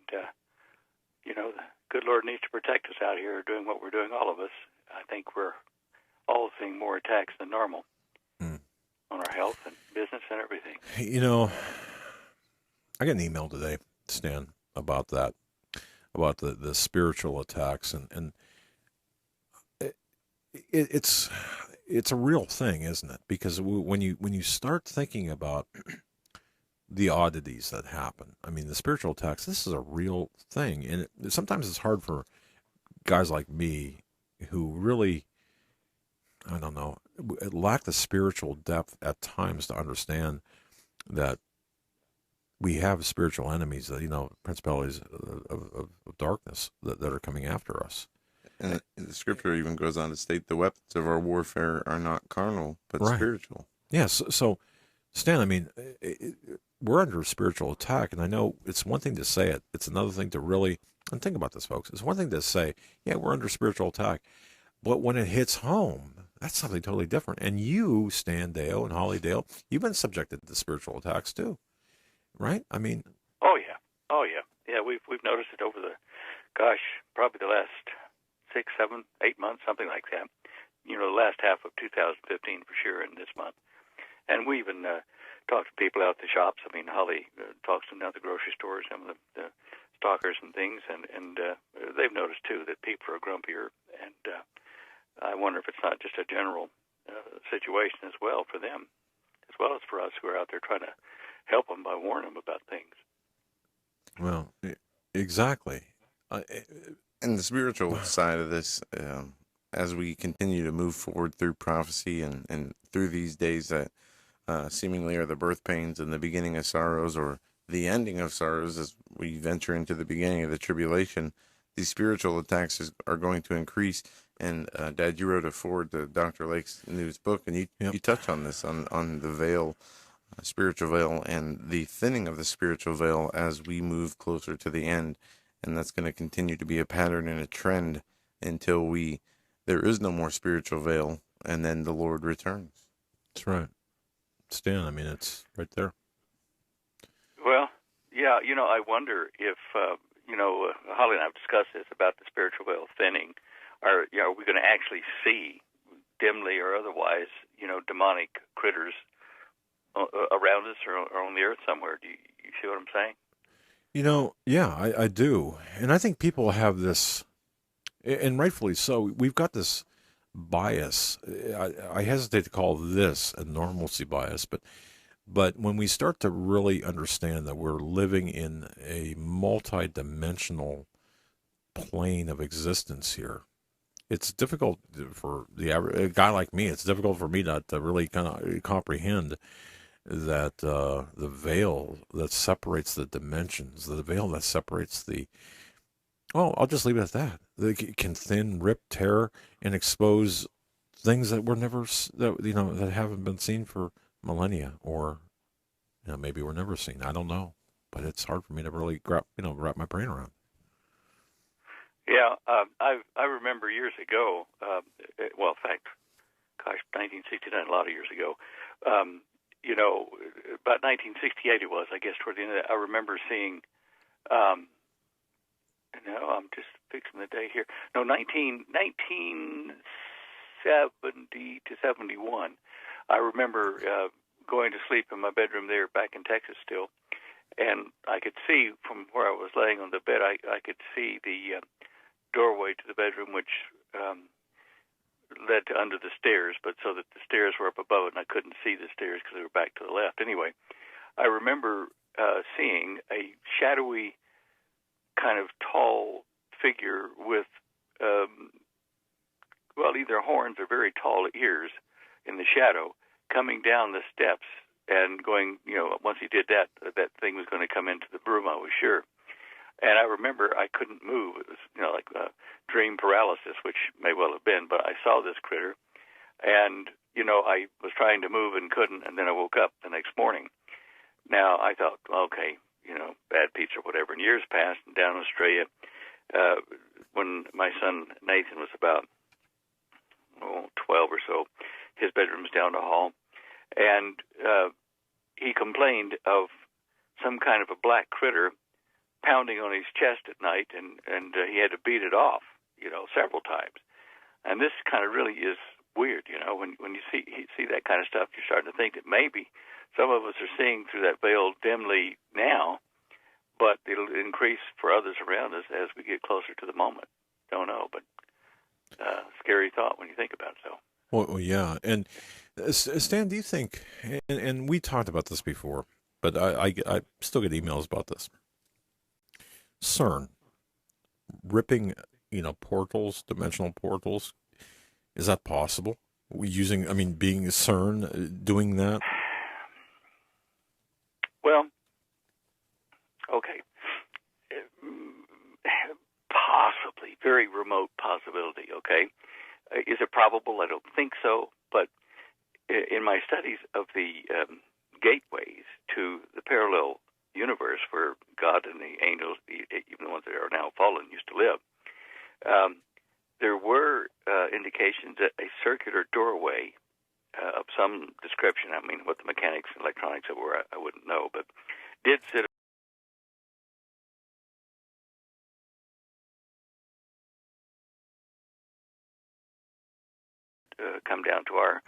the good Lord needs to protect us out here doing what we're doing, all of us. I think we're all seeing more attacks than normal on our health and business and everything. I got an email today, Stan, about that, about the spiritual attacks, and it's a real thing, isn't it? Because when you start thinking about the oddities that happen, I mean, the spiritual attacks, this is a real thing, and sometimes it's hard for guys like me who really, I don't know, lack the spiritual depth at times to understand that we have spiritual enemies, that principalities of darkness that are coming after us. And the scripture even goes on to state the weapons of our warfare are not carnal, but Right. spiritual. Yes. So, Stan, I mean, we're under spiritual attack, and I know it's one thing to say it. It's another thing to really, and think about this, folks. It's one thing to say, yeah, we're under spiritual attack. But when it hits home, that's something totally different. And you, Stan Deyo and Holly Deyo, you've been subjected to spiritual attacks too, right? I mean, Oh yeah. Yeah, we've noticed it over probably the last 6, 7, 8 months, something like that. The last half of 2015 for sure, and this month. And we even talked to people out at the shops. I mean, Holly talks to them at the grocery stores, some of the stockers and things, and they've noticed too that people are grumpier. And I wonder if it's not just a general situation as well for them, as well as for us who are out there trying to help them by warning them about things. well, exactly. And the spiritual side of this, as we continue to move forward through prophecy and through these days that seemingly are the birth pains and the beginning of sorrows, or the ending of sorrows as we venture into the beginning of the tribulation, these spiritual attacks are going to increase. And Dad, you wrote a forward to Dr. Lake's newest book, and you touch on this, on the veil, spiritual veil, and the thinning of the spiritual veil as we move closer to the end. And that's going to continue to be a pattern and a trend until there is no more spiritual veil, and then the Lord returns. That's right. Stan, I mean, it's right there. Well, Yeah, I wonder if, Holly and I have discussed this about the spiritual veil thinning. Are we going to actually see, dimly or otherwise, demonic critters around us or on the earth somewhere? Do you see what I'm saying? Yeah, I do. And I think people have this, and rightfully so, we've got this bias. I hesitate to call this a normalcy bias, but when we start to really understand that we're living in a multi-dimensional plane of existence here, it's difficult for a guy like me. It's difficult for me not to really kind of comprehend that the veil that separates the dimensions, the veil that separates I'll just leave it at that. They can thin, rip, tear, and expose things that that haven't been seen for millennia, or maybe were never seen. I don't know, but it's hard for me to really wrap my brain around. Yeah, I remember years ago. In fact, 1969, a lot of years ago. About 1968 it was, I guess, toward the end of that. I remember seeing. I'm just fixing the day here. No, 1970 to 71. I remember going to sleep in my bedroom there back in Texas still, and I could see from where I was laying on the bed, I could see the doorway to the bedroom, which led to under the stairs, but so that the stairs were up above it, and I couldn't see the stairs because they were back to the left. Anyway, I remember seeing a shadowy, kind of tall figure with, either horns or very tall ears in the shadow, coming down the steps and going, once he did that, that thing was going to come into the room, I was sure. And I remember I couldn't move. It was, like dream paralysis, which may well have been, but I saw this critter, and, I was trying to move and couldn't, and then I woke up the next morning. Now, I thought, okay, bad pizza or whatever, and years passed, and down in Australia, when my son Nathan was about 12 or so, his bedroom was down the hall, and he complained of some kind of a black critter pounding on his chest at night, and he had to beat it off, several times. And this kind of really is weird, when you see that kind of stuff, you're starting to think that maybe some of us are seeing through that veil dimly now, but it'll increase for others around us as we get closer to the moment. Don't know, but scary thought when you think about it. So. Well, yeah. And Stan, do you think, and we talked about this before, but I still get emails about this. CERN, ripping, portals, dimensional portals, is that possible? Being CERN, doing that? Well, okay. Possibly, very remote possibility, okay? Is it probable? I don't think so, but in my studies of the gateways to the parallel universe where God and the angels, even the ones that are now fallen, used to live, there were indications that a circular doorway of some description, what the mechanics and electronics of were, I wouldn't know, but did sit come down to our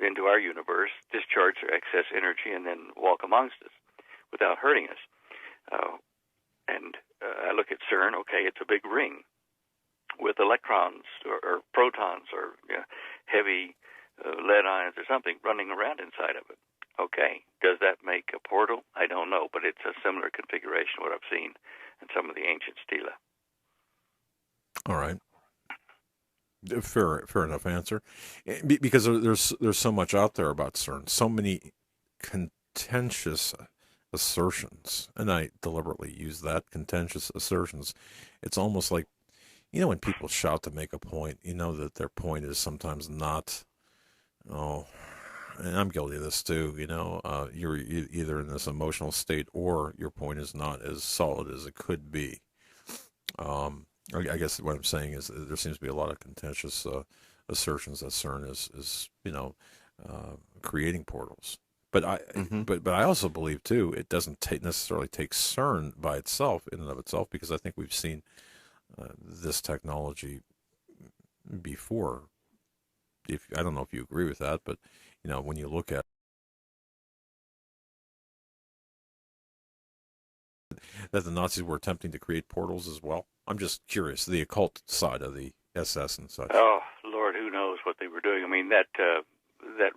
into our universe, discharge their excess energy, and then walk amongst us without hurting us. I look at CERN. Okay, it's a big ring with electrons or protons or heavy lead ions or something running around inside of it. Okay, does that make a portal? I don't know, but it's a similar configuration to what I've seen in some of the ancient stela. All right. Fair enough answer, because there's so much out there about CERN, so many contentious assertions, and I deliberately use that, contentious assertions. It's almost like, when people shout to make a point, that their point is sometimes not. And I'm guilty of this too. You're either in this emotional state or your point is not as solid as it could be. I guess what I'm saying is there seems to be a lot of contentious assertions that CERN is creating portals. But I also believe too it doesn't necessarily take CERN by itself in and of itself, because I think we've seen this technology before. I don't know if you agree with that, but when you look at that, the Nazis were attempting to create portals as well. I'm just curious, the occult side of the SS and such. Oh Lord, who knows what they were doing? I mean, that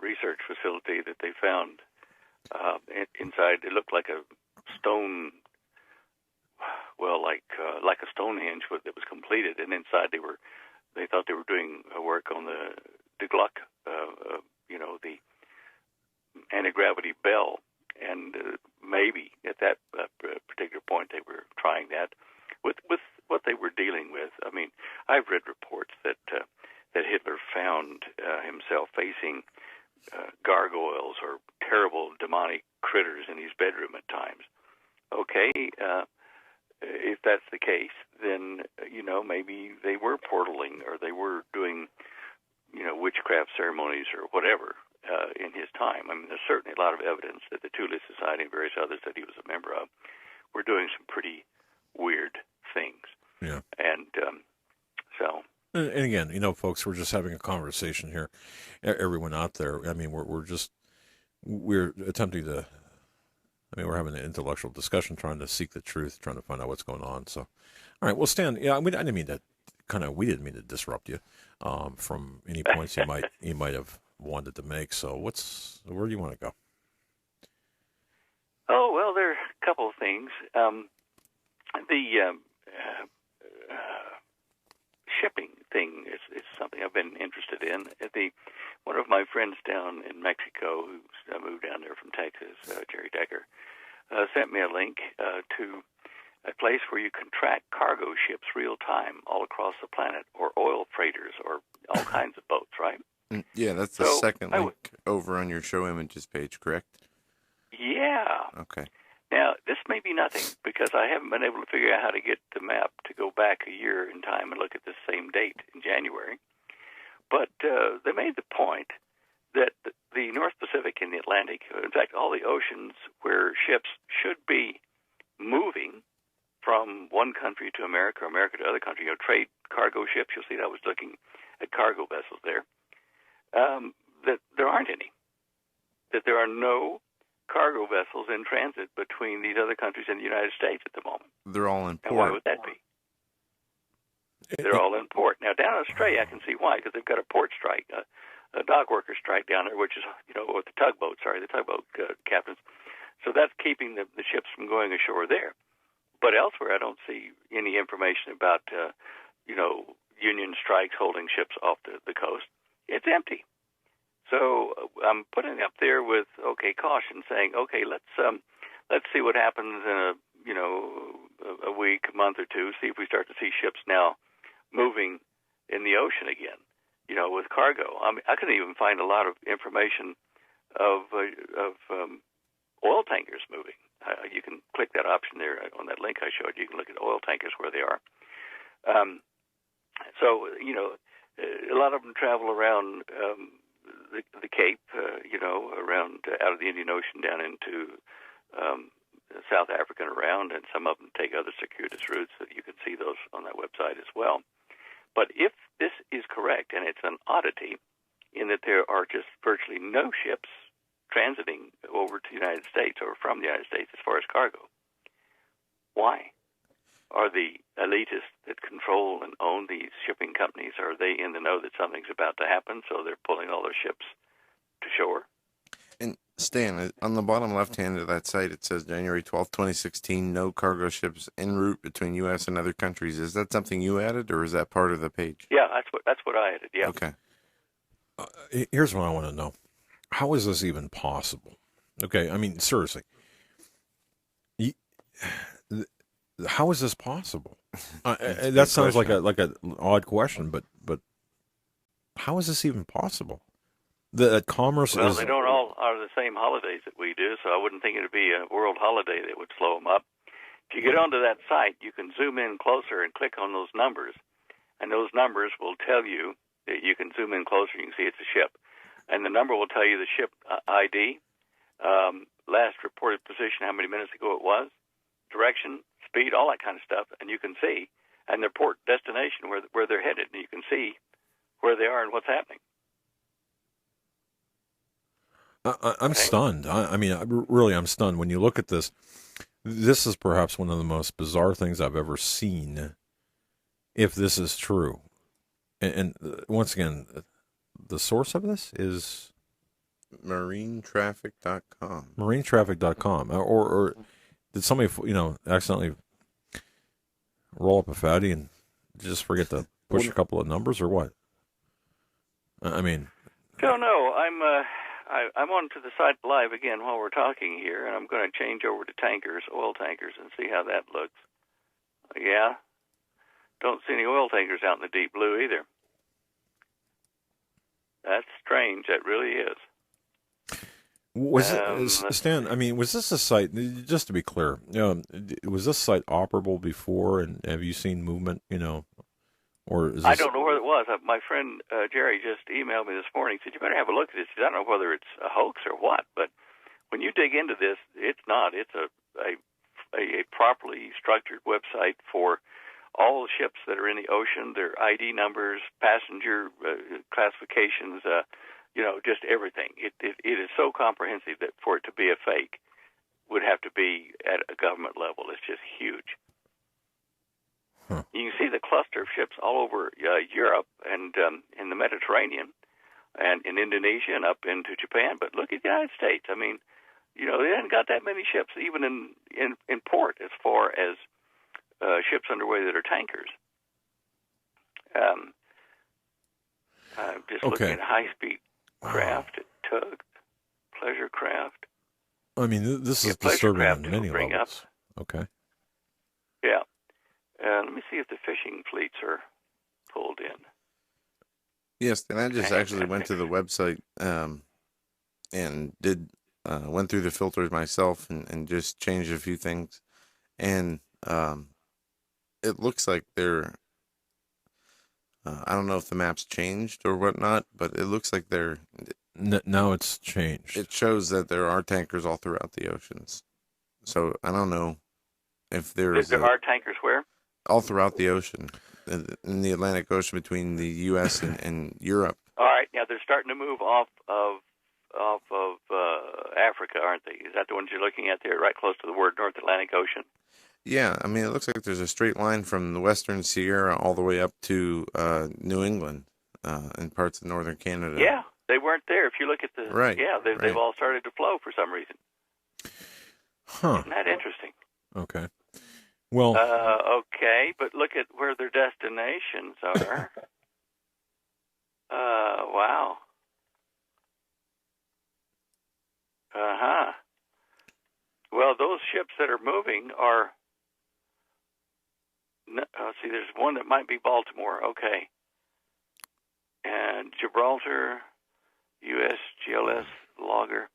research facility that they found inside, it looked like a stone, like a Stonehenge that was completed, and inside they thought they were doing work on the Gluck, the anti-gravity bell, and maybe at that particular point they were trying that with what they were dealing with. I mean, I've read reports that Hitler found himself facing gargoyles or terrible demonic critters in his bedroom at times. Okay, if that's the case, then maybe they were portaling, or they were doing witchcraft ceremonies or whatever in his time. I mean, there's certainly a lot of evidence that the Thule Society and various others that he was a member of were doing some pretty weird things. Yeah. And so. And again, folks, we're just having a conversation here. Everyone out there, I mean, we're attempting to. I mean, we're having an intellectual discussion, trying to seek the truth, trying to find out what's going on. So, all right, well, Stan, I didn't mean to we didn't mean to disrupt you from any points you might have wanted to make. So, where do you want to go? Oh, well, there are a couple of things. The shipping thing is something I've been interested in. One of my friends down in Mexico, who moved down there from Texas, Jerry Decker, sent me a link to a place where you can track cargo ships real time all across the planet, or oil freighters, or all kinds of boats, right? Yeah, that's the second link over on your show images page, correct? Yeah. Okay. Now, this may be nothing, because I haven't been able to figure out how to get the map to go back a year in time and look at the same date in January. But they made the point that the North Pacific and the Atlantic, in fact, all the oceans where ships should be moving from one country to America, or America to other country, trade cargo ships, you'll see that I was looking at cargo vessels there, that there aren't any, that there are no cargo vessels in transit between these other countries and the United States at the moment. They're all in port. And why would that be? They're all in port. Now, down in Australia, I can see why, because they've got a port strike, a dock worker strike down there, which is, with the tugboat captains. So that's keeping the ships from going ashore there. But elsewhere, I don't see any information about, union strikes holding ships off the coast. It's empty. So I'm putting it up there with caution, saying, let's see what happens in a week, a month or two. See if we start to see ships now moving in the ocean again, with cargo. I mean, I couldn't even find a lot of information of oil tankers moving. You can click that option there on that link I showed you. You can look at oil tankers where they are. So a lot of them travel around the Cape, around out of the Indian Ocean down into South Africa and around, and some of them take other circuitous routes. That you can see those on that website as well. But if this is correct, and it's an oddity in that there are just virtually no ships transiting over to the United States or from the United States as far as cargo, why? Are the elitists that control and own these shipping companies, are they in the know that something's about to happen, so they're pulling all their ships to shore? And Stan, on the bottom left-hand of that site, it says January 12th, 2016, no cargo ships en route between U.S. and other countries. Is that something you added, or is that part of the page? Yeah, that's what I added, yeah. Okay. Here's what I want to know. How is this even possible? Okay, I mean, seriously. How is this possible? That sounds like an odd question, but how is this even possible? That commerce is... they don't all are the same holidays that we do, so I wouldn't think it would be a world holiday that would slow them up. If you get onto that site, you can zoom in closer and click on those numbers, and those numbers will tell you that you can zoom in closer. You can see it's a ship, and the number will tell you the ship ID. last reported position, how many minutes ago it was, direction, speed, all that kind of stuff, and you can see, and their port destination, where they're headed, and you can see where they are and what's happening. I'm stunned. I mean, really, I'm stunned. When you look at this, this is perhaps one of the most bizarre things I've ever seen, if this is true. And once again, the source of this is marinetraffic.com. Marinetraffic.com. Or did somebody, accidentally roll up a fatty and just forget to push a couple of numbers, or what? I mean, don't know. I'm on to the site live again while we're talking here, and I'm going to change over to tankers, oil tankers, and see how that looks. Yeah, don't see any oil tankers out in the deep blue either. That's strange. That really is. Stan, I mean, was this a site, just to be clear, was this site operable before, and have you seen movement, or is this... I don't know where it was. My friend Jerry just emailed me this morning. He said, you better have a look at this. I don't know whether it's a hoax or what, but when you dig into this, it's not. It's a properly structured website for all the ships that are in the ocean, their ID numbers, passenger classifications, just everything. It is so comprehensive that for it to be a fake would have to be at a government level. It's just huge. Huh. You can see the cluster of ships all over Europe and in the Mediterranean and in Indonesia and up into Japan. But look at the United States. I mean, they haven't got that many ships even in port as far as ships underway that are tankers. I'm just looking at high-speed craft, tug, pleasure craft. I mean, this is disturbing on many levels. Okay. Yeah. Let me see if the fishing fleets are pulled in. Yes, and I just actually went to the website and did went through the filters myself and just changed a few things. And it looks like they're... I don't know if the map's changed or whatnot, but it looks like they're... Now it's changed. It shows that there are tankers all throughout the oceans. So I don't know if there's... There are tankers where? All throughout the ocean, in the Atlantic Ocean between the U.S. and Europe. All right, now they're starting to move off of Africa, aren't they? Is that the ones you're looking at there, right close to the word North Atlantic Ocean? Yeah, I mean, it looks like there's a straight line from the Western Sierra all the way up to New England and parts of northern Canada. Yeah, they weren't there. If you look at the... Right. Yeah, they've all started to flow for some reason. Huh. Isn't that interesting? Okay. Well... okay, but look at where their destinations are. Wow. Uh-huh. Well, those ships that are moving are... see, there's one that might be Baltimore. Okay. And Gibraltar, U.S. GLS Logger.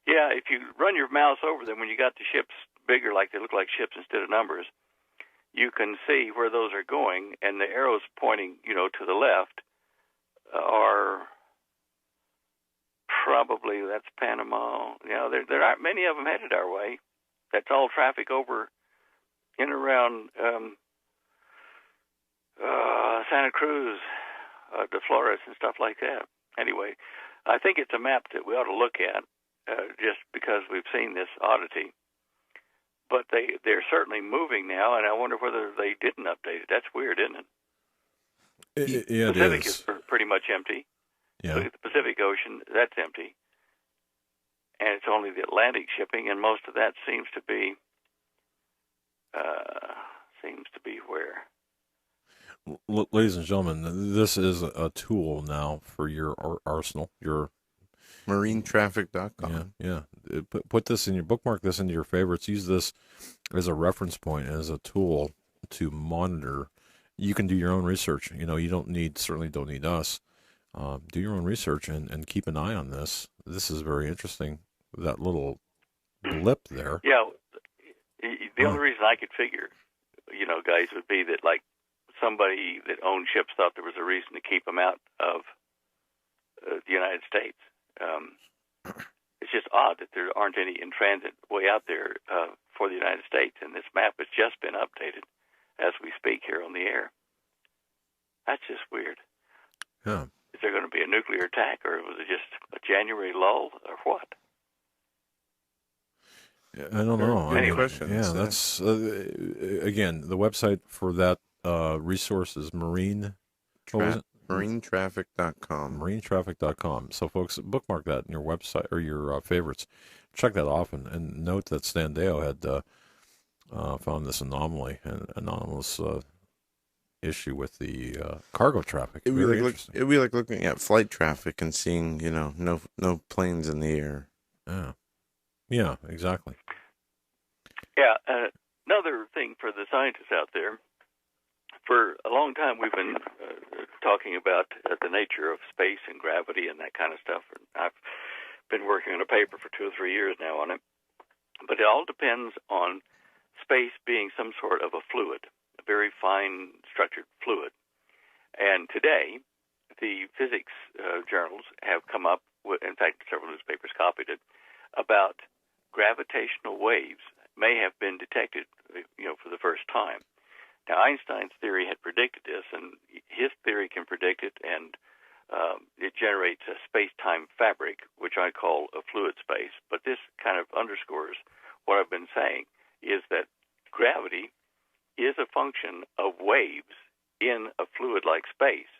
Yeah, if you run your mouse over them, when you got the ships bigger, like they look like ships instead of numbers, you can see where those are going, and the arrows pointing, to the left are probably, that's Panama. There aren't many of them headed our way. That's all traffic over in around Santa Cruz, de Flores, and stuff like that. Anyway, I think it's a map that we ought to look at just because we've seen this oddity. But they're certainly moving now, and I wonder whether they didn't update it. That's weird, isn't it? Yeah, Pacific it is. Pretty much empty. Yeah. Look at the Pacific Ocean, that's empty. And it's only the Atlantic shipping, and most of that seems to be where? Ladies and gentlemen, this is a tool now for your arsenal, your... marinetraffic.com. Yeah. Put this in your... bookmark this into your favorites. Use this as a reference point, as a tool to monitor. You can do your own research. You certainly don't need us. Do your own research and keep an eye on this. This is very interesting. That little blip there. Yeah. The only reason I could figure, guys, would be that, like, somebody that owned ships thought there was a reason to keep them out of the United States. it's just odd that there aren't any in transit way out there for the United States, and this map has just been updated as we speak here on the air. That's just weird. Yeah. Is there going to be a nuclear attack, or was it just a January lull, or what? Yeah, I don't know. Good questions. Yeah, that's again, the website for that resource is marinetraffic.com. marinetraffic.com. So, folks, bookmark that in your website or your favorites. Check that off and note that Stan Deyo had found this anomalous issue with the cargo traffic. It'd be like looking at flight traffic and seeing, no planes in the air. Yeah, exactly. Yeah, another thing for the scientists out there, for a long time we've been talking about the nature of space and gravity and that kind of stuff. I've been working on a paper for 2 or 3 years now on it. But it all depends on space being some sort of a fluid, a very fine structured fluid. And today, the physics journals have come up with, in fact, several newspapers copied it, about gravitational waves may have been detected, for the first time. Now, Einstein's theory had predicted this, and his theory can predict it, and it generates a space-time fabric, which I call a fluid space. But this kind of underscores what I've been saying, is that gravity is a function of waves in a fluid-like space.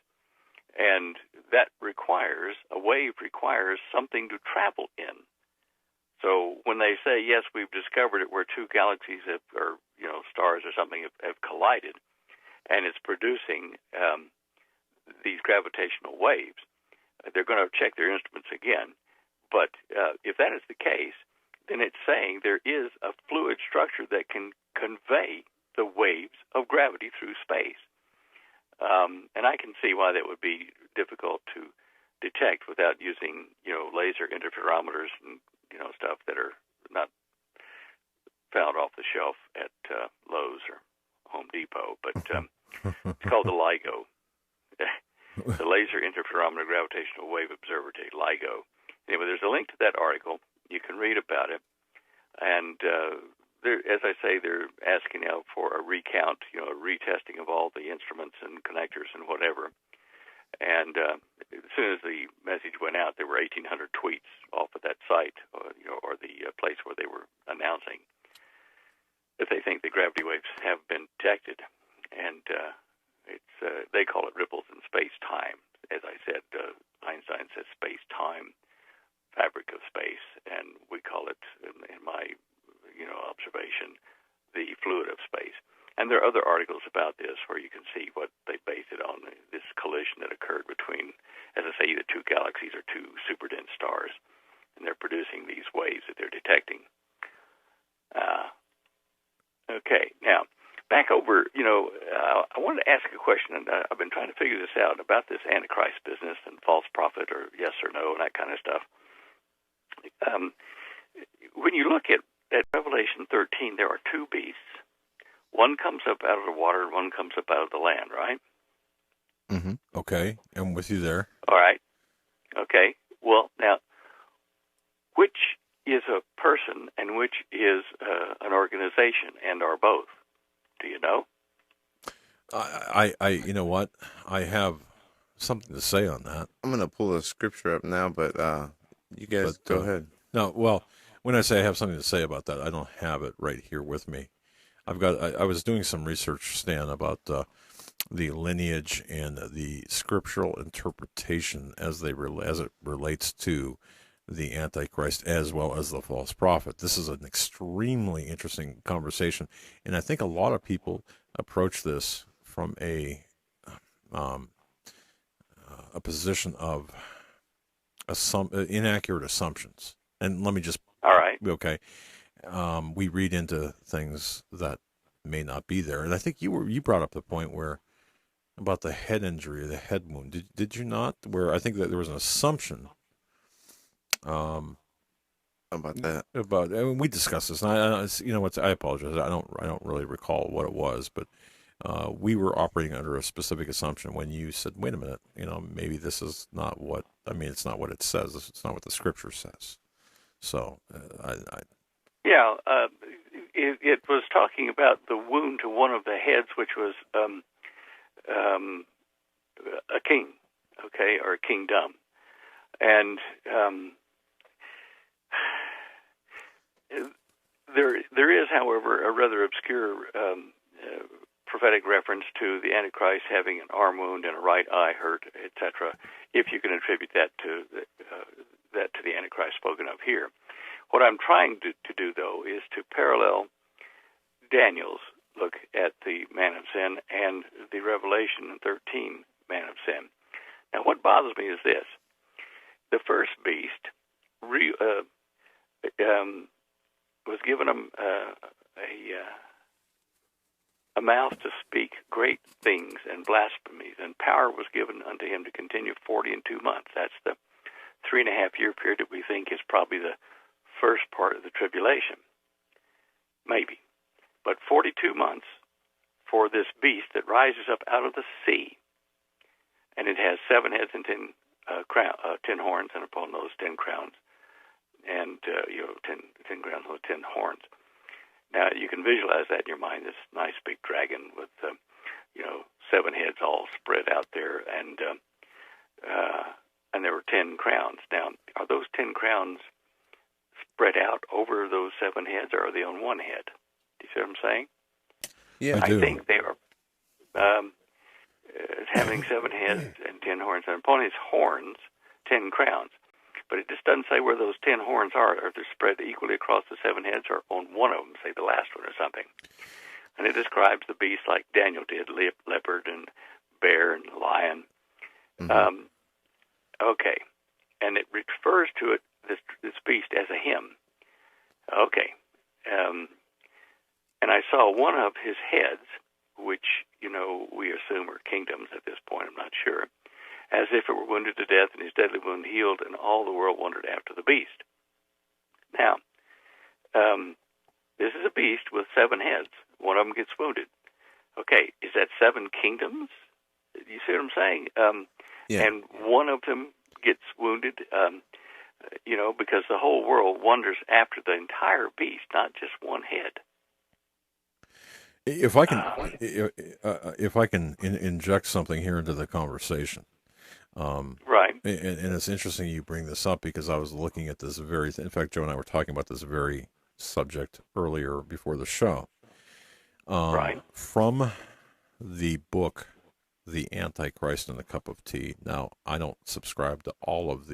And that a wave requires something to travel in. So when they say, yes, we've discovered it where two galaxies or stars or something have collided, and it's producing these gravitational waves, they're going to check their instruments again. But if that is the case, then it's saying there is a fluid structure that can convey the waves of gravity through space. And I can see why that would be difficult to detect without using, laser interferometers and, stuff that are not found off the shelf at Lowe's or Home Depot. But it's called the LIGO, the Laser Interferometer Gravitational Wave Observatory, LIGO. Anyway, there's a link to that article. You can read about it. And as I say, they're asking now for a recount, a retesting of all the instruments and connectors and whatever. And as soon as the message went out, there were 1,800 tweets off of that site, or the place where they were announcing that they think the gravity waves have been detected. And they call it ripples in space-time. As I said, Einstein says space-time, fabric of space, and we call it, in my observation, the fluid of space. And there are other articles about this where you can see what they base it on, this collision that occurred between, as I say, the two galaxies or two super-dense stars, and they're producing these waves that they're detecting. Okay, now, back over, I wanted to ask a question, and I've been trying to figure this out about this Antichrist business and false prophet or yes or no and that kind of stuff. When you look at Revelation 13, there are two beasts. One comes up out of the water and one comes up out of the land, right? Mm-hmm. Okay, I'm with you there. All right. Okay. Well, now, which is a person and which is an organization, and are both? Do you know? You know what? I have something to say on that. I'm going to pull the scripture up now, but you guys go ahead. No, well, when I say I have something to say about that, I don't have it right here with me. I was doing some research, Stan, about the lineage and the scriptural interpretation as it relates to the Antichrist as well as the false prophet. This is an extremely interesting conversation, and I think a lot of people approach this from a position of inaccurate assumptions. And let me just... All right. Okay. We read into things that may not be there, and I think you brought up the point where about the head injury or the head wound. Did you not? Where I think that there was an assumption. About that. We discussed this, and I apologize. I don't really recall what it was, but we were operating under a specific assumption when you said, "Wait a minute, maybe this is not what." I mean, it's not what it says. It's not what the scripture says. So, it was talking about the wound to one of the heads, which was a king, okay, or a kingdom. And there is, however, a rather obscure prophetic reference to the Antichrist having an arm wound and a right eye hurt, etc. If you can attribute that to the Antichrist spoken of here. What I'm trying to do, though, is to parallel Daniel's look at the man of sin and the Revelation 13 man of sin. Now, what bothers me is this. The first beast was given a mouth to speak great things and blasphemies, and power was given unto him to continue 40 and 2 months. That's the 3.5 year period that we think is probably the first part of the tribulation. Maybe. But 42 months for this beast that rises up out of the sea, and it has 7 heads and 10 horns, and upon those 10 crowns, and 10 crowns with 10 horns. Now you can visualize that in your mind. This nice big dragon with 7 heads all spread out there, and there were 10 crowns. Now, are those 10 crowns spread out over those 7 heads, or are they on one head? Do you see what I'm saying? Yeah, I think they are having 7 heads and 10 horns, and upon his horns, 10 crowns. But it just doesn't say where those 10 horns are, or if they're spread equally across the 7 heads, or on one of them, say the last one or something. And it describes the beast like Daniel did, leopard and bear and lion. Mm-hmm. Okay. And it refers to it, this beast, as a him. Okay. And I saw one of his heads, which, we assume are kingdoms at this point, I'm not sure, as if it were wounded to death, and his deadly wound healed, and all the world wondered after the beast. Now, this is a beast with 7 heads. One of them gets wounded. Okay, is that 7 kingdoms? You see what I'm saying? Yeah. And one of them gets wounded, because the whole world wonders after the entire beast, not just one head. If I can inject something here into the conversation. Right. And it's interesting you bring this up, because I was looking at this in fact, Joe and I were talking about this very subject earlier before the show. Right. From the book, The Antichrist and the Cup of Tea. Now, I don't subscribe to all of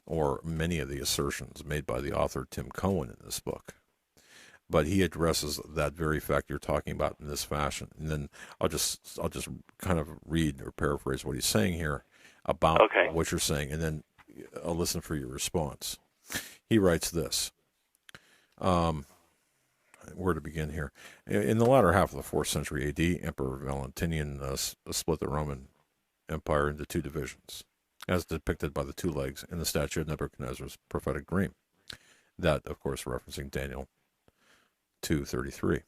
or many of the assertions made by the author Tim Cohen in this book, but he addresses that very fact you're talking about in this fashion. And then I'll just kind of read or paraphrase what he's saying here about what you're saying, and then I'll listen for your response. He writes this. Where to begin here? In the latter half of the 4th century A.D., Emperor Valentinian split the Roman Empire into 2 divisions, as depicted by the 2 legs in the statue of Nebuchadnezzar's prophetic dream. That, of course, referencing Daniel 2:33.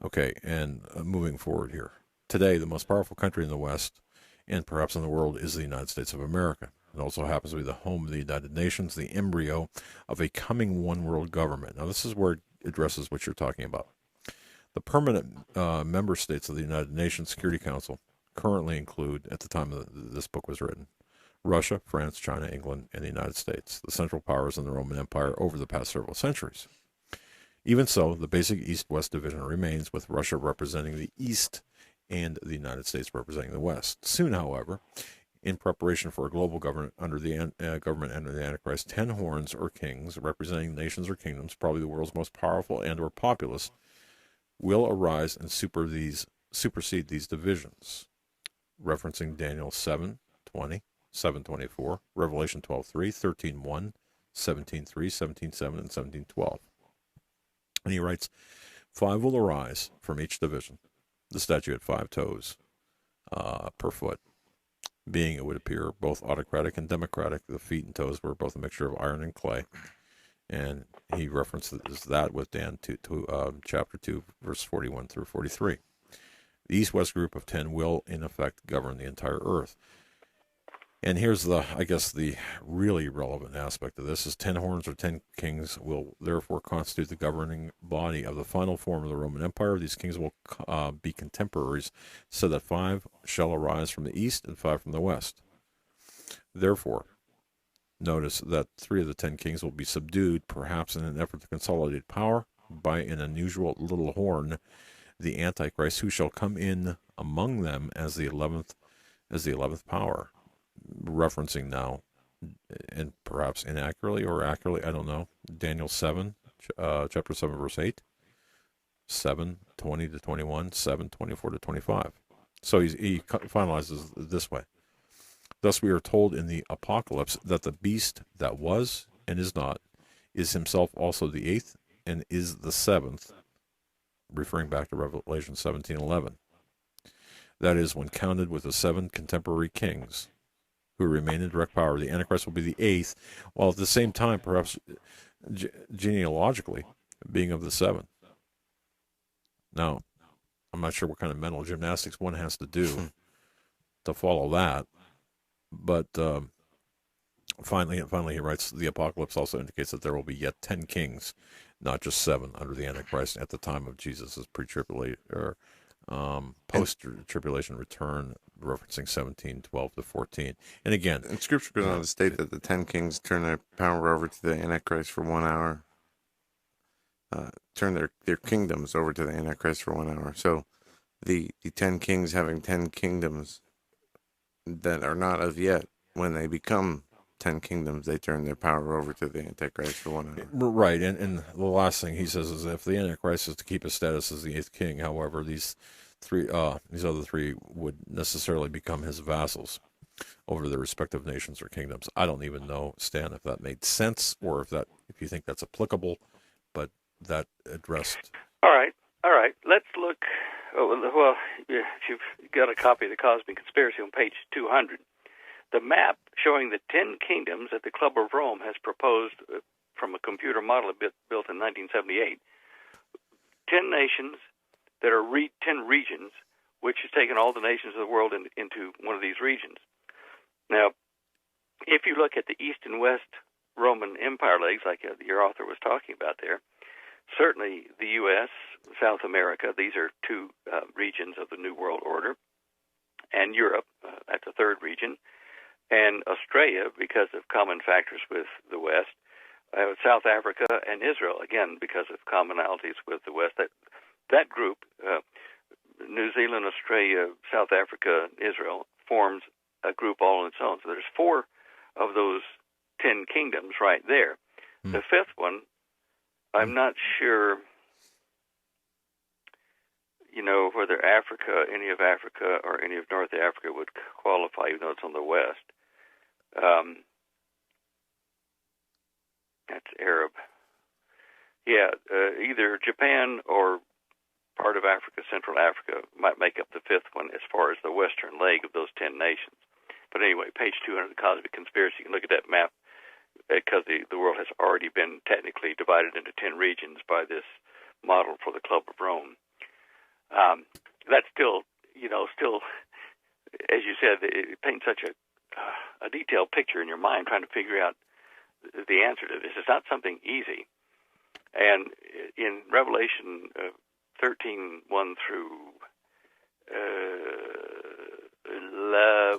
Okay, and moving forward here. Today, the most powerful country in the West, and perhaps in the world, is the United States of America. It also happens to be the home of the United Nations, the embryo of a coming one-world government. Now, this is where it addresses what you're talking about. The permanent member states of the United Nations Security Council currently include, at the time this book was written, Russia, France, China, England, and the United States, the central powers in the Roman Empire over the past several centuries. Even so, the basic East-West division remains, with Russia representing the East and the United States representing the West. Soon, however, in preparation for a global government under the Antichrist, 10 horns or kings, representing nations or kingdoms, probably the world's most powerful and or populous, will arise and supersede these divisions, referencing Daniel 7:20, 7:24, Revelation 12:3, 13:1, 17:3, 17:7, and 17:12. And he writes, 5 will arise from each division. The statue had 5 toes per foot, being, it would appear, both autocratic and democratic. The feet and toes were both a mixture of iron and clay. And he references that with Dan chapter 2, verse 41 through 43. The East-West group of 10 will, in effect, govern the entire earth. And here's I guess the really relevant aspect of this is 10 horns or 10 kings will therefore constitute the governing body of the final form of the Roman Empire. These kings will be contemporaries, so that 5 shall arise from the east and 5 from the west. Therefore, notice that 3 of the 10 kings will be subdued, perhaps in an effort to consolidate power, by an unusual little horn, the Antichrist, who shall come in among them as the 11th power. Referencing now, and perhaps inaccurately or accurately, I don't know, Daniel 7, chapter 7, verse 8, 7:20 to 21, 7:24 to 25. So he finalizes this way. Thus we are told in the Apocalypse that the beast that was and is not is himself also the 8th and is the 7th, referring back to Revelation 17:11. That is, when counted with the 7 contemporary kings who remain in direct power, the Antichrist will be the 8th, while at the same time, perhaps genealogically, being of the 7. Now, I'm not sure what kind of mental gymnastics one has to do to follow that, but finally he writes, the Apocalypse also indicates that there will be yet 10 kings, not just 7, under the Antichrist at the time of Jesus' pre-tribulation or post-tribulation return, referencing 17:12 to 14. And again, and Scripture goes on to state that the 10 kings turn their power over to the Antichrist for 1 hour. Turn their kingdoms over to the Antichrist for 1 hour. So the 10 kings having 10 kingdoms that are not of yet, when they become 10 kingdoms, they turn their power over to the Antichrist for 1 hour. Right, and the last thing he says is if the Antichrist is to keep his status as the 8th king, however, these other 3 would necessarily become his vassals over their respective nations or kingdoms. I don't even know, Stan, if that made sense or if you think that's applicable, but that addressed. All right. Let's look. Well, if you've got a copy of the Cosmic Conspiracy on page 200, the map showing the 10 kingdoms that the Club of Rome has proposed from a computer model built in 1978. 10 nations that are 10 regions, which has taken all the nations of the world into one of these regions. Now, if you look at the East and West Roman Empire legs, like your author was talking about there, certainly the U.S., South America, these are 2 regions of the New World Order, and Europe, that's a 3rd region, and Australia, because of common factors with the West, South Africa and Israel, again, because of commonalities with the West. That group, New Zealand, Australia, South Africa, Israel, forms a group all on its own. So there's 4 of those 10 kingdoms right there. The 5th one, I'm not sure, whether any of Africa or any of North Africa would qualify, even though it's on the west. That's Arab. Yeah, either Japan or part of Africa, Central Africa, might make up the 5th one as far as the western leg of those 10 nations. But anyway, page 200 of the Cosmic Conspiracy, you can look at that map, because the world has already been technically divided into 10 regions by this model for the Club of Rome. That's still, as you said, it paints such a detailed picture in your mind trying to figure out the answer to this. It's not something easy. And in Revelation 13:1 through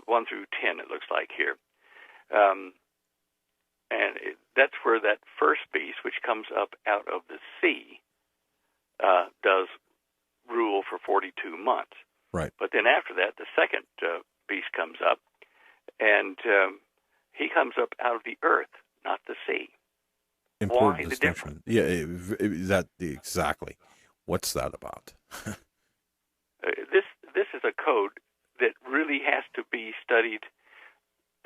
1 through 10, it looks like here. And that's where that first beast, which comes up out of the sea, does rule for 42 months. Right. But then after that, the second beast comes up, and he comes up out of the earth, not the sea. Important Why distinction. the difference? Yeah, exactly. What's that about? This is a code that really has to be studied,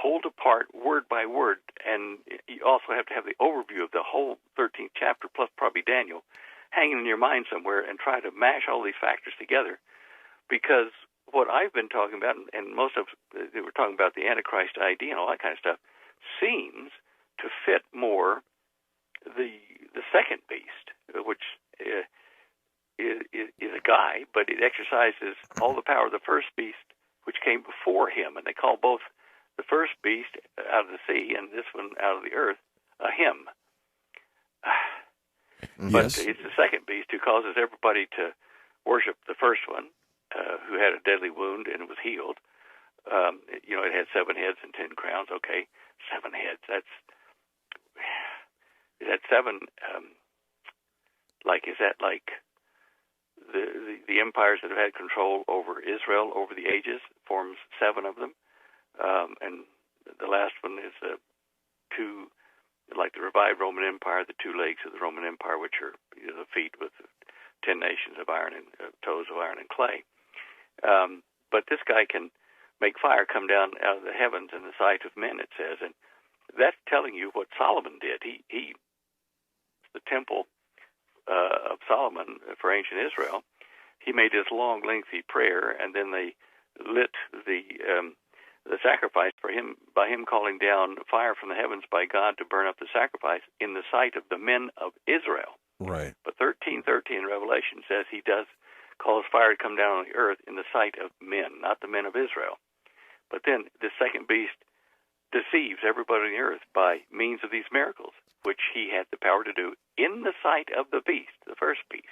pulled apart word by word, and you also have to have the overview of the whole 13th chapter, plus probably Daniel, hanging in your mind somewhere, and try to mash all these factors together. Because what I've been talking about, and most of they were talking about the Antichrist ID and all that kind of stuff, seems to fit more the second beast, which is a guy, but it exercises all the power of the first beast, which came before him, and they call both the first beast out of the sea and this one out of the earth a hymn. But Yes. it's the second beast who causes everybody to worship the first one, who had a deadly wound and was healed. It had 7 heads and 10 crowns. Okay, 7 heads. Is that 7? Is that like the empires that have had control over Israel over the ages? Forms 7 of them, and the last one is 2. Like the revived Roman Empire, the 2 legs of the Roman Empire, which are the feet with 10 nations of iron and toes of iron and clay. But this guy can make fire come down out of the heavens in the sight of men, it says. And that's telling you what Solomon did. He the temple of Solomon for ancient Israel, he made this long, lengthy prayer, and then they lit the sacrifice for him by him calling down fire from the heavens by God to burn up the sacrifice in the sight of the men of Israel. Right. But 13:13 in Revelation says he does cause fire to come down on the earth in the sight of men, not the men of Israel. But then the second beast deceives everybody on the earth by means of these miracles, which he had the power to do in the sight of the beast, the first beast.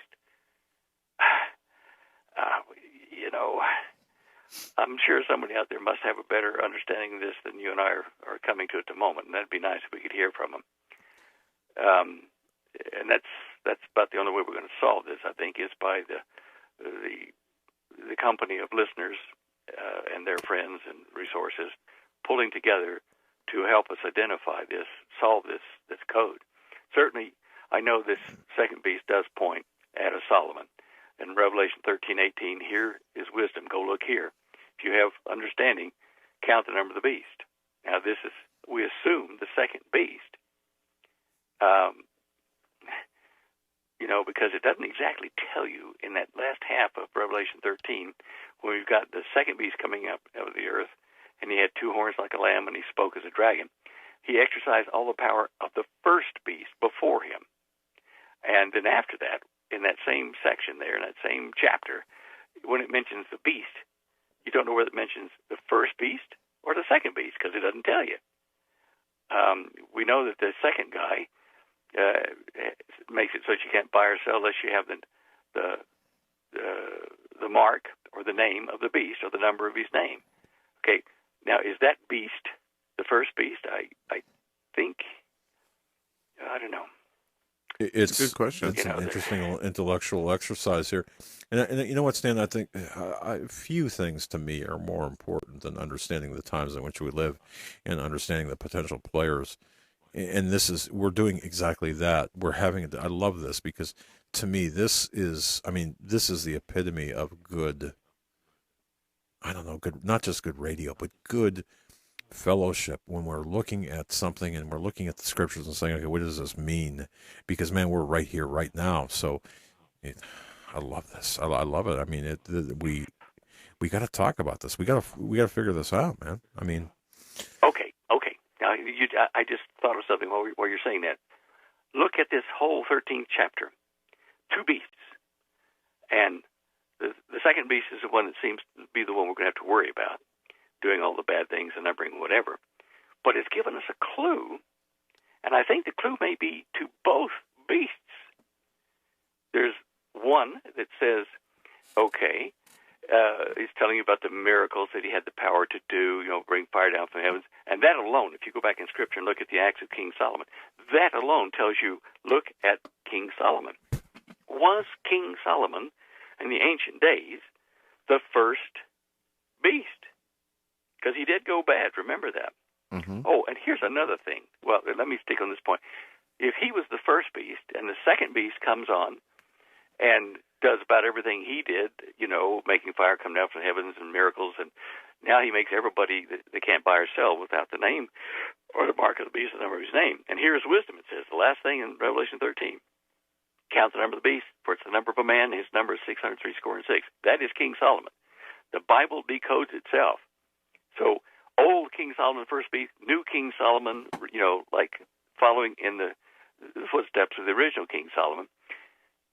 I'm sure somebody out there must have a better understanding of this than you and I are coming to at the moment, and that'd be nice if we could hear from them. And that's about the only way we're going to solve this, I think, is by the company of listeners and their friends and resources pulling together to help us identify this, solve this code. Certainly, I know this second beast does point at a Solomon. In Revelation 13:18, here is wisdom. Go look here. If you have understanding, count the number of the beast. Now, this is, we assume, the second beast. Because it doesn't exactly tell you in that last half of Revelation 13, when we've got the second beast coming up out of the earth, and he had 2 horns like a lamb, and he spoke as a dragon. He exercised all the power of the first beast before him. And then after that, in that same section there, in that same chapter, when it mentions the beast, you don't know whether it mentions the first beast or the second beast, because it doesn't tell you. We know that the second guy makes it so that you can't buy or sell unless you have the mark or the name of the beast or the number of his name. Okay, now is that beast the first beast? I think, I don't know. It's a good question. It's an interesting intellectual exercise here. And you know what, Stan? I think few things to me are more important than understanding the times in which we live and understanding the potential players. And we're doing exactly that. I love this because to me, this is the epitome of good, good, not just good radio, but good fellowship when we're looking at something and we're looking at the scriptures and saying, okay, what does this mean? Because, man, we're right here, right now. So I love this. I love it. I mean, we got to talk about this. We got to figure this out, man. I mean, okay. Now, I just thought of something while you're saying that. Look at this whole 13th chapter. 2 beasts. And the second beast is the one that seems to be the one we're going to have to worry about, doing all the bad things and numbering whatever. But it's given us a clue, and I think the clue may be to both beasts. There's one that says, okay, he's telling you about the miracles that he had the power to do, bring fire down from the heavens. And that alone, if you go back in Scripture and look at the Acts of King Solomon, that alone tells you, look at King Solomon. Was King Solomon, in the ancient days, the first beast? Because he did go bad, remember that. Mm-hmm. Oh, and here's another thing. Well, let me stick on this point. If he was the first beast, and the second beast comes on and does about everything he did, making fire come down from the heavens and miracles, and now he makes everybody that can't buy or sell without the name or the mark of the beast, the number of his name. And here's wisdom, it says, the last thing in Revelation 13. Count the number of the beast, for it's the number of a man, his number is 666. That is King Solomon. The Bible decodes itself. So, old King Solomon, first beast, new King Solomon, like following in the footsteps of the original King Solomon.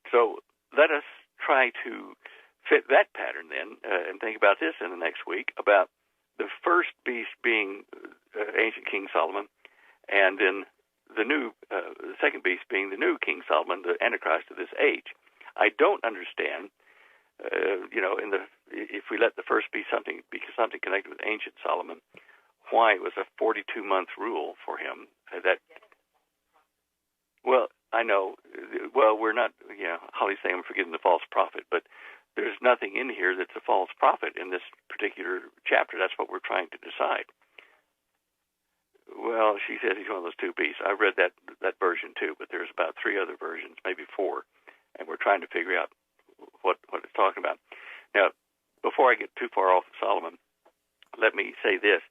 So, let us try to fit that pattern then, and think about this in the next week, about the first beast being ancient King Solomon, and then the second beast being the new King Solomon, the Antichrist of this age. I don't understand, if we let the first be something connected with ancient Solomon, why it was a 42-month rule for him. Well, I know. Well, we're not. Holly's saying I'm forgetting the false prophet, but there's nothing in here that's a false prophet in this particular chapter. That's what we're trying to decide. Well, she says he's one of those two beasts. I read that version too, but there's about 3 other versions, maybe 4, and we're trying to figure out what it's talking about. Now, before I get too far off of Solomon, let me say this.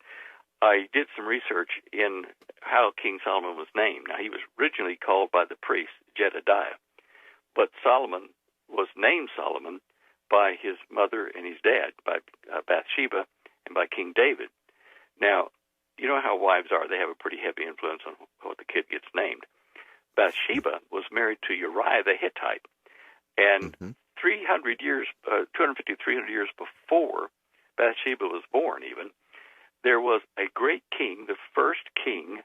I did some research in how King Solomon was named. Now, he was originally called by the priest Jedediah, but Solomon was named Solomon by his mother and his dad, by Bathsheba and by King David. Now, you know how wives are. They have a pretty heavy influence on what the kid gets named. Bathsheba was married to Uriah the Hittite, and 300 years before Bathsheba was born even, there was a great king, the first king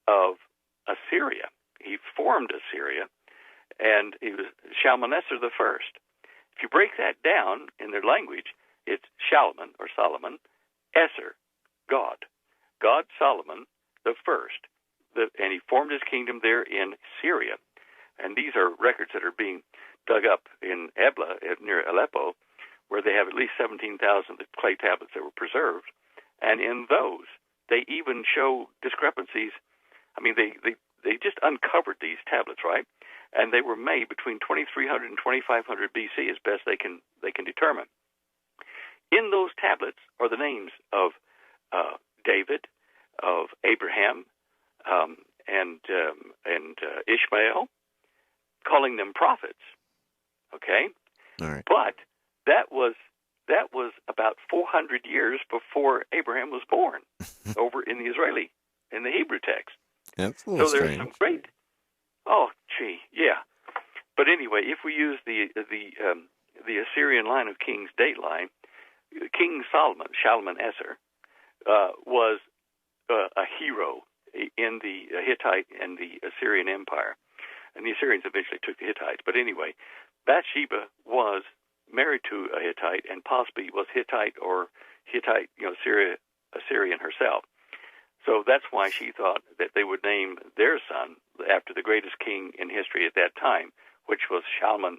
of Assyria. He formed Assyria, and he was Shalmaneser the first. If you break that down in their language, it's Shalman or Solomon, Esser, God. God Solomon the first. And he formed his kingdom there in Syria. And these are records that are being dug up in Ebla, near Aleppo, where they have at least 17,000 clay tablets that were preserved. And in those, they even show discrepancies. I mean, they just uncovered these tablets, right? And they were made between 2300 and 2500 BC, as best they can determine. In those tablets are the names of David, of Abraham, and Ishmael, calling them prophets. Okay, all right. But that was about 400 years before Abraham was born, over in the Hebrew text. That's a little strange. There's some great. Oh, gee, yeah. But anyway, if we use the Assyrian line of kings date line, King Solomon, Shalmaneser, was a hero in the Hittite and the Assyrian Empire. And the Assyrians eventually took the Hittites. But anyway, Bathsheba was married to a Hittite and possibly was Hittite or Hittite, Assyrian herself. So that's why she thought that they would name their son after the greatest king in history at that time, which was Solomon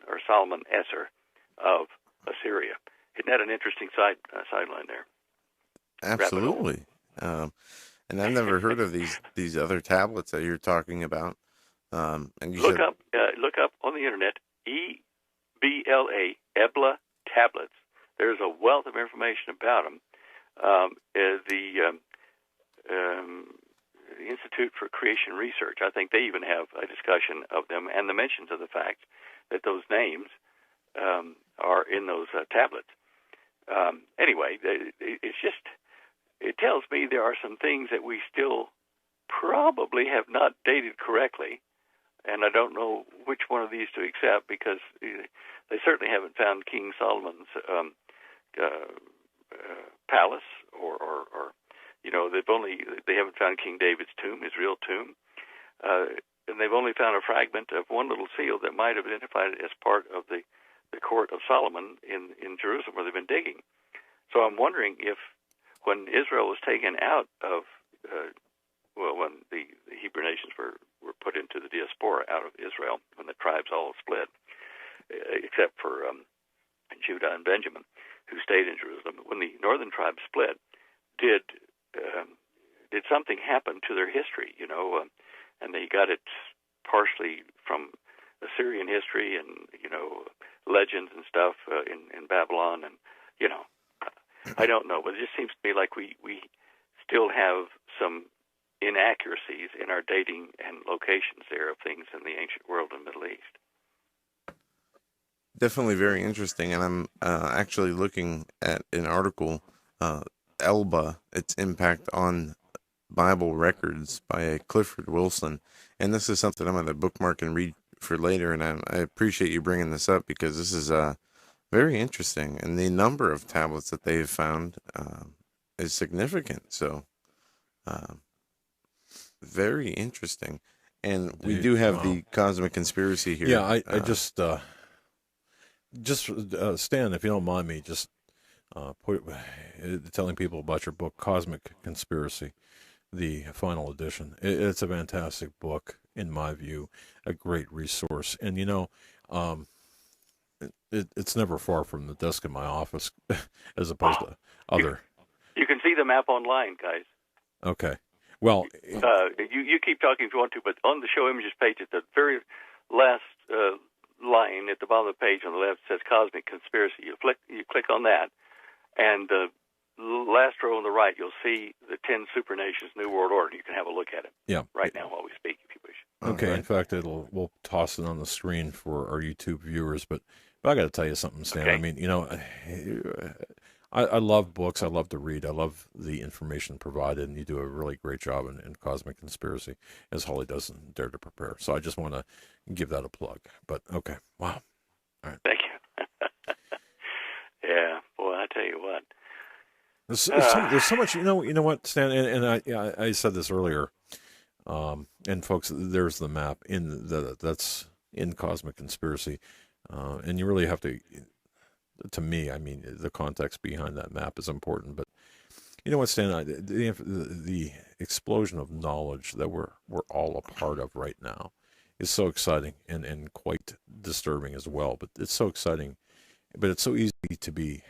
Esser of Assyria. Isn't that an interesting sideline there? Absolutely. And I've never heard of these other tablets that you're talking about. And you look up on the internet Ebla tablets. There's a wealth of information about them. The Institute for Creation Research, I think they even have a discussion of them and the mentions of the fact that those names are in those tablets. Anyway, it tells me there are some things that we still probably have not dated correctly, and I don't know which one of these to accept, because they certainly haven't found King Solomon's palace, or they haven't found King David's tomb, his real tomb, and they've only found a fragment of one little seal that might have identified it as part of the court of Solomon in Jerusalem, where they've been digging. So I'm wondering if, when Israel was taken out of, when the Hebrew nations were put into the diaspora out of Israel, when the tribes all split, except for Judah and Benjamin, who stayed in Jerusalem, when the northern tribes split, did something happen to their history? And they got it partially from Assyrian history and legends and stuff in Babylon, and I don't know, but it just seems to me like we still have some inaccuracies in our dating and locations there of things in the ancient world and Middle East. Definitely very interesting, and I'm actually looking at an article, Elba, its impact on Bible records by Clifford Wilson, and this is something I'm going to bookmark and read for later, and I appreciate you bringing this up, because this is very interesting, and the number of tablets that they've found is significant. So, very interesting. And we do have the cosmic conspiracy here. Yeah, I just Stan, if you don't mind me, just telling people about your book, Cosmic Conspiracy, the final edition. It's a fantastic book, in my view, a great resource. And, it's never far from the desk in my office, as opposed to other. You can see the map online, guys. Okay. Well, you keep talking if you want to, but on the show images page, at the very last line at the bottom of the page on the left says Cosmic Conspiracy. You click on that, and the last row on the right, you'll see the 10 supernations, New World Order. You can have a look at it right now while we speak, if you wish. Okay. In fact, we'll toss it on the screen for our YouTube viewers, but I got to tell you something, Stan. Okay. I mean, I love books. I love to read. I love the information provided, and you do a really great job in Cosmic Conspiracy, as Holly does in Dare to Prepare. So I just want to give that a plug. But, okay. Wow. All right. Thank you. Yeah. Boy, I tell you what. There's so much, you know what, Stan, and I said this earlier, and folks, there's the map that's in Cosmic Conspiracy, and you really have to me, I mean, the context behind that map is important. But you know what, Stan, the explosion of knowledge that we're all a part of right now is so exciting and quite disturbing as well. But it's so exciting, but it's so easy to be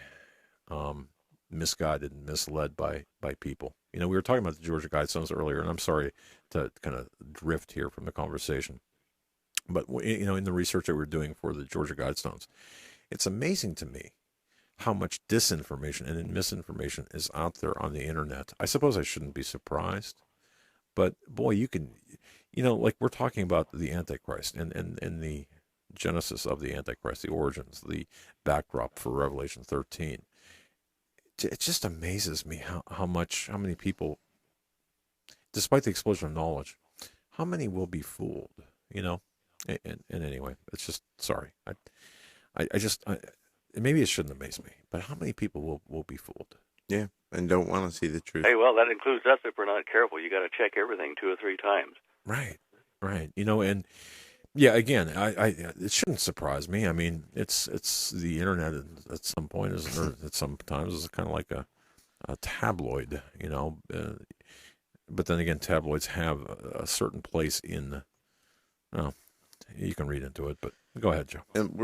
misguided and misled by people. We were talking about the Georgia Guidestones earlier, and I'm sorry to kind of drift here from the conversation. But, in the research that we're doing for the Georgia Guidestones, it's amazing to me how much disinformation and misinformation is out there on the internet. I suppose I shouldn't be surprised, but boy, you can, like we're talking about the Antichrist and the genesis of the Antichrist, the origins, the backdrop for Revelation 13. It just amazes me how many people, despite the explosion of knowledge, how many will be fooled, And anyway, it's just, sorry. Maybe it shouldn't amaze me, but how many people will be fooled? Yeah, and don't want to see the truth. Hey, well, that includes us if we're not careful. You got to check everything 2 or 3 times. Right. And yeah, again, it shouldn't surprise me. I mean, it's the internet at some point sometimes is kind of like a tabloid, but then again, tabloids have a certain place in. You can read into it, but go ahead, Joe. And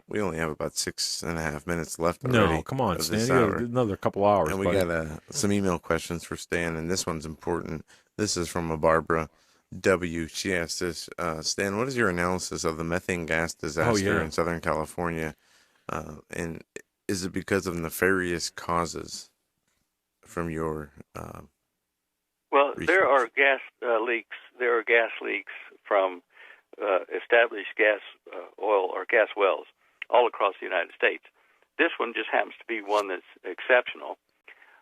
we only have about 6.5 minutes left already. No, come on, Stan. You got another couple hours. And we got some email questions for Stan, and this one's important. This is from a Barbara W. She asked this, Stan, what is your analysis of the methane gas disaster in Southern California? And is it because of nefarious causes from your Well, research? There are gas leaks. There are gas leaks from established gas oil or gas wells all across the United States. This one just happens to be one that's exceptional.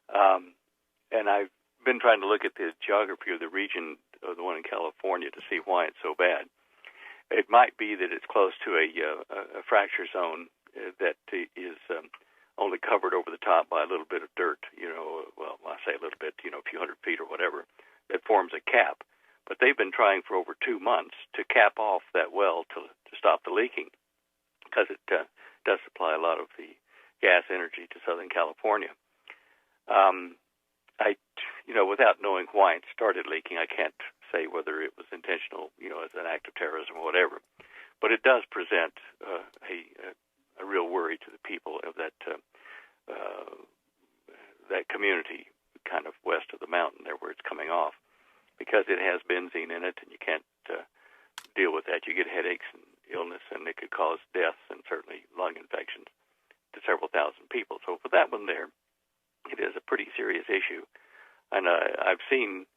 And I've been trying to look at the geography of the region of the one in California to see why it's so bad. It might be that it's close to a fracture zone that is only covered over the top by a little bit of dirt, well, I say a little bit, a few hundred feet or whatever, that forms a cap. But they've been trying for over 2 months to cap off that well to stop the leaking, because it does supply a lot of the gas energy to Southern California. Without knowing why it started leaking, I can't say whether it was intentional, as an act of terrorism or whatever. But it does present a real worry to the people of that community, kind of west of the mountain there where it's coming off, because it has benzene in it, and you can't deal with that. You get headaches and illness, and it could cause deaths and certainly lung infections to several thousand people. So for that one there, it is a pretty serious issue. And I've seen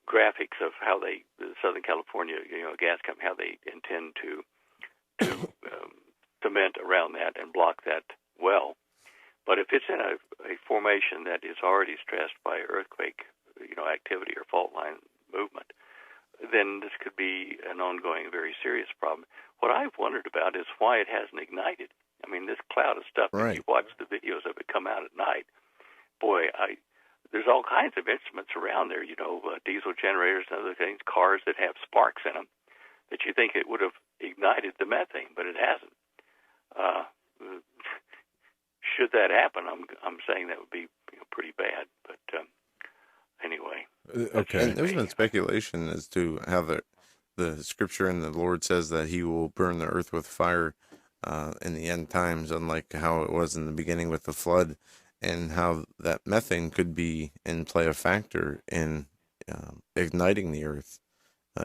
graphics of how the Southern California, gas company, how they intend to cement around that and block that well. But if it's in a formation that is already stressed by earthquake, activity or fault line movement, then this could be an ongoing, very serious problem. What I've wondered about is why it hasn't ignited. I mean, this cloud of stuff, right. If you watch the videos of it come out at night, boy, kinds of instruments around there, diesel generators and other things, cars that have sparks in them, that you think it would have ignited the methane, but it hasn't. Should that happen, I'm saying that would be pretty bad. But anyway. Okay. And there's been speculation as to how the scripture and the Lord says that he will burn the earth with fire in the end times, unlike how it was in the beginning with the flood, and how that methane could be and play a factor in igniting the earth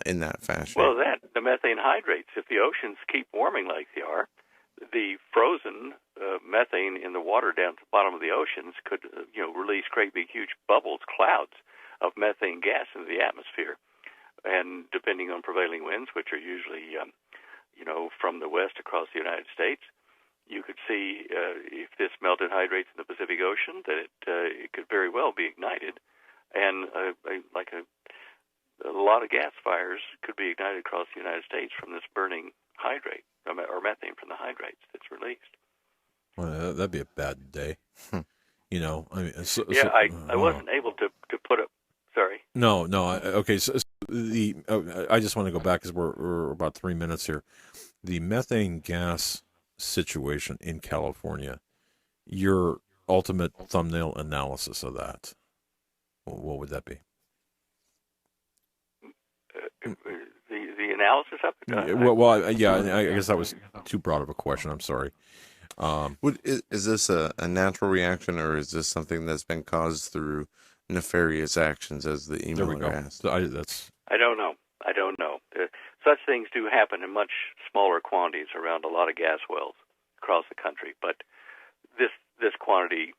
in that fashion. Well, the methane hydrates. If the oceans keep warming like they are, the frozen methane in the water down to the bottom of the oceans could, release great big huge bubbles, clouds of methane gas into the atmosphere. And depending on prevailing winds, which are usually, from the west across the United States, you could see if this melted hydrates in the Pacific Ocean, that it could very well be ignited, and a lot of gas fires could be ignited across the United States from this burning hydrate or methane from the hydrates that's released. Well, that'd be a bad day. I wasn't able to put up. Sorry. No. Okay. So I just want to go back because we're about 3 minutes here. The methane gas situation in California. Your ultimate thumbnail analysis of that. What would that be? The analysis of it? I guess that was too broad of a question. I'm sorry. Is this a natural reaction, or is this something that's been caused through nefarious actions, as the emailer asked? I don't know. Such things do happen in much smaller quantities around a lot of gas wells across the country, but this quantity,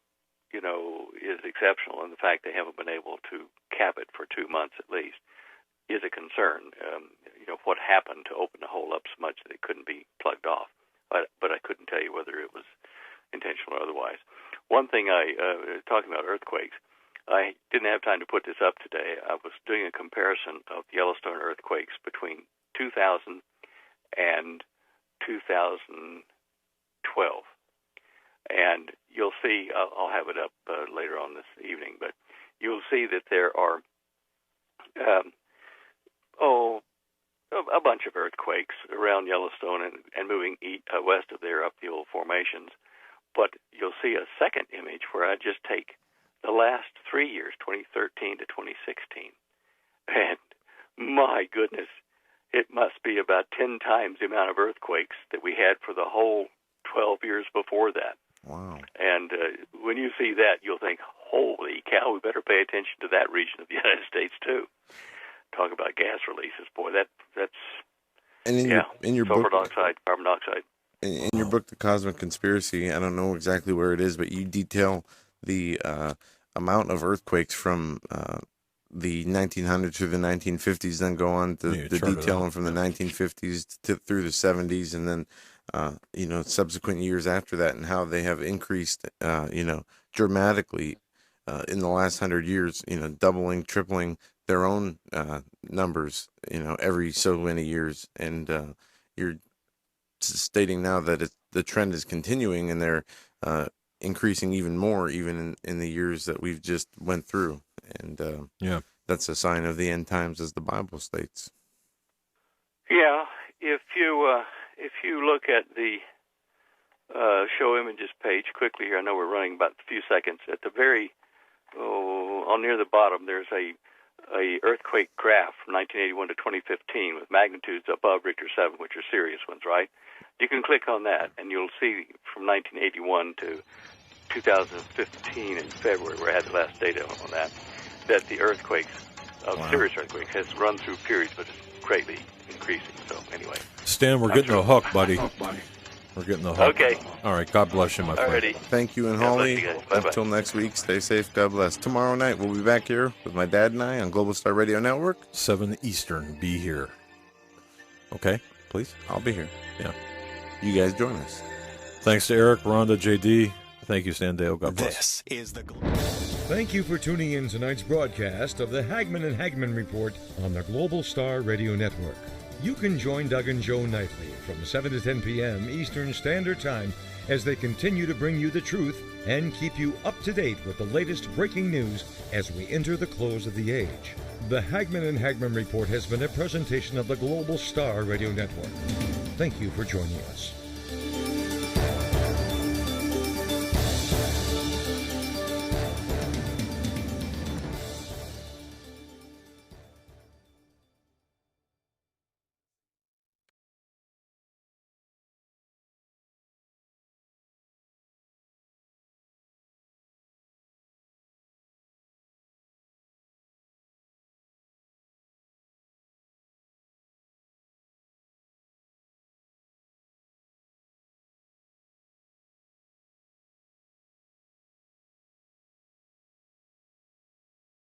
is exceptional, and the fact they haven't been able to cap it for 2 months at least is a concern. What happened to open the hole up so much that it couldn't be plugged off, but I couldn't tell you whether it was intentional or otherwise. One thing talking about earthquakes, I didn't have time to put this up today. I was doing a comparison of the Yellowstone earthquakes between 2000 and 2012. And you'll see, I'll have it up later on this evening, but you'll see that there are a bunch of earthquakes around Yellowstone and moving west of there up the old formations. But you'll see a second image where I just take the last 3 years, 2013 to 2016. And my goodness, it must be about 10 times the amount of earthquakes that we had for the whole 12 years before that. Wow. And when you see that, you'll think, holy cow, we better pay attention to that region of the United States, too. Talk about gas releases. Boy, that's... And in your sulfur book, dioxide, carbon dioxide. in your book, The Cosmic Conspiracy, I don't know exactly where it is, but you detail the amount of earthquakes from the 1900s through the 1950s, then go on to the detailing from the 1950s through the 70s, and then subsequent years after that, and how they have increased dramatically in the last 100 years, doubling, tripling their own numbers every so many years. And you're stating now that the trend is continuing, and they're increasing even more, even in the years that we've just went through. And that's a sign of the end times, as the Bible states. Yeah, if you look at the show images page quickly here, I know we're running about a few seconds. At the very near the bottom, there's a earthquake graph from 1981 to 2015 with magnitudes above Richter 7, which are serious ones, right? You can click on that, and you'll see from 1981 to 2015 in February, where I had the last data on that the earthquakes, serious earthquakes, has run through periods, but it's greatly increasing. So anyway. Stan, we're getting the hook, buddy. We're getting the hook. Okay. All right. God bless you, my friend. Alrighty. Thank you, and Holly. Until next week, stay safe. God bless. Tomorrow night, we'll be back here with my dad and I on Global Star Radio Network. 7 Eastern. Be here. Okay, please? I'll be here. Yeah. You guys join us. Thanks to Eric, Rhonda, JD. Thank you, Stan Deyo. God bless. This is the... Thank you for tuning in tonight's broadcast of the Hagmann and Hagmann Report on the Global Star Radio Network. You can join Doug and Joe nightly from 7 to 10 p.m. Eastern Standard Time as they continue to bring you the truth and keep you up to date with the latest breaking news as we enter the close of the age. The Hagmann and Hagmann Report has been a presentation of the Global Star Radio Network. Thank you for joining us.